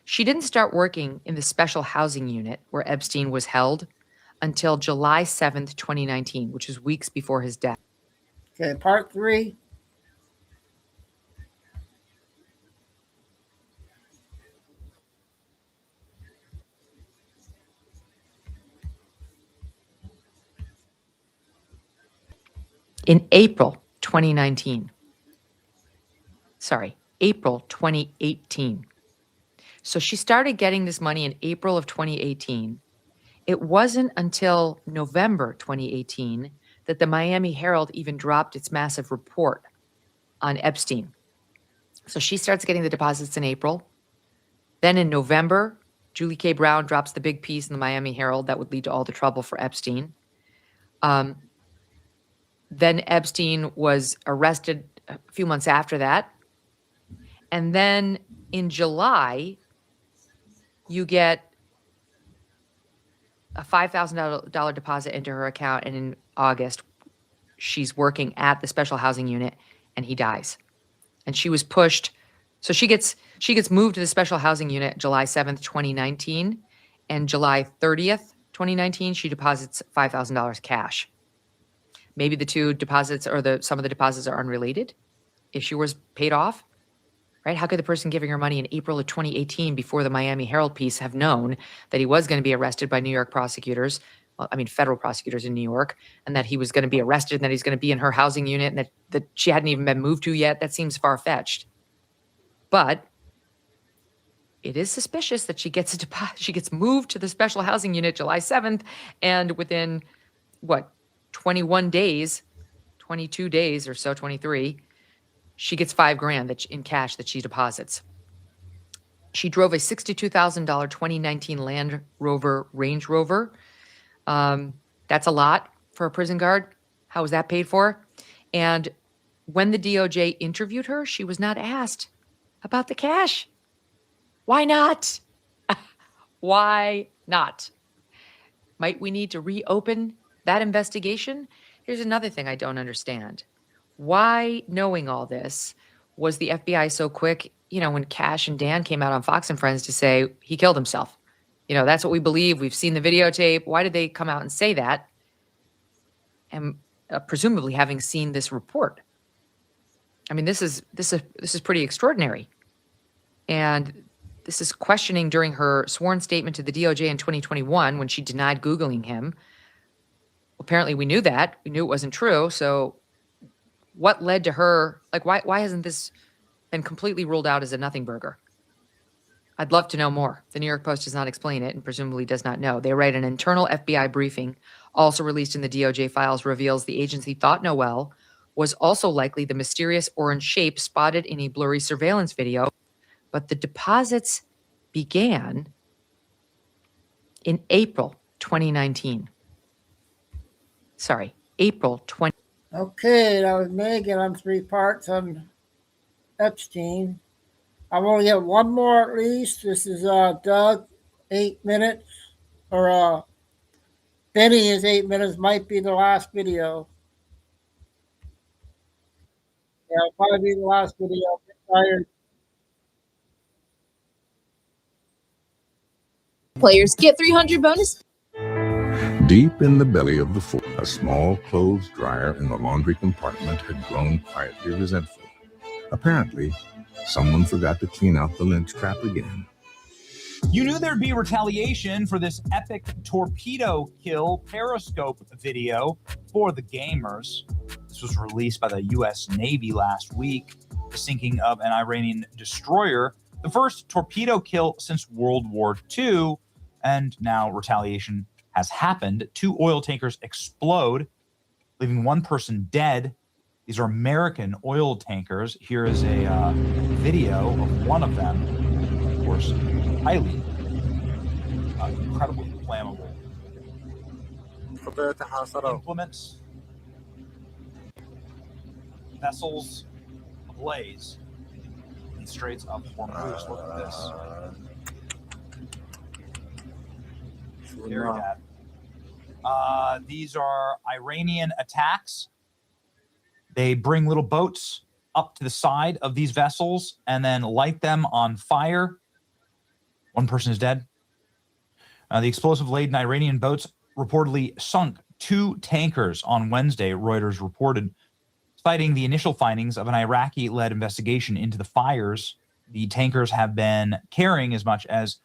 She didn't start working in the special housing unit where Epstein was held until July 7th, 2019, which is weeks before his death. Okay, part 3. In April 2019. April 2018. So she started getting this money in April of 2018. It wasn't until November 2018 that the Miami Herald even dropped its massive report on Epstein. So she starts getting the deposits in April. Then in November, Julie K. Brown drops the big piece in the Miami Herald that would lead to all the trouble for Epstein. Then Epstein was arrested a few months after that. And then in July, you get a $5,000 deposit into her account. And in August, she's working at the special housing unit and he dies. And she was pushed. So she gets moved to the special housing unit July 7th, 2019. And July 30th, 2019, she deposits $5,000 cash. Maybe the two deposits or some of the deposits are unrelated. Issue was paid off, right? How could the person giving her money in April of 2018 before the Miami Herald piece have known that he was going to be arrested by New York prosecutors, federal prosecutors in New York, and that he was going to be arrested and that he's going to be in her housing unit and that she hadn't even been moved to yet? That seems far-fetched. But it is suspicious that she gets moved to the special housing unit July 7th, and within, 21 days, 22 days or so, 23, she gets $5,000 in cash that she deposits. She drove a $62,000 2019 Land Rover Range Rover. That's a lot for a prison guard. How was that paid for? And when the DOJ interviewed her, she was not asked about the cash. Why not? Why not? Might we need to reopen that investigation? Here's another thing I don't understand. Why, knowing all this, was the FBI so quick, when Cash and Dan came out on Fox and Friends to say he killed himself? That's what we believe. We've seen the videotape. Why did they come out and say that? And presumably having seen this report. This is pretty extraordinary. And this is questioning during her sworn statement to the DOJ in 2021 when she denied Googling him. Apparently we knew that. We knew it wasn't true. So what led to her, why hasn't this been completely ruled out as a nothing burger? I'd love to know more. The New York Post does not explain it and presumably does not know. They write an internal FBI briefing, also released in the DOJ files, reveals the agency thought Noel was also likely the mysterious orange shape spotted in a blurry surveillance video, but the deposits began in April 2019. Sorry, April 20. Okay, that was Megan on 3 parts on Epstein. I'm going to get one more at least. This is Doug, 8 minutes. Or Benny is 8 minutes. Might be the last video. Yeah, it'll probably be the last video. I'm tired. Players get 300 bonus. Deep in the belly of the fort, a small clothes dryer in the laundry compartment had grown quietly resentful. Apparently, someone forgot to clean out the lynch trap again. You knew there'd be retaliation for this epic torpedo kill Periscope video for the gamers. This was released by the U.S. Navy last week. The sinking of an Iranian destroyer, the first torpedo kill since World War II, and now retaliation has happened. 2 oil tankers explode, leaving 1 person dead. These are American oil tankers. Here is a video of one of them. Of course, highly, incredibly flammable implements. Vessels ablaze in the Straits of Hormuz. Look at this. Very bad. These are Iranian attacks. They bring little boats up to the side of these vessels and then light them on fire. 1 person is dead. The explosive-laden Iranian boats reportedly sunk 2 tankers on Wednesday, Reuters reported. Citing the initial findings of an Iraqi-led investigation into the fires, the tankers have been carrying as much as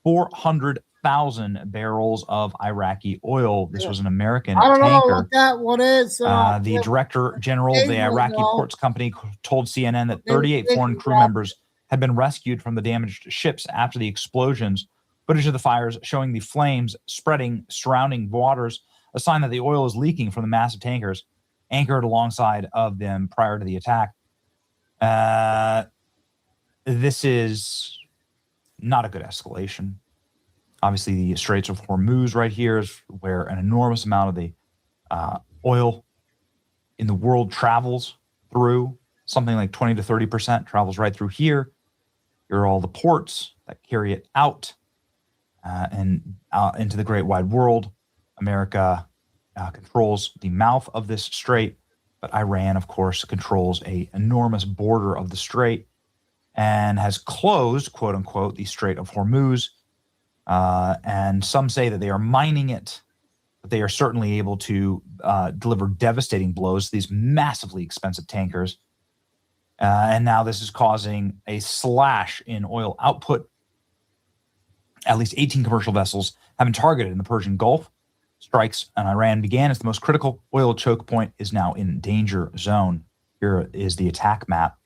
400,000 barrels of Iraqi oil. This was an American tanker. I don't know what that one is. The director general of the Iraqi ports company told CNN that 38 foreign crew members had been rescued from the damaged ships after the explosions. Footage of the fires showing the flames spreading surrounding waters, a sign that the oil is leaking from the massive tankers anchored alongside of them prior to the attack. This is not a good escalation. Obviously, the Straits of Hormuz right here is where an enormous amount of the oil in the world travels through. Something like 20 to 30% travels right through here. Here are all the ports that carry it out and into the great wide world. America controls the mouth of this strait, but Iran, of course, controls an enormous border of the strait and has closed, quote unquote, the Strait of Hormuz. And some say that they are mining it, but they are certainly able to deliver devastating blows to these massively expensive tankers. And now this is causing a slash in oil output. At least 18 commercial vessels have been targeted in the Persian Gulf. Strikes on Iran began as the most critical oil choke point is now in danger zone. Here is the attack map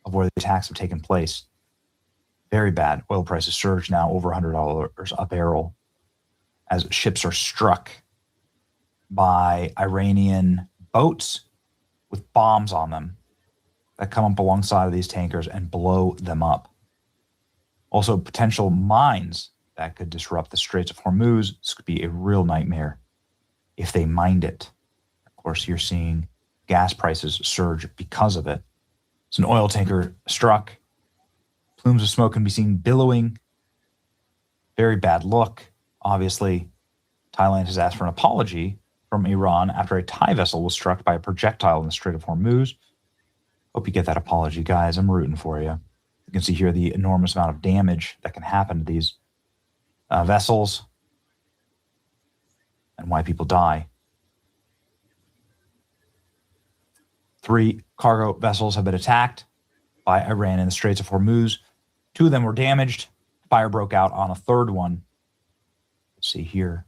of where the attacks have taken place. Very bad. Oil prices surge now over $100 a barrel as ships are struck by Iranian boats with bombs on them that come up alongside of these tankers and blow them up. Also, potential mines that could disrupt the Straits of Hormuz. This could be a real nightmare if they mined it. Of course, you're seeing gas prices surge because of it. It's an oil tanker struck. Plumes of smoke can be seen billowing. Very bad look. Obviously, Thailand has asked for an apology from Iran after a Thai vessel was struck by a projectile in the Strait of Hormuz. Hope you get that apology, guys. I'm rooting for you. You can see here the enormous amount of damage that can happen to these vessels and why people die. 3 cargo vessels have been attacked by Iran in the Straits of Hormuz. 2 of them were damaged. Fire broke out on a third one. Let's see here.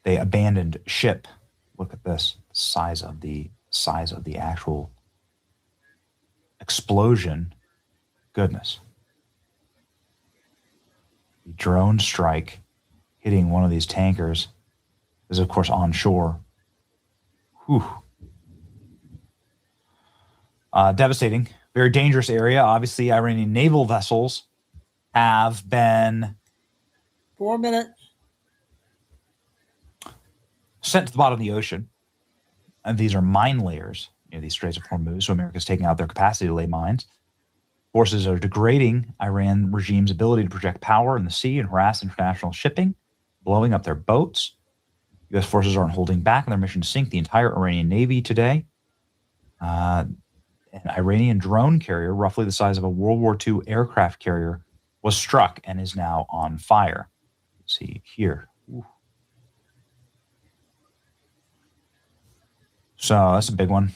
They abandoned ship. Look at this size of the actual explosion. Goodness. The drone strike hitting one of these tankers is, of course, onshore. Whew. Devastating. Very dangerous area. Obviously, Iranian naval vessels have been 4 minutes. Sent to the bottom of the ocean. And these are mine layers near these Straits of Hormuz. So America's taking out their capacity to lay mines. Forces are degrading Iran regime's ability to project power in the sea and harass international shipping, blowing up their boats. U.S. forces aren't holding back on their mission to sink the entire Iranian Navy today. An Iranian drone carrier, roughly the size of a World War II aircraft carrier, was struck and is now on fire. Let's see here. Ooh. So that's a big one.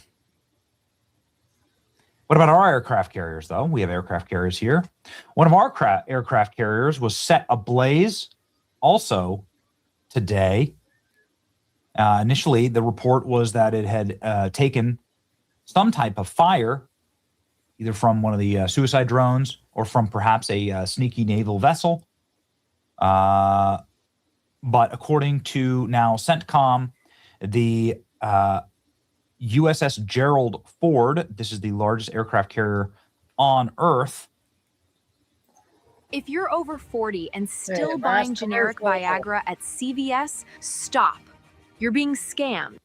What about our aircraft carriers, though? We have aircraft carriers here. One of our aircraft carriers was set ablaze also today. Initially, the report was that it had taken some type of fire, either from one of the suicide drones or from perhaps a sneaky naval vessel. But according to now CENTCOM, the USS Gerald Ford, this is the largest aircraft carrier on Earth. If you're over 40 and still buying generic Viagra at CVS, stop. You're being scammed.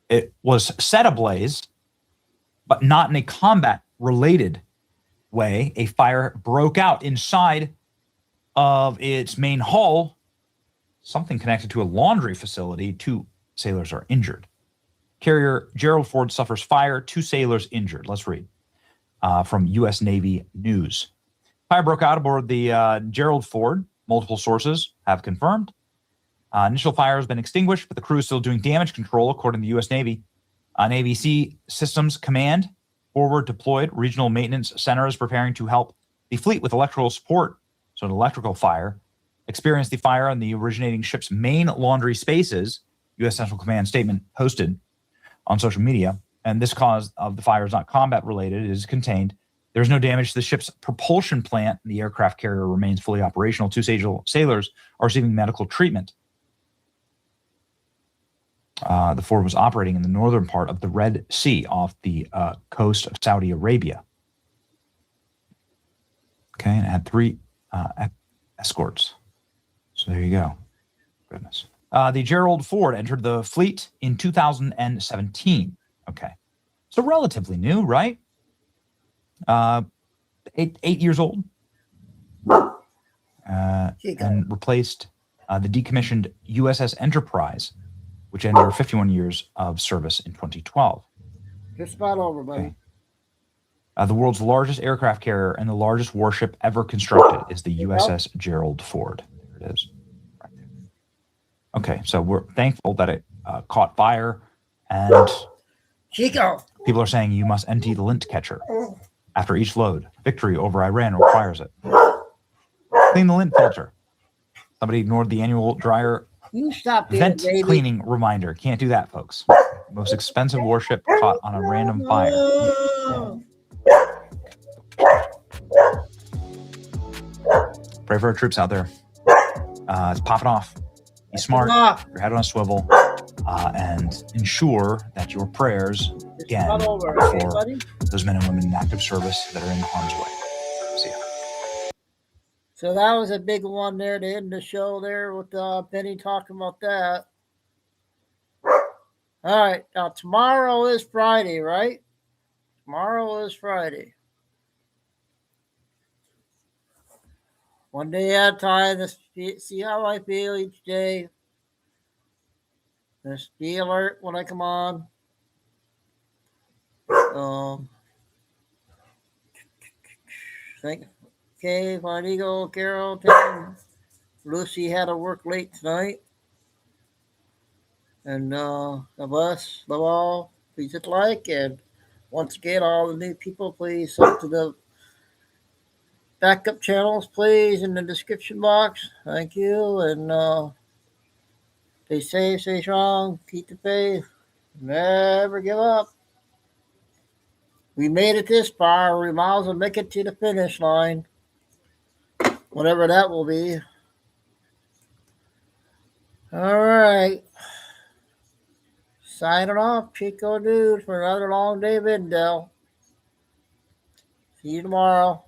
It was set ablaze, but not in a combat-related way. A fire broke out inside of its main hull, something connected to a laundry facility. 2 sailors are injured. Carrier Gerald Ford suffers fire, 2 sailors injured. Let's read from U.S. Navy News. Fire broke out aboard the Gerald Ford. Multiple sources have confirmed. Initial fire has been extinguished, but the crew is still doing damage control, according to the U.S. Navy. Navy Sea Systems Command, forward deployed regional maintenance center, is preparing to help the fleet with electrical support. So an electrical fire experienced the fire on the originating ship's main laundry spaces. U.S. Central Command statement posted on social media. And this cause of the fire is not combat related. It is contained. There's no damage to the ship's propulsion plant. The aircraft carrier remains fully operational. 2 sailors are receiving medical treatment. The Ford was operating in the northern part of the Red Sea off the coast of Saudi Arabia. Okay, and it had 3 escorts. So there you go. Goodness. The Gerald Ford entered the fleet in 2017. Okay. So relatively new, right? 8 years old. And replaced the decommissioned USS Enterprise, which ended her 51 years of service in 2012. Just about over, buddy. Okay. The world's largest aircraft carrier and the largest warship ever constructed is the USS Gerald Ford. There it is. Right there. Okay, so we're thankful that it caught fire, and Chico. People are saying you must empty the lint catcher after each load. Victory over Iran requires it. Clean the lint filter. Somebody ignored the annual dryer You stop there, vent baby. cleaning reminder. Can't do that, folks. Most expensive warship caught on a random fire. Pray for our troops out there. It's popping off. Be smart. Your head on a swivel. And ensure that your prayers, again, are for those men and women in active service that are in harm's way. See ya. So that was a big one there to end the show there with Benny talking about that. All right. Now, tomorrow is Friday, right? Tomorrow is Friday. One day at a time. Let's see how I feel each day. Just be alert when I come on. Okay, Fine Eagle, Carol, Tim, Lucy had to work late tonight. And love us, love all. Please hit like. And once again, all the new people, please sub to the backup channels, please, in the description box. Thank you. And stay safe, stay strong, keep the faith, never give up. We made it this far. We might as well make it to the finish line, whatever that will be. All right. Signing off, Chico Dude, for another long day of Indel. See you tomorrow.